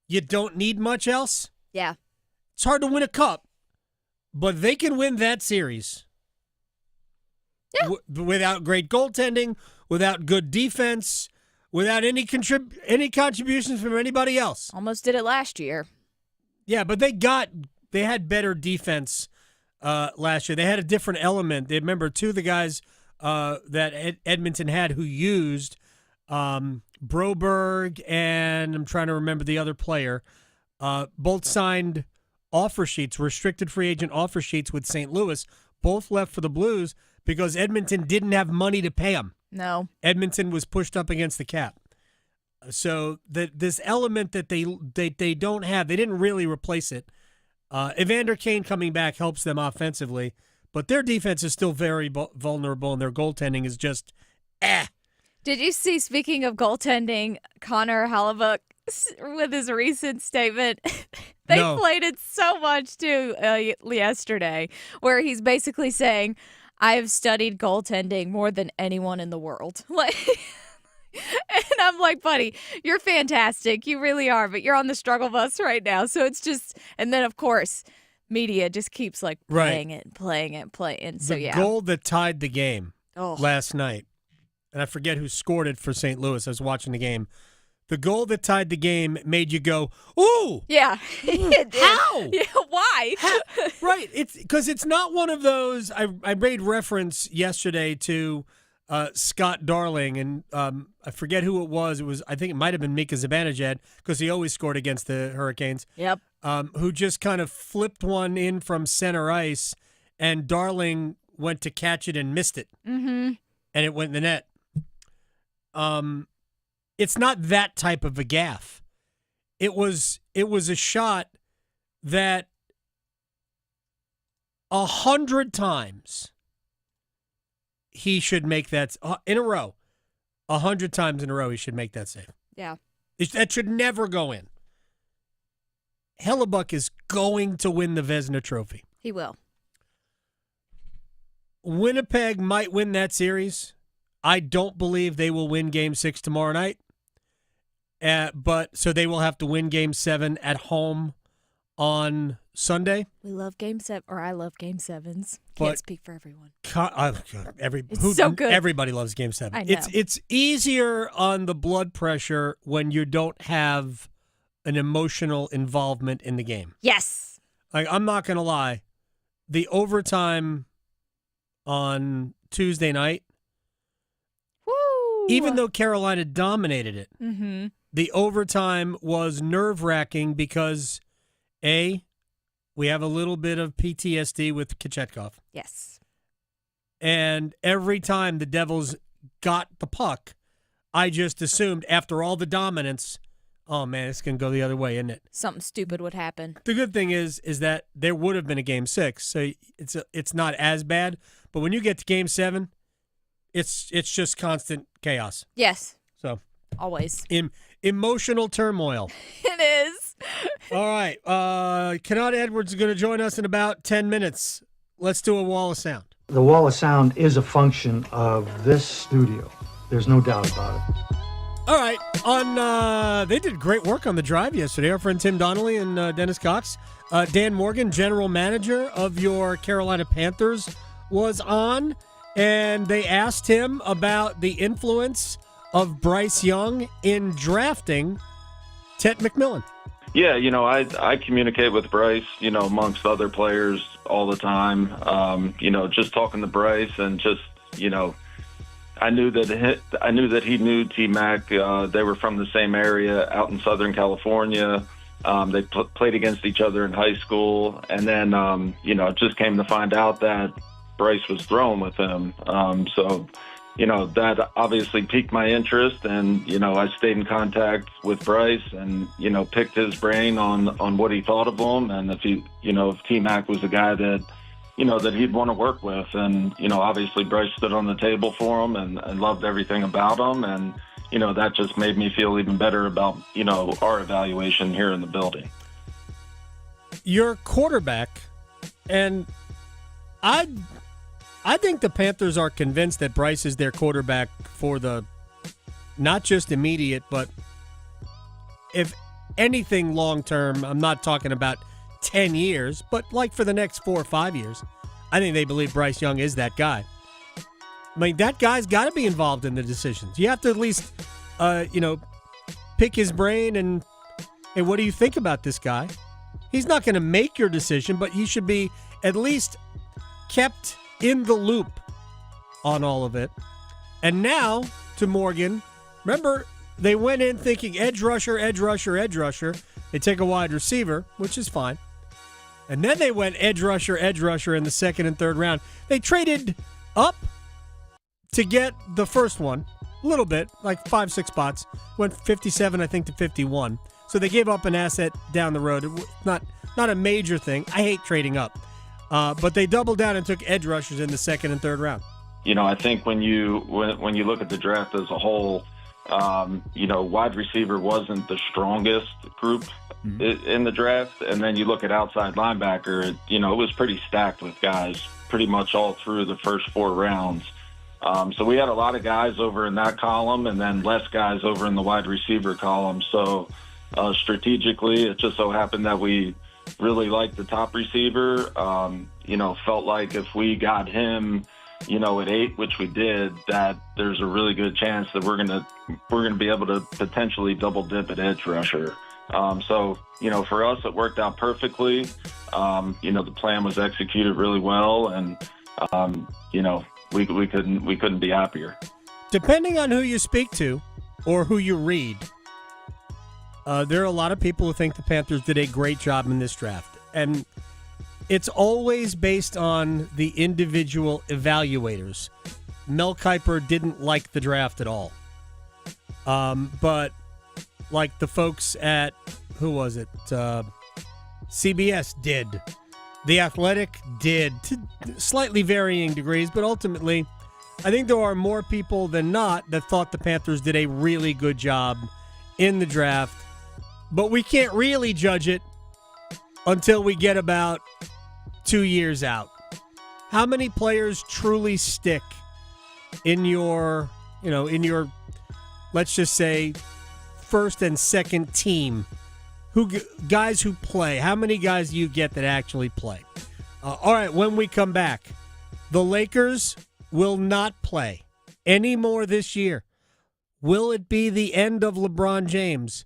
Speaker 1: you don't need much else.
Speaker 2: Yeah.
Speaker 1: It's hard to win a cup, but they can win that series.
Speaker 2: Yeah.
Speaker 1: Without great goaltending, without good defense, without any contributions from anybody else.
Speaker 2: Almost did it last year.
Speaker 1: Yeah, but they had better defense last year. They had a different element. They remember two of the guys that Edmonton had who used Broberg, and I'm trying to remember the other player. Both signed offer sheets, restricted free agent offer sheets with St. Louis. Both left for the Blues because Edmonton didn't have money to pay them.
Speaker 2: No.
Speaker 1: Edmonton was pushed up against the cap. So this element that they don't have, they didn't really replace it. Evander Kane coming back helps them offensively, but their defense is still very vulnerable, and their goaltending is just
Speaker 2: Did you see, speaking of goaltending, Connor Hellebuyck with his recent statement? They played it so much, too, yesterday, where he's basically saying, I have studied goaltending more than anyone in the world. And I'm like, buddy, you're fantastic. You really are, but you're on the struggle bus right now. So it's just, and then, of course, media just keeps playing it. So,
Speaker 1: the goal that tied the game
Speaker 2: Oh.
Speaker 1: last night, and I forget who scored it for St. Louis. I was watching the game. The goal that tied the game made you go, ooh!
Speaker 2: Yeah.
Speaker 1: How?
Speaker 2: Yeah, why?
Speaker 1: Right. It's because it's not one of those. I made reference yesterday to Scott Darling, and I forget who it was. I think it might have been Mika Zibanejad, because he always scored against the Hurricanes.
Speaker 2: Yep.
Speaker 1: Who just kind of flipped one in from center ice, and Darling went to catch it and missed it.
Speaker 2: Mm-hmm.
Speaker 1: And it went in the net. It's not that type of a gaffe. It was a shot that 100 times he should make that in a row. 100 times in a row he should make that save.
Speaker 2: Yeah.
Speaker 1: That should never go in. Hellebuck is going to win the Vezina Trophy.
Speaker 2: He will.
Speaker 1: Winnipeg might win that series. I don't believe they will win Game 6 tomorrow night. So they will have to win Game 7 at home on Sunday.
Speaker 2: We love Game 7, or I love Game 7s. Can't speak for everyone.
Speaker 1: It's
Speaker 2: so good.
Speaker 1: Everybody loves Game 7.
Speaker 2: I know.
Speaker 1: It's easier on the blood pressure when you don't have an emotional involvement in the game.
Speaker 2: Yes.
Speaker 1: I'm not going to lie. The overtime on Tuesday night,
Speaker 2: woo!
Speaker 1: Even though Carolina dominated it,
Speaker 2: mm-hmm.
Speaker 1: the overtime was nerve-wracking because, A, we have a little bit of PTSD with Kochetkov.
Speaker 2: Yes.
Speaker 1: And every time the Devils got the puck, I just assumed after all the dominance, oh, man, it's going to go the other way, isn't it?
Speaker 2: Something stupid would happen.
Speaker 1: The good thing is that there would have been a Game 6, so it's not as bad. But when you get to Game 7, it's just constant chaos.
Speaker 2: Yes.
Speaker 1: So
Speaker 2: always.
Speaker 1: Emotional turmoil.
Speaker 2: It is.
Speaker 1: All right. Konata Edwards is going to join us in about 10 minutes. Let's do a wall of sound.
Speaker 7: The wall of sound is a function of this studio. There's no doubt about it.
Speaker 1: All right. They did great work on the drive yesterday. Our friend Tim Donnelly and Dennis Cox. Dan Morgan, general manager of your Carolina Panthers, was on, and they asked him about the influence of Bryce Young in drafting Tet McMillan.
Speaker 8: Yeah, I communicate with Bryce, amongst other players all the time. Just talking to Bryce and just, I knew that he knew T-Mac. They were from the same area out in Southern California. They played against each other in high school. And then, it just came to find out that Bryce was throwing with him. That obviously piqued my interest. And, I stayed in contact with Bryce and, picked his brain on what he thought of him. And if T-Mac was a guy that, that he'd want to work with. And, obviously Bryce stood on the table for him and loved everything about him. And, that just made me feel even better about, our evaluation here in the building.
Speaker 1: Your quarterback, and I think the Panthers are convinced that Bryce is their quarterback for the not just immediate, but if anything long-term, I'm not talking about 10 years, but like for the next 4 or 5 years, I think they believe Bryce Young is that guy. I mean, that guy's got to be involved in the decisions. You have to at least, pick his brain and, hey, what do you think about this guy? He's not going to make your decision, but you should be at least kept in the loop on all of it. And now to Morgan. Remember, they went in thinking edge rusher, edge rusher, edge rusher. They take a wide receiver, which is fine. And then they went edge rusher in the second and third round. They traded up to get the first one a little bit, like 5-6 spots. Went 57, I think, to 51. So they gave up an asset down the road. Not a major thing. I hate trading up. But they doubled down and took edge rushers in the second and third round.
Speaker 8: I think when you look at the draft as a whole, wide receiver wasn't the strongest group in the draft. And then you look at outside linebacker, it was pretty stacked with guys pretty much all through the first 4 rounds. So we had a lot of guys over in that column and then less guys over in the wide receiver column. So strategically, it just so happened that we really liked the top receiver. Felt like if we got him, at 8, which we did, that there's a really good chance that we're gonna be able to potentially double dip at edge rusher. For us, it worked out perfectly. The plan was executed really well, and we couldn't be happier.
Speaker 1: Depending on who you speak to or who you read, there are a lot of people who think the Panthers did a great job in this draft. And it's always based on the individual evaluators. Mel Kiper didn't like the draft at all. But like the folks who was it? CBS did. The Athletic did, to slightly varying degrees, but ultimately, I think there are more people than not that thought the Panthers did a really good job in the draft. But we can't really judge it until we get about 2 years out. How many players truly stick in your, let's just say, first and second team? Guys who play. How many guys do you get that actually play? All right, when we come back, the Lakers will not play anymore this year. Will it be the end of LeBron James?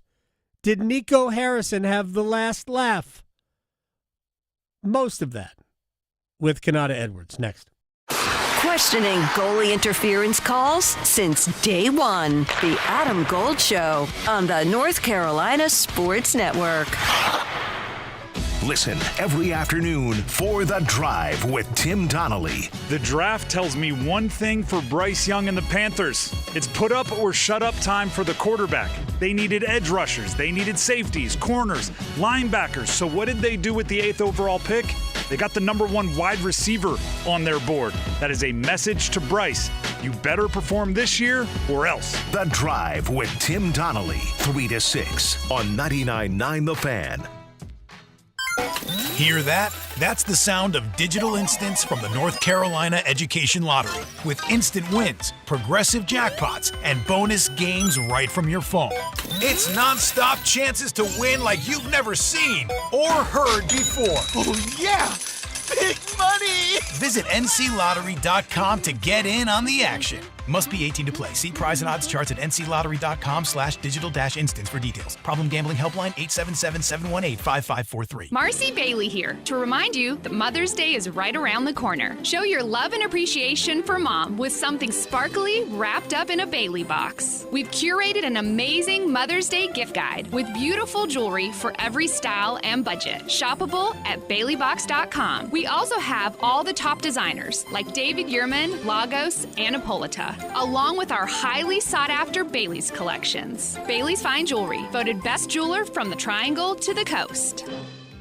Speaker 1: Did Nico Harrison have the last laugh? Most of that with Konata Edwards next.
Speaker 9: Questioning goalie interference calls since day one. The Adam Gold Show on the North Carolina Sports Network.
Speaker 10: Listen every afternoon for The Drive with Tim Donnelly.
Speaker 11: The draft tells me one thing for Bryce Young and the Panthers. It's put up or shut up time for the quarterback. They needed edge rushers. They needed safeties, corners, linebackers. So what did they do with the 8th overall pick? They got the number 1 wide receiver on their board. That is a message to Bryce. You better perform this year or else.
Speaker 10: The Drive with Tim Donnelly, 3 to 6 on 99.9 The Fan.
Speaker 12: Hear that? That's the sound of digital instants from the North Carolina Education Lottery. With instant wins, progressive jackpots, and bonus games right from your phone. It's nonstop chances to win like you've never seen or heard before. Oh, yeah! Big money! Visit nclottery.com to get in on the action. Must be 18 to play. See prize and odds charts at nclottery.com/digital-instants for details. Problem gambling helpline 877-718-5543.
Speaker 13: Marcy Bailey here to remind you that Mother's Day is right around the corner. Show your love and appreciation for Mom with something sparkly wrapped up in a Bailey box. We've curated an amazing Mother's Day gift guide with beautiful jewelry for every style and budget. Shoppable at baileybox.com. We also have all the top designers like David Yurman, Lagos, and Hippolyta, along with our highly sought-after Bailey's collections. Bailey's Fine Jewelry, voted best jeweler from the Triangle to the Coast.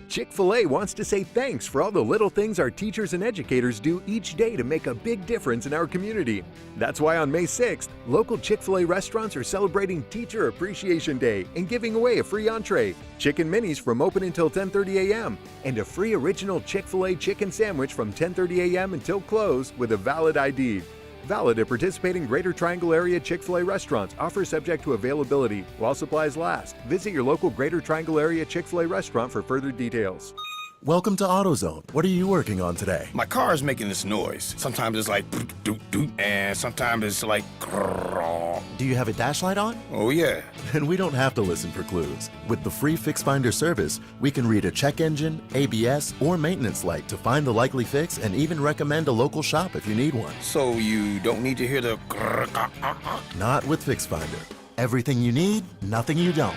Speaker 14: Chick-fil-A wants to say thanks for all the little things our teachers and educators do each day to make a big difference in our community. That's why on May 6th, local Chick-fil-A restaurants are celebrating Teacher Appreciation Day and giving away a free entree, chicken minis from open until 10:30 a.m., and a free original Chick-fil-A chicken sandwich from 10:30 a.m. until close with a valid ID. Valid at participating Greater Triangle Area Chick-fil-A restaurants. Offer subject to availability while supplies last. Visit your local Greater Triangle Area Chick-fil-A restaurant for further details.
Speaker 15: Welcome to AutoZone. What are you working on today?
Speaker 16: My car is making this noise. Sometimes it's like doot doot, and sometimes it's like grrr.
Speaker 15: Do you have a dash light on?
Speaker 16: Oh yeah.
Speaker 15: Then we don't have to listen for clues. With the free Fix Finder service, we can read a check engine, ABS, or maintenance light to find the likely fix and even recommend a local shop if you need one.
Speaker 16: So you don't need to hear the grrr.
Speaker 15: Not with Fix Finder. Everything you need, nothing you don't.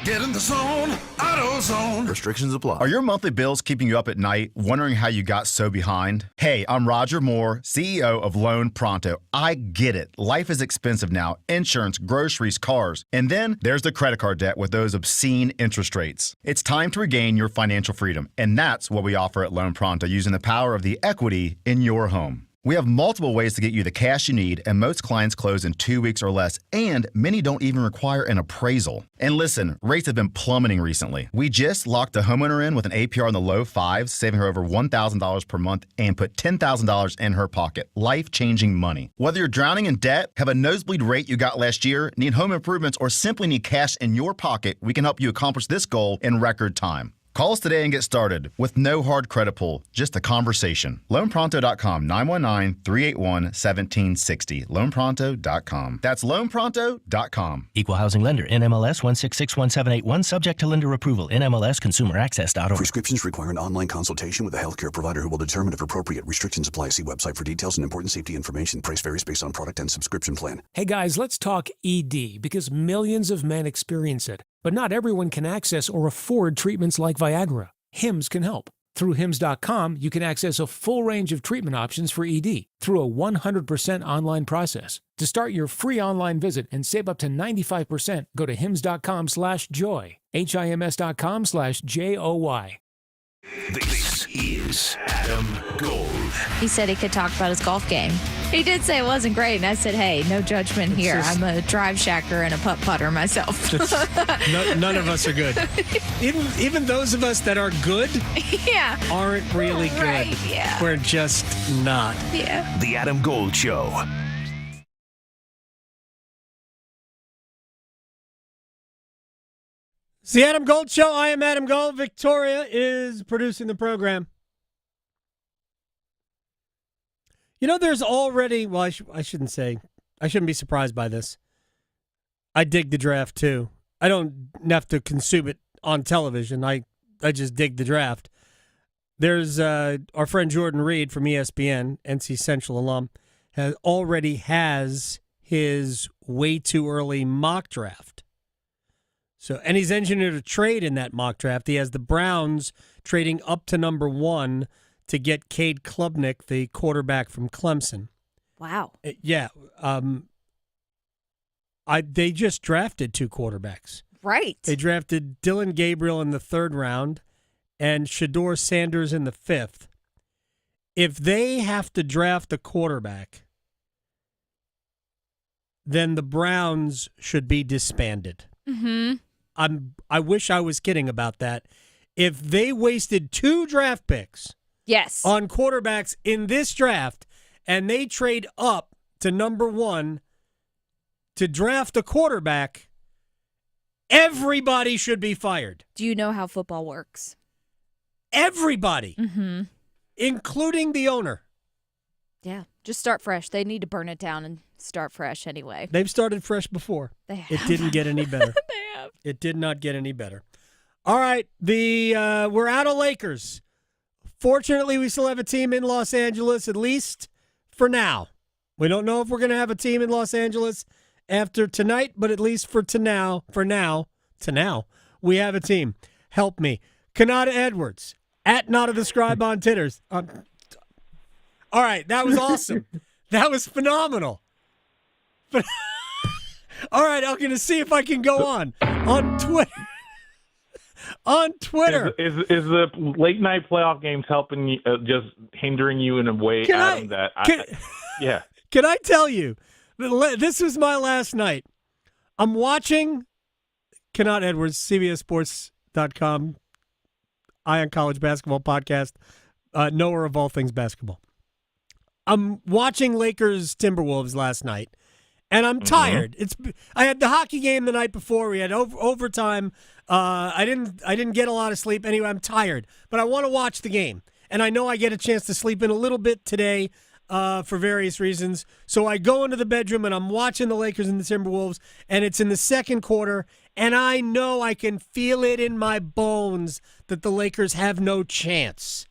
Speaker 27: Get in the zone, AutoZone.
Speaker 15: Restrictions apply.
Speaker 18: Are your monthly bills keeping you up at night, wondering how you got so behind? Hey, I'm Roger Moore, CEO of Loan Pronto. I get it. Life is expensive now. Insurance, groceries, cars. And then there's the credit card debt with those obscene interest rates. It's time to regain your financial freedom. And that's what we offer at Loan Pronto, using the power of the equity in your home. We have multiple ways to get you the cash you need, and most clients close in 2 weeks or less, and many don't even require an appraisal. And listen, rates have been plummeting recently. We just locked a homeowner in with an APR in the low 5s, saving her over $1,000 per month, and put $10,000 in her pocket. Life-changing money. Whether you're drowning in debt, have a nosebleed rate you got last year, need home improvements, or simply need cash in your pocket, we can help you accomplish this goal in record time. Call us today and get started with no hard credit pull, just a conversation. LoanPronto.com, 919-381-1760. LoanPronto.com. That's LoanPronto.com.
Speaker 19: Equal housing lender, NMLS 1661781, subject to lender approval, NMLSconsumeraccess.org.
Speaker 20: Prescriptions require an online consultation with a healthcare provider who will determine if appropriate. Restrictions apply. See website for details and important safety information. Price varies based on product and subscription plan.
Speaker 30: Hey guys, let's talk ED, because millions of men experience it. But not everyone can access or afford treatments like Viagra. Hims can help. Through Hims.com, you can access a full range of treatment options for ED through a 100% online process. To start your free online visit and save up to 95%, go to Hims.com/joy. HIMS.com/JOY.
Speaker 10: This is Adam Gold.
Speaker 2: He said he could talk about his golf game. He did say it wasn't great, and I said, hey, no judgment here. I'm a drive shacker and a putt-putter myself.
Speaker 1: None of us are good. Even those of us that are good aren't really good.
Speaker 2: Right, yeah.
Speaker 1: We're just not.
Speaker 2: Yeah.
Speaker 10: The Adam Gold Show.
Speaker 1: It's the Adam Gold Show. I am Adam Gold. Victoria is producing the program. You know, there's already, well, I shouldn't say, I shouldn't be surprised by this. I dig the draft, too. I don't have to consume it on television. I just dig the draft. There's our friend Jordan Reed from ESPN, NC Central alum, already has his way too early mock draft. So, and he's engineered a trade in that mock draft. He has the Browns trading up to number 1 to get Cade Klubnik, the quarterback from Clemson.
Speaker 2: Wow.
Speaker 1: Yeah. They just drafted 2 quarterbacks.
Speaker 2: Right.
Speaker 1: They drafted Dylan Gabriel in the 3rd round and Shedeur Sanders in the 5th. If they have to draft a quarterback, then the Browns should be disbanded.
Speaker 2: Mm-hmm.
Speaker 1: I wish I was kidding about that. If they wasted 2 draft picks on quarterbacks in this draft and they trade up to number 1 to draft a quarterback, everybody should be fired.
Speaker 2: Do you know how football works?
Speaker 1: Everybody, including the owner.
Speaker 2: Yeah, just start fresh. They need to burn it down and start fresh anyway.
Speaker 1: They've started fresh before.
Speaker 2: They have.
Speaker 1: It didn't get any better.
Speaker 2: They have.
Speaker 1: It did not get any better. All right, we're out of Lakers. Fortunately, we still have a team in Los Angeles, at least for now. We don't know if we're going to have a team in Los Angeles after tonight, but at least for now, we have a team. Help me. Konata Edwards, at Not of the Scribe on Titters. All right, that was awesome. That was phenomenal. But all right, I'm going to see if I can go on Twitter. On Twitter.
Speaker 3: Is the late night playoff games helping you, just hindering you in a way, Adam? Yeah.
Speaker 1: Can I tell you? This was my last night. I'm watching Konata Edwards, CBSSports.com, Ion College Basketball Podcast, knower of all things basketball. I'm watching Lakers Timberwolves last night, and I'm tired. I had the hockey game the night before. We had overtime. I didn't get a lot of sleep. Anyway, I'm tired, but I want to watch the game, and I know I get a chance to sleep in a little bit today for various reasons. So I go into the bedroom, and I'm watching the Lakers and the Timberwolves, and it's in the second quarter, and I know I can feel it in my bones that the Lakers have no chance.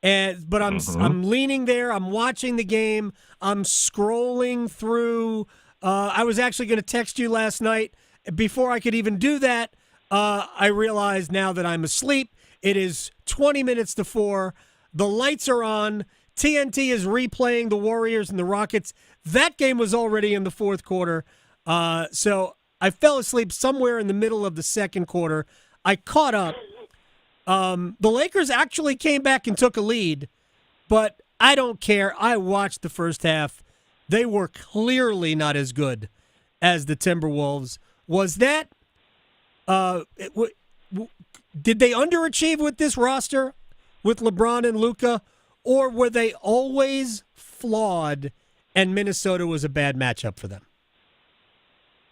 Speaker 1: But I'm leaning there. I'm watching the game. I'm scrolling through. I was actually going to text you last night. Before I could even do that, I realized now that I'm asleep. It is 20 minutes to 4. The lights are on. TNT is replaying the Warriors and the Rockets. That game was already in the 4th quarter. So I fell asleep somewhere in the middle of the 2nd quarter. I caught up. The Lakers actually came back and took a lead, but I don't care. I watched the first half. They were clearly not as good as the Timberwolves. Was that did they underachieve with this roster with LeBron and Luka, or were they always flawed and Minnesota was a bad matchup for them?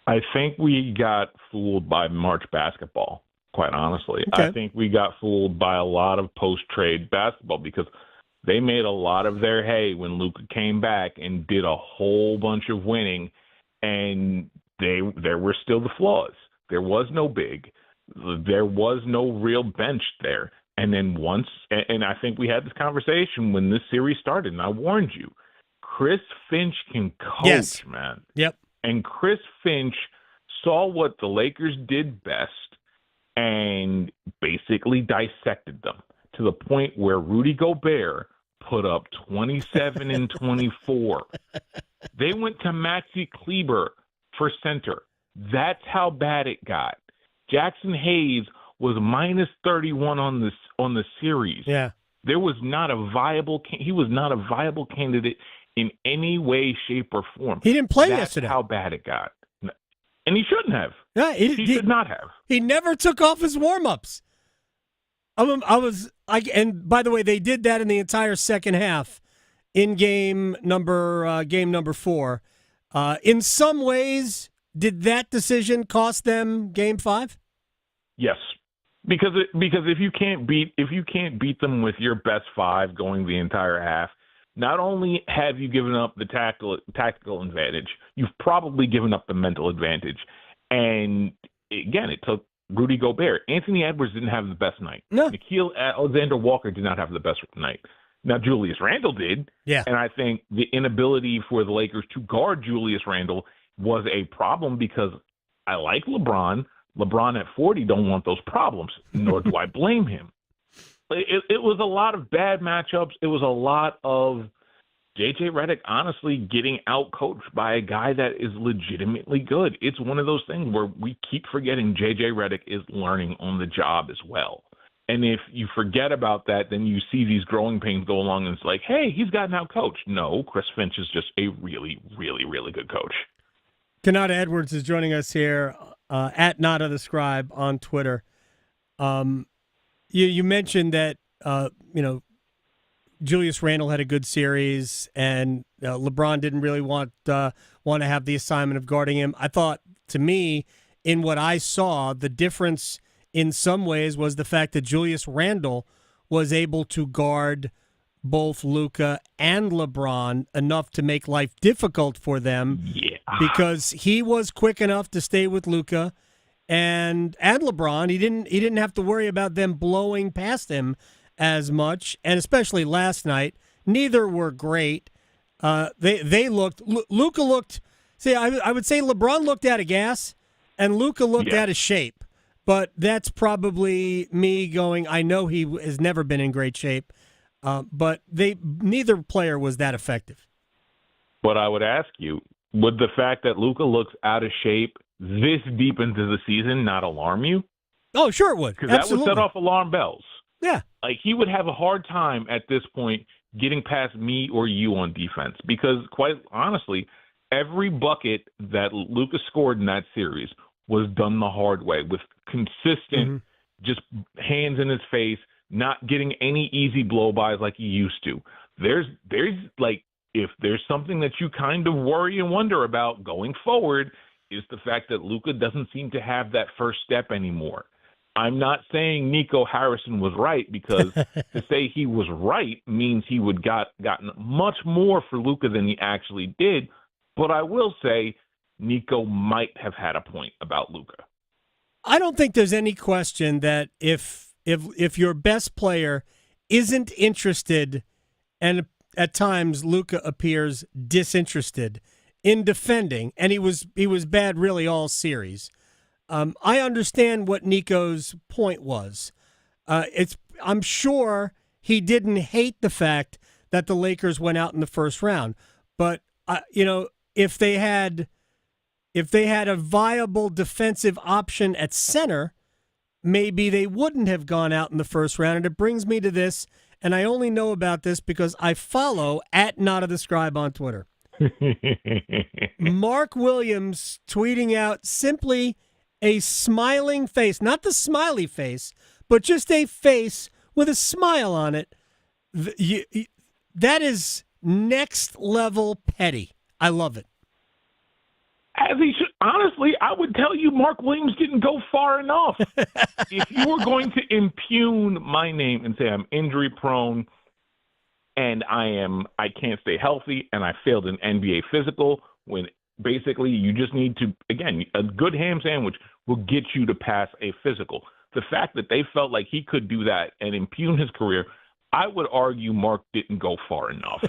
Speaker 3: I think we got fooled by March basketball. Quite honestly, I think we got fooled by a lot of post-trade basketball because they made a lot of their hay when Luka came back and did a whole bunch of winning, and there were still the flaws. There was no big. There was no real bench there. And then and I think we had this conversation when this series started, and I warned you, Chris Finch can coach, man.
Speaker 1: Yep.
Speaker 3: And Chris Finch saw what the Lakers did best and basically dissected them to the point where Rudy Gobert put up 27 and 24. They went to Maxi Kleber for center. That's how bad it got. Jackson Hayes was minus 31 on the series.
Speaker 1: Yeah.
Speaker 3: There was not a viable he was not a viable candidate in any way, shape, or form.
Speaker 1: He didn't play
Speaker 3: That's
Speaker 1: yesterday.
Speaker 3: how bad it got. And he shouldn't have.
Speaker 1: Yeah,
Speaker 3: he should not have.
Speaker 1: He never took off his warm-ups. And by the way, they did that in the entire second half in game number 4. In some ways, did that decision cost them Game 5?
Speaker 3: Yes, because if you can't beat them with your best 5 going the entire half, not only have you given up the tactical advantage, you've probably given up the mental advantage. And again, it took Rudy Gobert. Anthony Edwards didn't have the best night.
Speaker 1: No.
Speaker 3: Nickeil Alexander-Walker did not have the best night. Now, Julius Randle did.
Speaker 1: Yeah.
Speaker 3: And I think the inability for the Lakers to guard Julius Randle was a problem because I like LeBron. LeBron at 40 don't want those problems, nor do I blame him. It was a lot of bad matchups. It was a lot of J.J. Redick honestly getting out-coached by a guy that is legitimately good. It's one of those things where we keep forgetting J.J. Redick is learning on the job as well. And if you forget about that, then you see these growing pains go along, and it's like, hey, he's gotten out-coached. No, Chris Finch is just a really, really, really good coach.
Speaker 1: Konata Edwards is joining us here at Nada the Scribe on Twitter. You mentioned that, Julius Randle had a good series, and LeBron didn't really want to have the assignment of guarding him. I thought, to me, in what I saw, the difference in some ways was the fact that Julius Randle was able to guard both Luka and LeBron enough to make life difficult for them because he was quick enough to stay with Luka and LeBron. He didn't have to worry about them blowing past him as much, and especially last night, neither were great. Luka looked. See, I would say LeBron looked out of gas, and Luka looked out of shape. But that's probably me going, I know he has never been in great shape, but neither player was that effective.
Speaker 3: But I would ask you, would the fact that Luka looks out of shape this deep into the season not alarm you?
Speaker 1: Oh, sure it would.
Speaker 3: Because that would set off alarm bells.
Speaker 1: Yeah.
Speaker 3: Like, he would have a hard time at this point getting past me or you on defense because, quite honestly, every bucket that Luka scored in that series was done the hard way with consistent, just hands in his face, not getting any easy blow-bys like he used to. There's like, if there's something that you kind of worry and wonder about going forward, is the fact that Luka doesn't seem to have that first step anymore. I'm not saying Nico Harrison was right because to say he was right means he would gotten much more for Luka than he actually did. But I will say Nico might have had a point about Luka.
Speaker 1: I don't think there's any question that if your best player isn't interested, and at times Luka appears disinterested in defending, and he was bad really all series. I understand what Nico's point was. I'm sure he didn't hate the fact that the Lakers went out in the first round, but if they had a viable defensive option at center, maybe they wouldn't have gone out in the first round. And it brings me to this, and I only know about this because I follow at Nada the Scribe on Twitter. Mark Williams tweeting out simply a smiling face, not the smiley face, but just a face with a smile on it. That is next level petty. I love it.
Speaker 3: As he should. Honestly, I would tell you Mark Williams didn't go far enough. If you were going to impugn my name and say I'm injury prone and I can't stay healthy and I failed an NBA physical, when basically you just need to, again, a good ham sandwich will get you to pass a physical. The fact that they felt like he could do that and impugn his career, I would argue Mark didn't go far enough.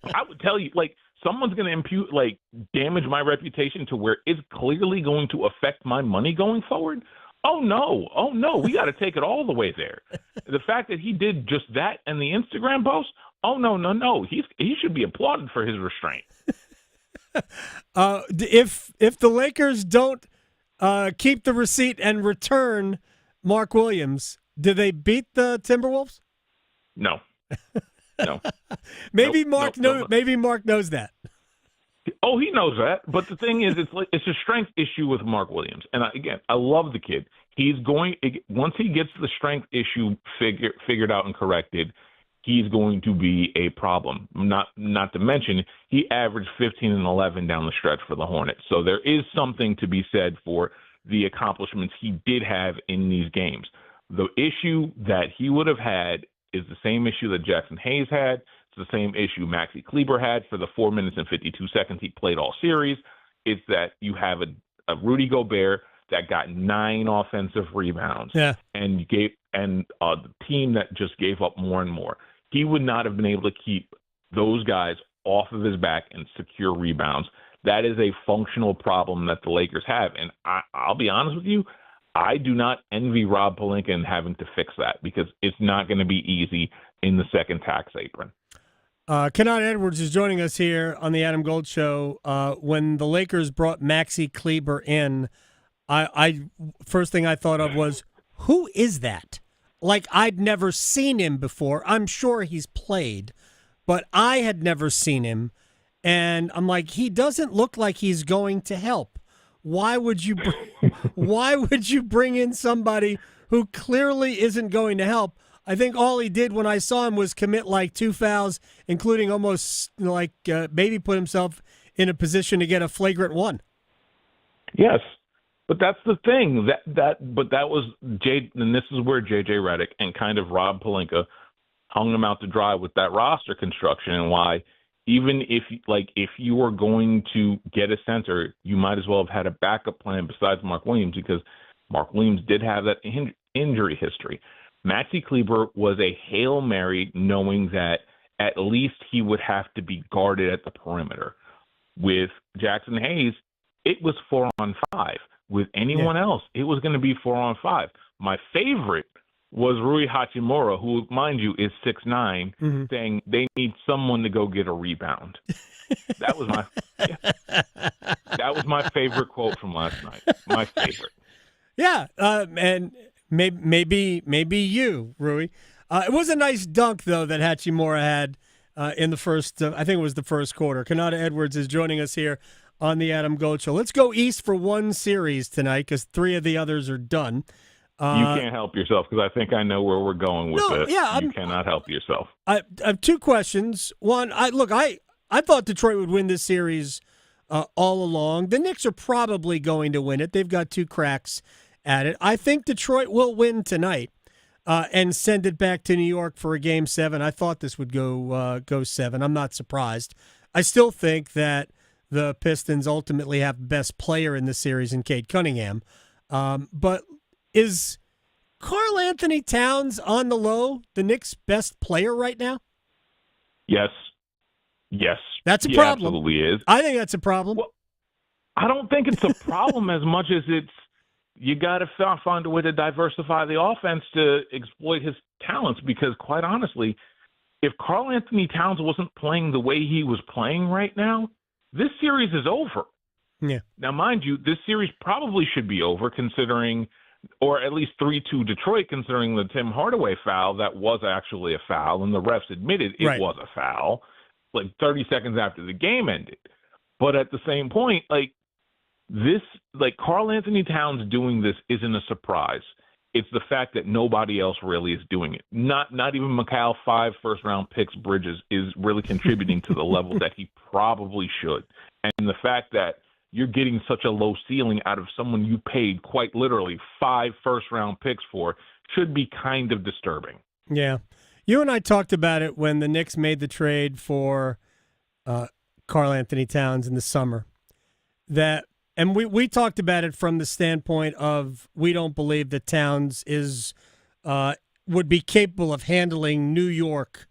Speaker 3: I would tell you, like, someone's going to impute, like, damage my reputation to where it's clearly going to affect my money going forward. Oh no, we got to take it all the way there. The fact that he did just that and the Instagram post, no. He should be applauded for his restraint.
Speaker 1: If the Lakers don't keep the receipt and return Mark Williams, did they beat the Timberwolves?
Speaker 3: No. No.
Speaker 1: Maybe
Speaker 3: Nope,
Speaker 1: Mark Maybe Mark knows that.
Speaker 3: Oh, he knows that. But the thing is, it's a strength issue with Mark Williams. And I love the kid. Once he gets the strength issue figured out and corrected, he's going to be a problem. Not to mention, he averaged 15 and 11 down the stretch for the Hornets. So there is something to be said for the accomplishments he did have in these games. The issue that he would have had is the same issue that Jackson Hayes had. It's the same issue Maxi Kleber had for the 4 minutes and 52 seconds he played all series. It's that you have a Rudy Gobert that got 9 offensive rebounds, and the team that just gave up more and more. He would not have been able to keep those guys off of his back and secure rebounds. That is a functional problem that the Lakers have, and I'll be honest with you, I do not envy Rob Pelinka in having to fix that because it's not going to be easy in the second tax apron.
Speaker 1: Konata Edwards is joining us here on the Adam Gold Show. When the Lakers brought Maxi Kleber in, I first thing I thought of was, who is that? Like, I'd never seen him before. I'm sure he's played, but I had never seen him. And I'm like, he doesn't look like he's going to help. Why would you bring in somebody who clearly isn't going to help? I think all he did when I saw him was commit like 2 fouls, including almost maybe put himself in a position to get a flagrant one.
Speaker 3: Yes, but that's the thing. But that was and this is where J.J. Redick and kind of Rob Pelinka hung him out to dry with that roster construction, and why even if you were going to get a center, you might as well have had a backup plan besides Mark Williams, because Mark Williams did have that injury history. Maxi Kleber was a Hail Mary, knowing that at least he would have to be guarded at the perimeter. With Jackson Hayes, it was 4-on-5. With anyone else, it was going to be 4-on-5. My favorite was Rui Hachimura, who, mind you, is 6'9", saying they need someone to go get a rebound. That was my favorite quote from last night. My favorite.
Speaker 1: Yeah, and maybe you, Rui. It was a nice dunk, though, that Hachimura had in the first, I think it was the first quarter. Konata Edwards is joining us here on the Adam Gold Show. Let's go east for one series tonight, because 3 of the others are done.
Speaker 3: You can't help yourself, because I think I know where we're going with this.
Speaker 1: Yeah,
Speaker 3: you cannot help yourself.
Speaker 1: I have 2 questions. One, I thought Detroit would win this series all along. The Knicks are probably going to win it. They've got 2 cracks at it. I think Detroit will win tonight and send it back to New York for a Game 7. I thought this would go 7. I'm not surprised. I still think that the Pistons ultimately have the best player in the series in Cade Cunningham. But is Karl Anthony Towns on the low the Knicks' best player right now?
Speaker 3: Yes.
Speaker 1: That's a
Speaker 3: he
Speaker 1: problem.
Speaker 3: Absolutely is.
Speaker 1: I think that's a problem.
Speaker 3: Well, I don't think it's a problem as much as it's you got to find a way to diversify the offense to exploit his talents, because quite honestly, if Karl Anthony Towns wasn't playing the way he was playing right now, this series is over.
Speaker 1: Yeah.
Speaker 3: Now, mind you, this series probably should be over, considering, or at least 3-2 Detroit, considering the Tim Hardaway foul that was actually a foul, and the refs admitted it was a foul, like 30 seconds after the game ended. But at the same point, Karl Anthony Towns doing this isn't a surprise. It's the fact that nobody else really is doing it. Not even Mikal 5 first-round picks Bridges is really contributing to the level that he probably should. And the fact that you're getting such a low ceiling out of someone you paid quite literally 5 first-round picks for should be kind of disturbing.
Speaker 1: Yeah. You and I talked about it when the Knicks made the trade for Karl Anthony Towns in the summer. And we talked about it from the standpoint of we don't believe that Towns would be capable of handling New York,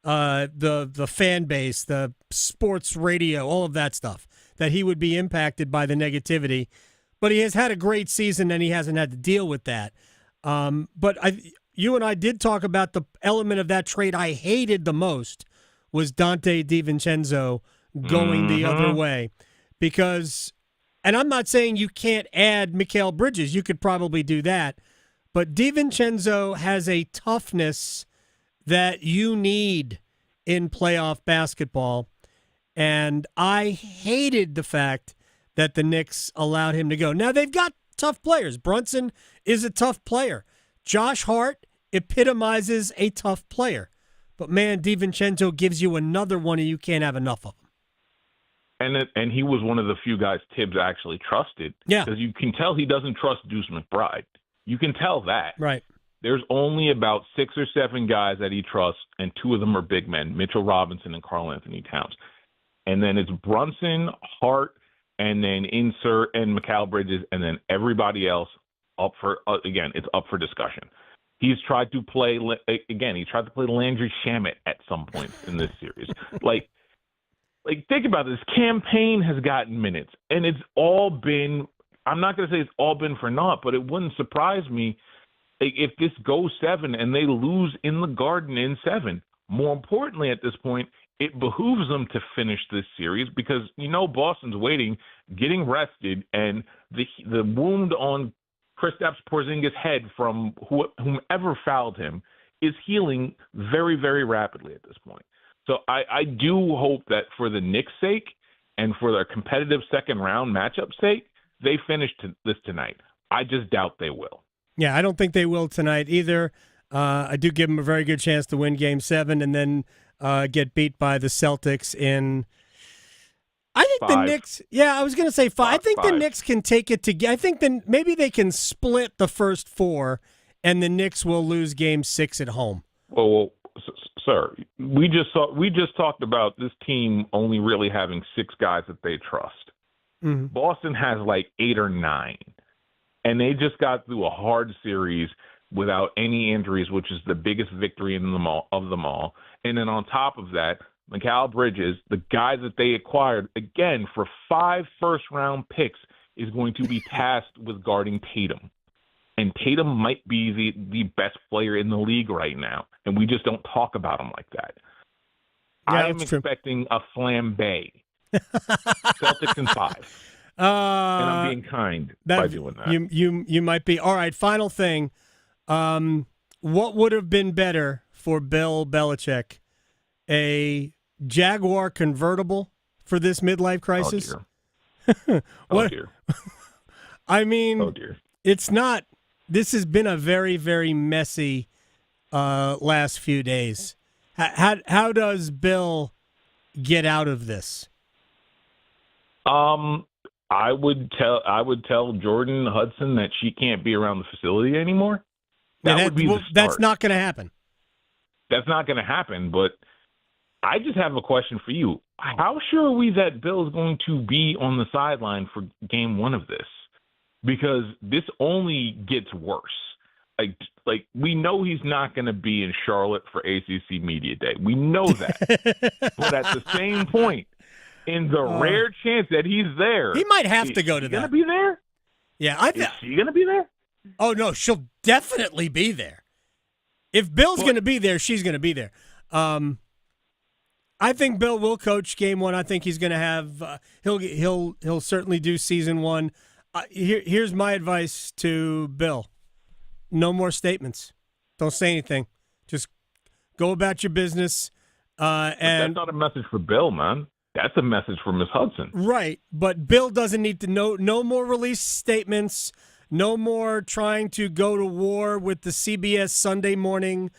Speaker 1: the fan base, the sports radio, all of that stuff, that he would be impacted by the negativity. But he has had a great season, and he hasn't had to deal with that. But you and I did talk about the element of that trade I hated the most was Dante DiVincenzo going the other way, because – and I'm not saying you can't add Mikal Bridges. You could probably do that. but DiVincenzo has a toughness that you need in playoff basketball, and I hated the fact that the Knicks allowed him to go. Now, they've got tough players. Brunson is a tough player. Josh Hart epitomizes a tough player. But, man, DiVincenzo gives you another one, and you can't have enough of them.
Speaker 3: And he was one of the few guys Tibbs actually trusted.
Speaker 1: Yeah.
Speaker 3: Because you can tell he doesn't trust Deuce McBride. You can tell that.
Speaker 1: Right.
Speaker 3: There's only about 6 or 7 guys that he trusts, and 2 of them are big men, Mitchell Robinson and Karl Anthony Towns. And then it's Brunson, Hart, and then Insert and Mikal Bridges, and then everybody else up for it's up for discussion. He's tried to play Landry Shamet at some point in this series. Like think about this. Campaign has gotten minutes, and it's all been. I'm not going to say it's all been for naught, but it wouldn't surprise me if this goes 7 and they lose in the Garden in 7. More importantly, at this point, it behooves them to finish this series because Boston's waiting, getting rested, and the wound on Kristaps Porzingis' head from whomever fouled him is healing very, very rapidly at this point. So I do hope that for the Knicks' sake and for their competitive second-round matchup sake, they finish this tonight. I just doubt they will.
Speaker 1: Yeah, I don't think they will tonight either. I do give them a very good chance to win Game 7 and then get beat by the Celtics in – I think
Speaker 3: 5.
Speaker 1: the Knicks – yeah, I was going to say 5. I think
Speaker 3: 5.
Speaker 1: the Knicks can take it together. I think maybe they can split the first 4 and the Knicks will lose Game 6 at home.
Speaker 3: Well, sir, we just talked about this team only really having 6 guys that they trust.
Speaker 1: Mm-hmm.
Speaker 3: Boston has like 8 or 9, and they just got through a hard series without any injuries, which is the biggest victory of them all. And then on top of that, Mikal Bridges, the guy that they acquired, again, for 5 first-round picks, is going to be tasked with guarding Tatum. And Tatum might be the best player in the league right now, and we just don't talk about him like that.
Speaker 1: Yeah,
Speaker 3: I am expecting a flambe. Celtics in 5. And I'm being kind by doing that.
Speaker 1: You might be. All right, final thing. What would have been better for Bill Belichick? A Jaguar convertible for this midlife crisis?
Speaker 3: Oh, dear. Oh, dear.
Speaker 1: I mean,
Speaker 3: oh, dear.
Speaker 1: It's not. This has been a very, very messy last few days. How does Bill get out of this?
Speaker 3: I would tell Jordan Hudson that she can't be around the facility anymore.
Speaker 1: That's not going to happen.
Speaker 3: That's not going to happen, but I just have a question for you. How sure are we that Bill is going to be on the sideline for Game 1 of this? Because this only gets worse. Like we know he's not going to be in Charlotte for ACC Media Day. We know that. But at the same point, in the rare chance that he's there,
Speaker 1: he might have to go to that.
Speaker 3: Is she going to be there?
Speaker 1: Yeah,
Speaker 3: is she going to be there?
Speaker 1: Oh no, she'll definitely be there. If Bill's going to be there, she's going to be there. I think Bill will coach Game 1. I think he's going to have. He'll certainly do Season 1. Here's my advice to Bill: no more statements. Don't say anything. Just go about your business. And
Speaker 3: that's not a message for Bill, man. That's a message for Miss Hudson.
Speaker 1: Right, but Bill doesn't need to know. No more release statements. No more trying to go to war with the CBS Sunday Morning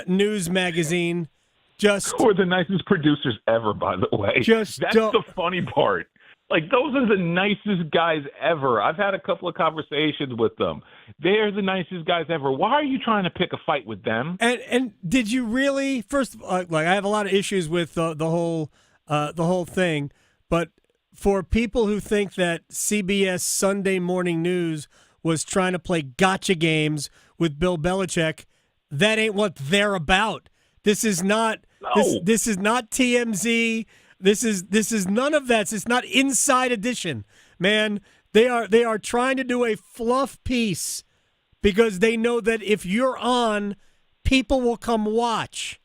Speaker 1: News magazine.
Speaker 3: Who are the nicest producers ever, by the way. That's the funny part. Like, those are the nicest guys ever. I've had a couple of conversations with them. They're the nicest guys ever. Why are you trying to pick a fight with them?
Speaker 1: And did you really? First, I have a lot of issues with the whole thing, but for people who think that CBS Sunday Morning News was trying to play gotcha games with Bill Belichick, that ain't what they're about. This is not.
Speaker 3: No.
Speaker 1: This is not TMZ. This is none of that. It's not Inside Edition, man. They are trying to do a fluff piece because they know that if you're on, people will come watch.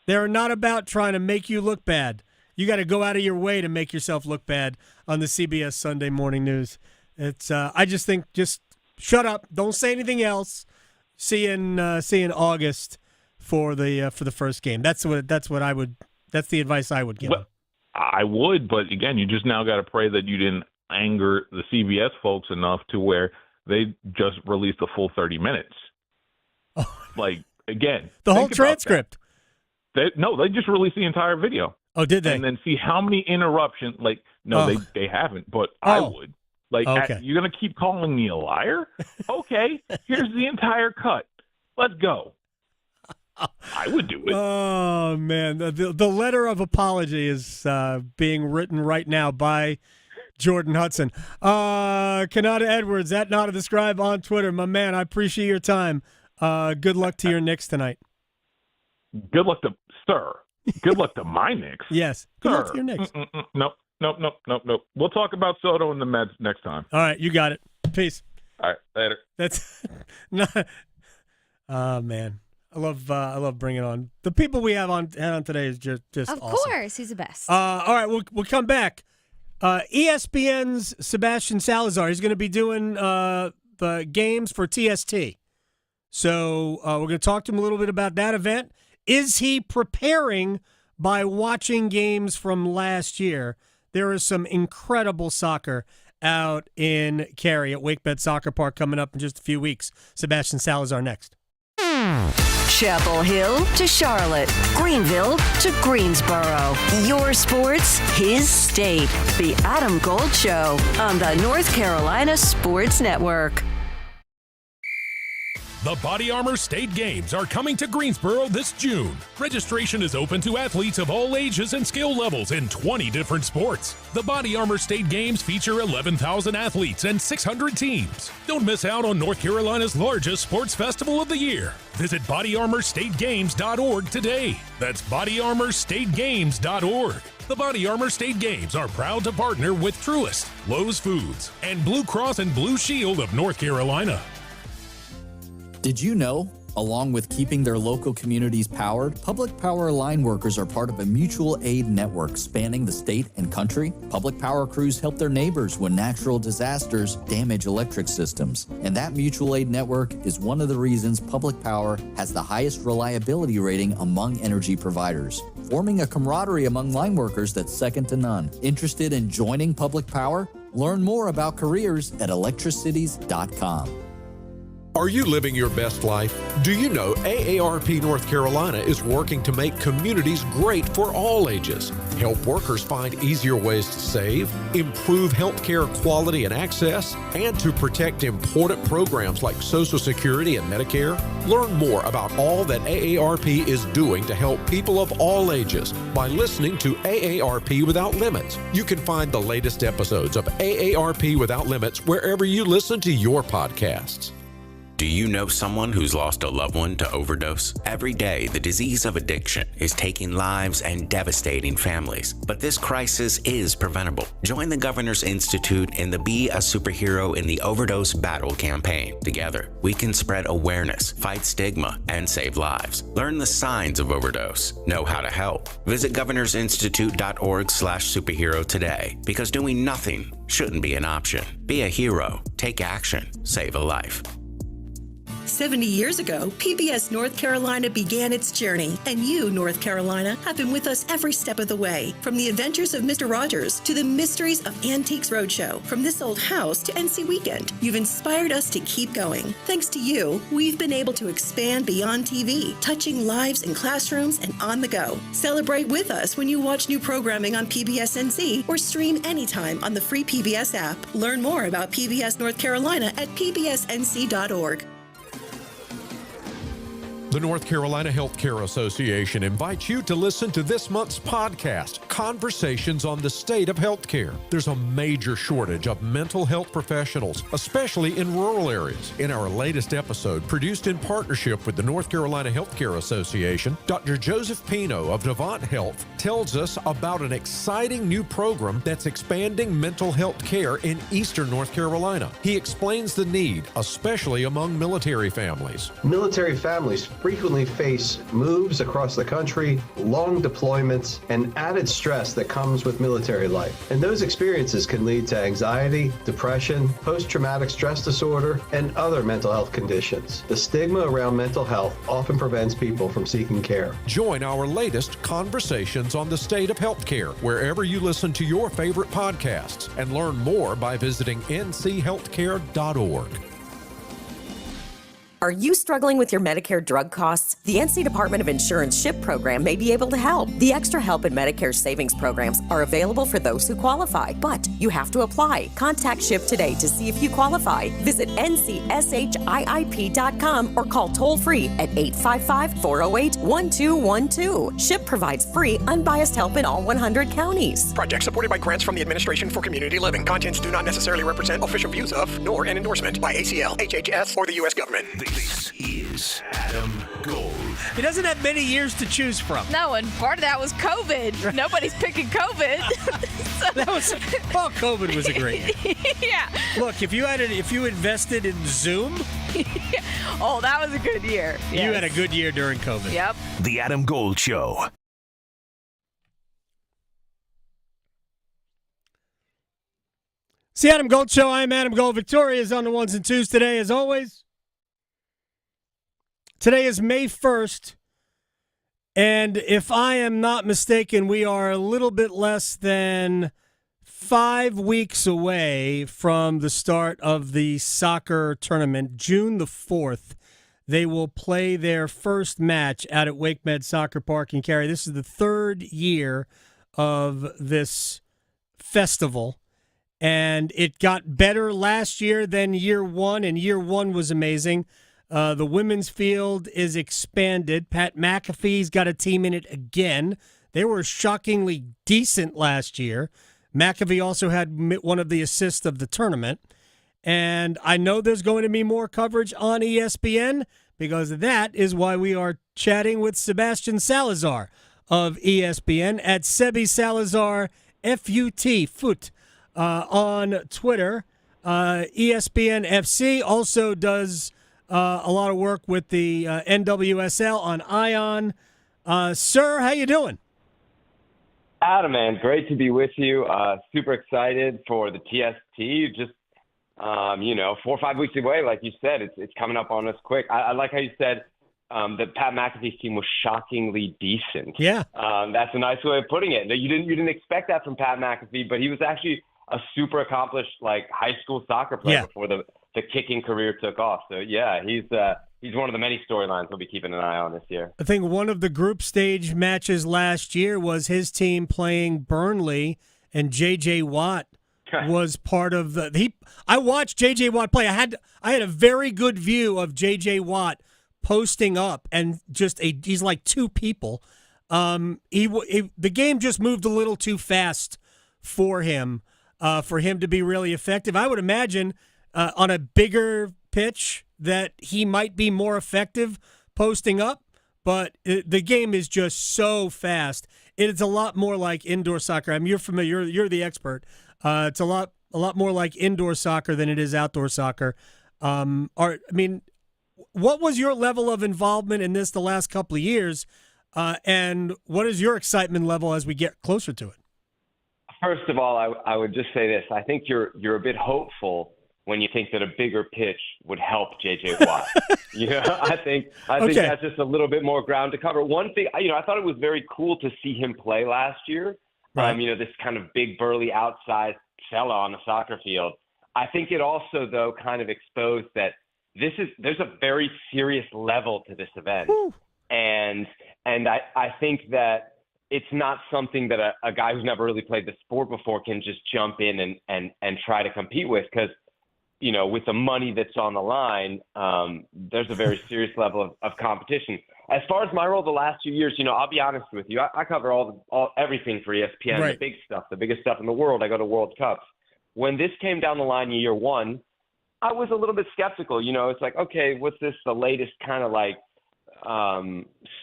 Speaker 1: They're not about trying to make you look bad. You got to go out of your way to make yourself look bad on the CBS Sunday Morning News. It's I just think just shut up. Don't say anything else. See you in August for the first game. That's the advice I would give.
Speaker 3: Well, I would, but again, you just now got to pray that you didn't anger the CBS folks enough to where they just released the full 30 minutes. Like, again,
Speaker 1: the whole transcript.
Speaker 3: They just released the entire video.
Speaker 1: Oh, did they?
Speaker 3: And then see how many interruptions. Like, no, they haven't, but I would. Like,
Speaker 1: okay.
Speaker 3: You're going to keep calling me a liar? Okay, here's the entire cut. Let's go. I would do it.
Speaker 1: Oh, man. The letter of apology is being written right now by Jordan Hudson. Konata Edwards, at Nada the Scribe on Twitter. My man, I appreciate your time. Good luck to your Knicks tonight.
Speaker 3: Good luck to my Knicks.
Speaker 1: Yes. Good luck to your Knicks.
Speaker 3: Nope. We'll talk about Soto and the Mets next time.
Speaker 1: All right, you got it. Peace.
Speaker 3: All right, later.
Speaker 1: That's not. Oh, man. I love bringing on the people we have on today. Is just
Speaker 2: of
Speaker 1: awesome.
Speaker 2: Course, he's the best.
Speaker 1: All right, we'll come back. ESPN's Sebastian Salazar. He's going to be doing the games for TST. So we're going to talk to him a little bit about that event. Is he preparing by watching games from last year? There is some incredible soccer out in Cary at WakeBed Soccer Park coming up in just a few weeks. Sebastian Salazar next.
Speaker 9: Chapel Hill to Charlotte, Greenville to Greensboro. Your sports, his state. The Adam Gold Show on the North Carolina Sports Network.
Speaker 4: The Body Armor State Games are coming to Greensboro this June. Registration is open to athletes of all ages and skill levels in 20 different sports. The Body Armor State Games feature 11,000 athletes and 600 teams. Don't miss out on North Carolina's largest sports festival of the year. Visit bodyarmorstategames.org today. That's bodyarmorstategames.org. The Body Armor State Games are proud to partner with Truist, Lowe's Foods, and Blue Cross and Blue Shield of North Carolina.
Speaker 5: Did you know, along with keeping their local communities powered, public power line workers are part of a mutual aid network spanning the state and country? Public power crews help their neighbors when natural disasters damage electric systems. And that mutual aid network is one of the reasons public power has the highest reliability rating among energy providers, forming a camaraderie among line workers that's second to none. Interested in joining public power? Learn more about careers at electricities.com.
Speaker 17: Are you living your best life? Do you know AARP North Carolina is working to make communities great for all ages, help workers find easier ways to save, improve healthcare quality and access, and to protect important programs like Social Security and Medicare? Learn more about all that AARP is doing to help people of all ages by listening to AARP Without Limits. You can find the latest episodes of AARP Without Limits wherever you listen to your podcasts.
Speaker 21: Do you know someone who's lost a loved one to overdose? Every day, the disease of addiction is taking lives and devastating families. But this crisis is preventable. Join the Governor's Institute in the Be a Superhero in the Overdose Battle campaign. Together, we can spread awareness, fight stigma, and save lives. Learn the signs of overdose. Know how to help. Visit governorsinstitute.org/superhero today, because doing nothing shouldn't be an option. Be a hero. Take action. Save a life.
Speaker 22: 70 years ago, PBS North Carolina began its journey, and you, North Carolina, have been with us every step of the way. From the adventures of Mr. Rogers to the mysteries of Antiques Roadshow, from This Old House to NC Weekend, you've inspired us to keep going. Thanks to you, we've been able to expand beyond TV, touching lives in classrooms and on the go. Celebrate with us when you watch new programming on PBS NC or stream anytime on the free PBS app. Learn more about PBS North Carolina at pbsnc.org.
Speaker 17: The North Carolina Healthcare Association invites you to listen to this month's podcast, Conversations on the State of Healthcare. There's a major shortage of mental health professionals, especially in rural areas. In our latest episode, produced in partnership with the North Carolina Healthcare Association, Dr. Joseph Pino of Devant Health tells us about an exciting new program that's expanding mental health care in eastern North Carolina. He explains the need, especially among military families.
Speaker 23: Military families
Speaker 6: frequently face moves across the country, long deployments, and added stress that comes with military life. And those experiences can lead to anxiety, depression, post-traumatic stress disorder, and other mental health conditions. The stigma around mental health often prevents people from seeking care.
Speaker 17: Join our latest conversations on the state of healthcare wherever you listen to your favorite podcasts, and learn more by visiting nchealthcare.org.
Speaker 7: Are you struggling with your Medicare drug costs? The NC Department of Insurance SHIP program may be able to help. The Extra Help and Medicare savings programs are available for those who qualify, but you have to apply. Contact SHIP today to see if you qualify. Visit ncshiip.com or call toll-free at 855-408-1212. SHIP provides free, unbiased help in all 100 counties.
Speaker 8: Project supported by grants from the Administration for Community Living. Contents do not necessarily represent official views of, nor an endorsement by ACL, HHS, or the U.S. government.
Speaker 10: This is Adam Gold.
Speaker 1: He doesn't have many years to choose from.
Speaker 2: No, and part of that was COVID. Nobody's picking COVID.
Speaker 1: COVID was a great year.
Speaker 2: Yeah.
Speaker 1: Look, if you invested in Zoom,
Speaker 2: oh, that was a good year.
Speaker 1: You had a good year during COVID.
Speaker 2: Yep.
Speaker 10: The Adam Gold Show.
Speaker 1: It's the Adam Gold Show. I'm Adam Gold. Victoria is on the ones and twos today, as always. Today is May 1st, and if I am not mistaken, we are a little bit less than 5 weeks away from the start of the soccer tournament. June the 4th, they will play their first match out at WakeMed Soccer Park in Cary. This is the third year of this festival, and it got better last year than year one, and year one was amazing. The women's field is expanded. Pat McAfee's got a team in it again. They were shockingly decent last year. McAfee also had one of the assists of the tournament. And I know there's going to be more coverage on ESPN because that is why we are chatting with Sebastian Salazar of ESPN at Sebi Salazar FUT on Twitter. ESPN FC also does a lot of work with the NWSL on Ion. Sir, how you doing?
Speaker 11: Adam, man, great to be with you. Super excited for the TST. Just, 4 or 5 weeks away, like you said. It's coming up on us quick. I like how you said that Pat McAfee's team was shockingly decent.
Speaker 1: Yeah.
Speaker 11: That's a nice way of putting it. You didn't expect that from Pat McAfee, but he was actually a super accomplished high school soccer player before the kicking career took off. So, yeah, he's one of the many storylines we'll be keeping an eye on this year.
Speaker 1: I think one of the group stage matches last year was his team playing Burnley, and J.J. Watt was part of the – I watched J.J. Watt play. I had a very good view of J.J. Watt posting up, and he's like two people. The game just moved a little too fast for him to be really effective. I would imagine – on a bigger pitch that he might be more effective posting up, but the game is just so fast. It's a lot more like indoor soccer. I mean, you're familiar. You're the expert. It's a lot more like indoor soccer than it is outdoor soccer. What was your level of involvement in this the last couple of years, and what is your excitement level as we get closer to it?
Speaker 11: First of all, I would just say this. I think you're a bit hopeful when you think that a bigger pitch would help J.J. Watt. I think that's just a little bit more ground to cover. One thing, I thought it was very cool to see him play last year. Right. This kind of big, burly, outsized fella on the soccer field. I think it also, though, kind of exposed that there's a very serious level to this event. Woo. And I think that it's not something that a guy who's never really played the sport before can just jump in and try to compete with, because with the money that's on the line, there's a very serious level of competition. As far as my role the last few years, I'll be honest with you. I cover everything for ESPN, right. The big stuff, the biggest stuff in the world. I go to World Cups. When this came down the line in year one, I was a little bit skeptical. It's like, okay, what's this, the latest kind of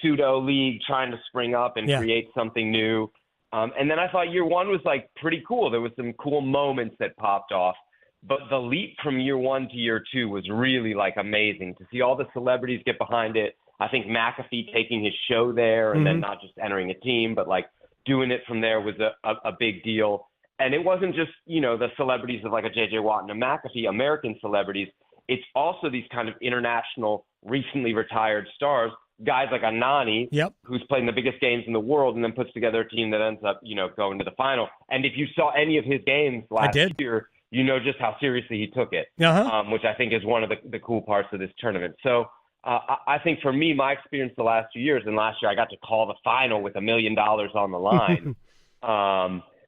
Speaker 11: pseudo league trying to spring up and create something new? And then I thought year one was pretty cool. There was some cool moments that popped off. But the leap from year one to year two was really amazing to see all the celebrities get behind it. I think McAfee taking his show there and then not just entering a team, but like doing it from there was a big deal. And it wasn't just, the celebrities of like a J.J. Watt and a McAfee, American celebrities. It's also these kind of international, recently retired stars, guys like Nani, who's playing the biggest games in the world and then puts together a team that ends up, going to the final. And if you saw any of his games last year, you know just how seriously he took it, which I think is one of the cool parts of this tournament. So I think for me, my experience the last 2 years, and last year I got to call the final with $1 million on the line.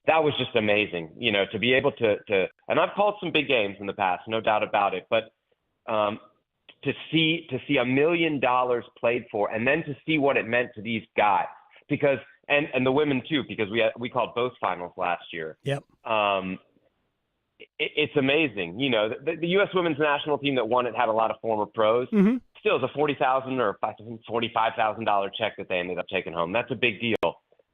Speaker 11: That was just amazing, to be able to, and I've called some big games in the past, no doubt about it, but to see $1 million played for, and then to see what it meant to these guys, because and the women too, because we called both finals last year. It's amazing. The U.S. women's national team that won it had a lot of former pros. Still, it's a $40,000 or $45,000 check that they ended up taking home. That's a big deal.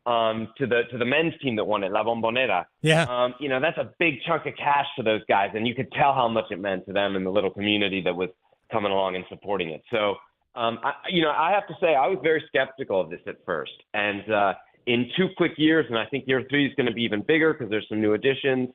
Speaker 11: To the men's team that won it, La Bombonera. That's a big chunk of cash to those guys, and you could tell how much it meant to them and the little community that was coming along and supporting it. So, I have to say I was very skeptical of this at first, and in 2 quick years, and I think year 3 is going to be even bigger because there's some new additions.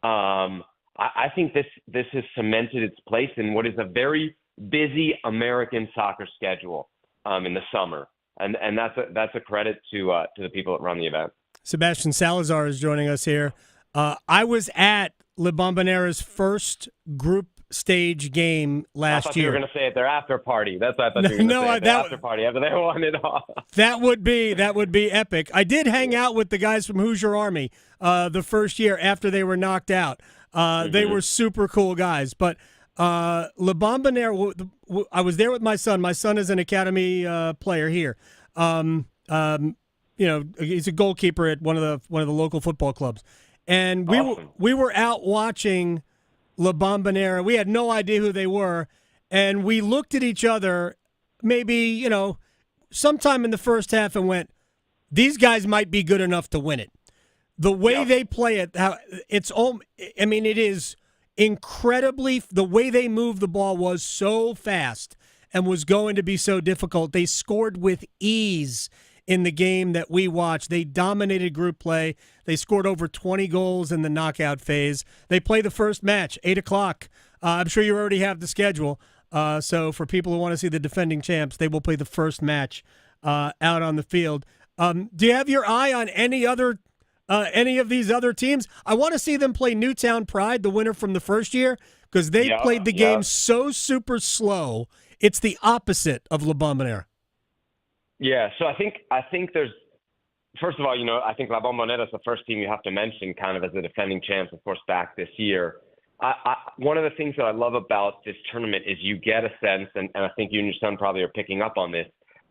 Speaker 11: I think this has cemented its place in what is a very busy American soccer schedule in the summer, and that's a credit to the people that run the event.
Speaker 1: Sebastian Salazar is joining us here. I was at La Bombonera's first group stage game last year.
Speaker 11: I thought you were going to say at their after party. That's what I thought you were going to say. Their after party after they won it all.
Speaker 1: That would be epic. I did hang out with the guys from Hoosier Army the first year after they were knocked out. They were super cool guys. But La Bombonera, I was there with my son. My son is an academy player here. He's a goalkeeper at one of the local football clubs, and we were out watching La Bombonera. We had no idea who they were, and we looked at each other maybe, sometime in the first half and went, these guys might be good enough to win it. The way they play it, it is incredibly, the way they moved the ball was so fast and was going to be so difficult. They scored with ease in the game that we watched. They dominated group play. They scored over 20 goals in the knockout phase. They play the first match, 8 o'clock. I'm sure you already have the schedule. So for people who want to see the defending champs, they will play the first match out on the field. Do you have your eye on any of these other teams? I want to see them play Newtown Pride, the winner from the first year, because they played the game so super slow. It's the opposite of La Bombonera.
Speaker 11: Yeah, so I think there's, first of all, I think La Bombonera is the first team you have to mention kind of as the defending champs, of course, back this year. One of the things that I love about this tournament is you get a sense, and I think you and your son probably are picking up on this,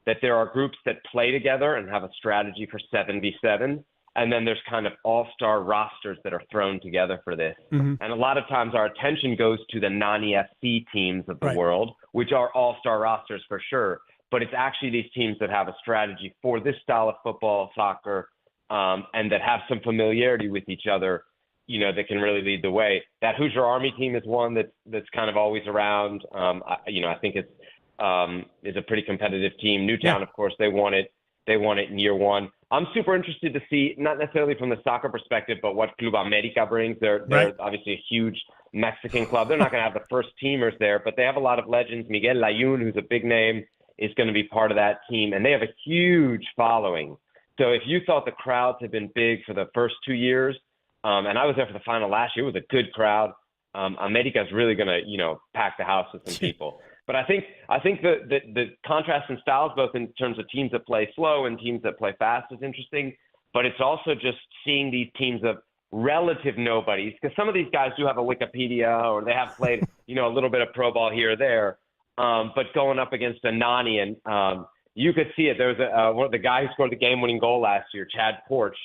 Speaker 11: that there are groups that play together and have a strategy for 7v7, and then there's kind of all-star rosters that are thrown together for this. And a lot of times our attention goes to the non-EFC teams of the world, which are all-star rosters for sure. But it's actually these teams that have a strategy for this style of football, soccer, and that have some familiarity with each other, that can really lead the way. That Hoosier Army team is one that's kind of always around. I think it's a pretty competitive team. Newtown, of course, they won it in year 1. I'm super interested to see, not necessarily from the soccer perspective, but what Club America brings. They're obviously a huge Mexican club. They're not going to have the first teamers there, but they have a lot of legends. Miguel Layún, who's a big name, is going to be part of that team, and they have a huge following. So if you thought the crowds had been big for the first 2 years, and I was there for the final last year, it was a good crowd. America is really going to, pack the house with some people. But I think the contrast in styles, both in terms of teams that play slow and teams that play fast, is interesting. But it's also just seeing these teams of relative nobodies, because some of these guys do have a Wikipedia or they have played, a little bit of pro ball here or there. But going up against a Nani, and you could see it. There was the guy who scored the game-winning goal last year, Chad Porch.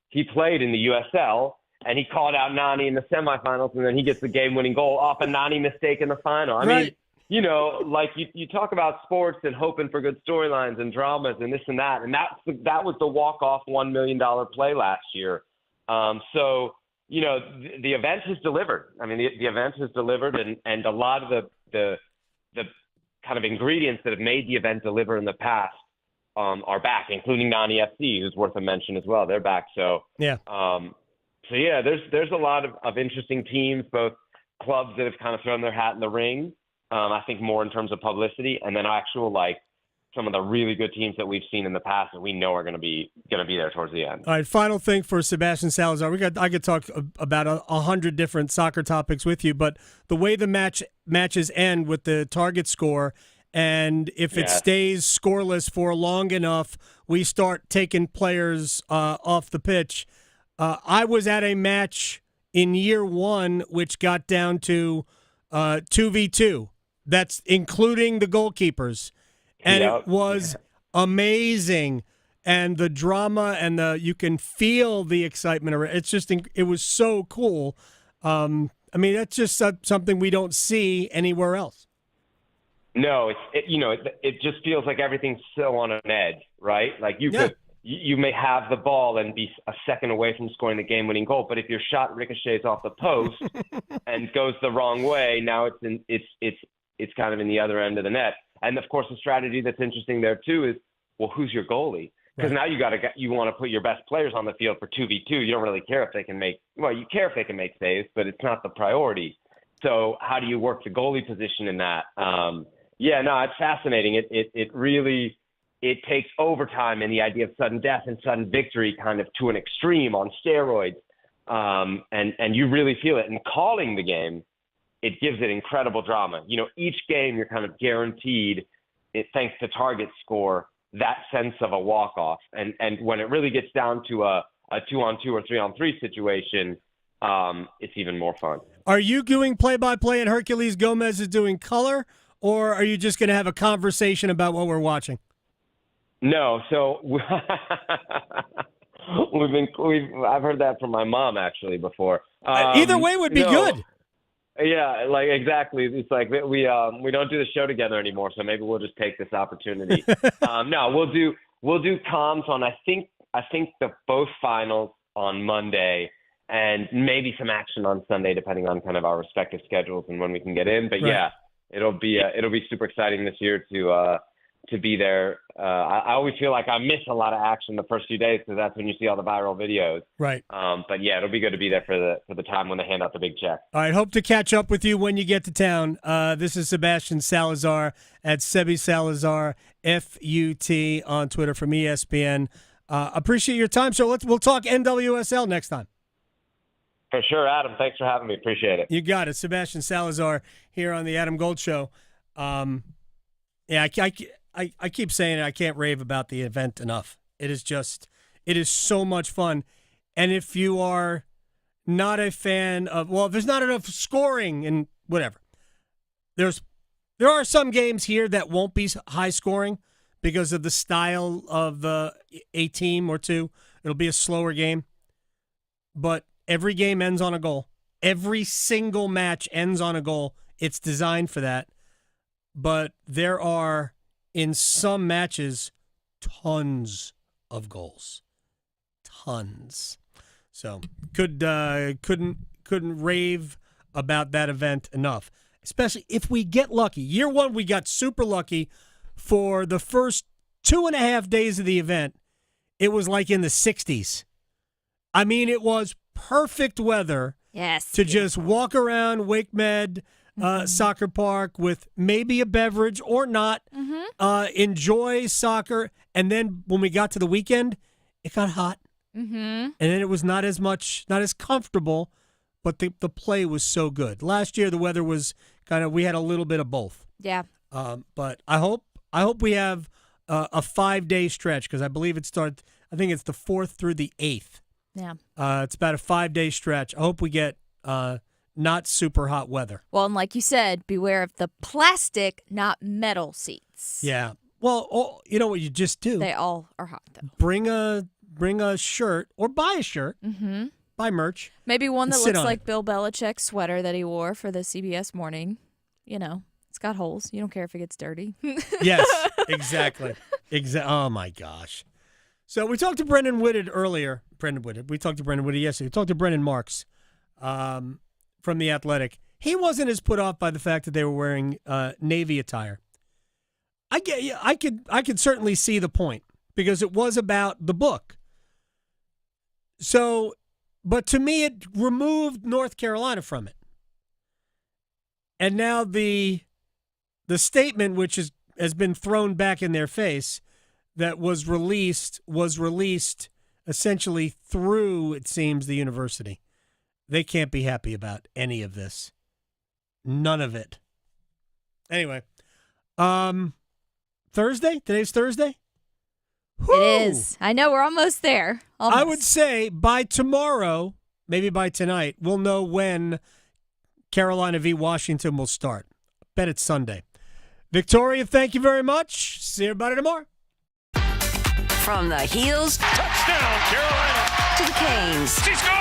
Speaker 11: He played in the USL, and he called out Nani in the semifinals, and then he gets the game-winning goal off a Nani mistake in the final. I mean, you talk about sports and hoping for good storylines and dramas and this and that, and that was the walk-off $1 million play last year. So, the event has delivered. I mean, the event has delivered, and a lot of the kind of ingredients that have made the event deliver in the past are back, including Nani FC, who's worth a mention as well. They're back. So
Speaker 1: yeah.
Speaker 11: So yeah, there's a lot of interesting teams, both clubs that have kind of thrown their hat in the ring. I think more in terms of publicity, and then actual some of the really good teams that we've seen in the past that we know are going to be there towards the end.
Speaker 1: All right, final thing for Sebastian Salazar. I could talk about 100 different soccer topics with you, but the way the matches end with the target score, and if it stays scoreless for long enough, we start taking players off the pitch. I was at a match in year one which got down to 2v2. That's including the goalkeepers. And it was amazing, and the drama and you can feel the excitement. It was so cool. I mean, that's just something we don't see anywhere else.
Speaker 11: No, it just feels like everything's so on an edge, right? Like you may have the ball and be a second away from scoring the game-winning goal, but if your shot ricochets off the post and goes the wrong way, now it's kind of in the other end of the net. And of course, the strategy that's interesting there too is, well, who's your goalie? Because now you want to put your best players on the field for 2v2. You don't really care if they can you care if they can make saves, but it's not the priority. So how do you work the goalie position in that? It's fascinating. It really takes overtime and the idea of sudden death and sudden victory kind of to an extreme on steroids. And you really feel it. And calling the game, it gives it incredible drama. Each game you're kind of guaranteed, thanks to target score, that sense of a walk-off. And when it really gets down to a 2-on-2 or 3-on-3 situation, it's even more fun.
Speaker 1: Are you doing play-by-play and Hercules Gomez is doing color, or are you just going to have a conversation about what we're watching?
Speaker 11: No, so I've heard that from my mom actually before.
Speaker 1: Either way would be good.
Speaker 11: Yeah, exactly. It's like we don't do the show together anymore, so maybe we'll just take this opportunity. No, we'll do comms on I think both finals on Monday, and maybe some action on Sunday, depending on kind of our respective schedules and when we can get in. But yeah, it'll be super exciting this year to be there. I always feel like I miss a lot of action the first few days because that's when you see all the viral videos.
Speaker 1: Right.
Speaker 11: But yeah, it'll be good to be there for the time when they hand out the big check.
Speaker 1: All right. Hope to catch up with you when you get to town. This is Sebastian Salazar at Sebi Salazar FUT on Twitter from ESPN. Appreciate your time. So we'll talk NWSL next time.
Speaker 11: For sure, Adam. Thanks for having me. Appreciate it.
Speaker 1: You got it. Sebastian Salazar here on the Adam Gold Show. I keep saying it. I can't rave about the event enough. It is so much fun. And if you are not a fan of, if there's not enough scoring and whatever, there are some games here that won't be high scoring because of the style of a team or two. It'll be a slower game. But every game ends on a goal. Every single match ends on a goal. It's designed for that. But there are, in some matches, tons of goals. Tons. So couldn't rave about that event enough. Especially if we get lucky. Year one, we got super lucky. For the first 2.5 days of the event, it was like in the 60s. I mean, it was perfect weather to just walk around Wake Med Soccer Park with maybe a beverage or not, enjoy soccer. And then when we got to the weekend, it got hot. And then it was not as comfortable, but the play was so good. Last year, the weather was we had a little bit of both.
Speaker 2: Yeah.
Speaker 1: But I hope we have a 5-day stretch because I believe it starts, I think it's the 4th through the 8th.
Speaker 2: Yeah.
Speaker 1: It's about a 5-day stretch. I hope we get not super hot weather.
Speaker 2: Well, and like you said, beware of the plastic, not metal seats.
Speaker 1: Yeah. Well, you know what you just do?
Speaker 2: They all are hot, though.
Speaker 1: Bring a shirt or buy a shirt.
Speaker 2: Mm-hmm.
Speaker 1: Buy merch.
Speaker 2: Maybe one that looks like
Speaker 1: it.
Speaker 2: Bill Belichick's sweater that he wore for the CBS morning. It's got holes. You don't care if it gets dirty.
Speaker 1: Yes, exactly. Oh, my gosh. So we talked to Brendan Whitted earlier. We talked to Brendan Whitted yesterday. We talked to Brendan Marks from The Athletic. He wasn't as put off by the fact that they were wearing Navy attire. I could certainly see the point because it was about the book. So, but to me, it removed North Carolina from it. And now the statement, which has been thrown back in their face, that was released essentially through, it seems, the university. They can't be happy about any of this. None of it. Anyway, Thursday? Today's Thursday? Whew.
Speaker 2: It is. I know, we're almost there. Almost.
Speaker 1: I would say by tomorrow, maybe by tonight, we'll know when Carolina v. Washington will start. Bet it's Sunday. Victoria, thank you very much. See everybody tomorrow.
Speaker 9: From the heels,
Speaker 27: Touchdown, Carolina.
Speaker 9: to the canes.
Speaker 27: She scores!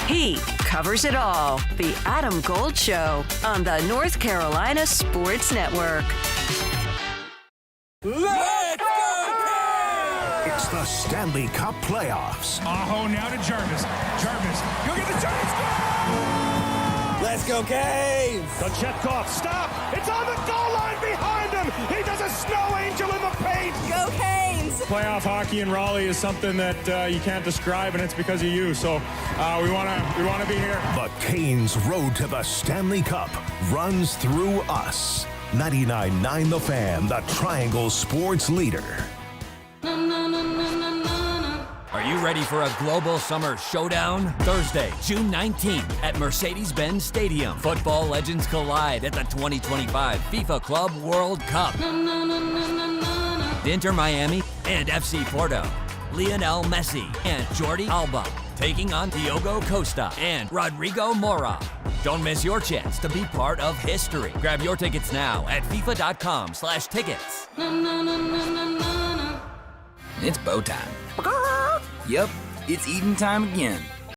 Speaker 9: He covers it all. The Adam Gold Show on the North Carolina Sports Network.
Speaker 10: Let's go! It's the Stanley Cup playoffs.
Speaker 12: Aho now to Jarvis. Jarvis, go get the Jarvis.
Speaker 13: Let's go, Canes!
Speaker 12: Kochetkov, stop! It's on the goal line behind him! He does a snow angel in the paint!
Speaker 13: Go, Canes!
Speaker 12: Playoff hockey in Raleigh is something that you can't describe, and it's because of you. So we want to be here.
Speaker 10: The Canes' road to the Stanley Cup runs through us. 99.9 The Fan, the Triangle Sports leader.
Speaker 14: Are you ready for a global summer showdown? Thursday, June 19th at Mercedes-Benz Stadium. Football legends collide at the 2025 FIFA Club World Cup. Inter Miami and FC Porto. Lionel Messi and Jordi Alba taking on Diogo Costa and Rodrigo Mora. Don't miss your chance to be part of history. Grab your tickets now at FIFA.com/tickets.
Speaker 16: It's bow time. Yep, it's eating time again.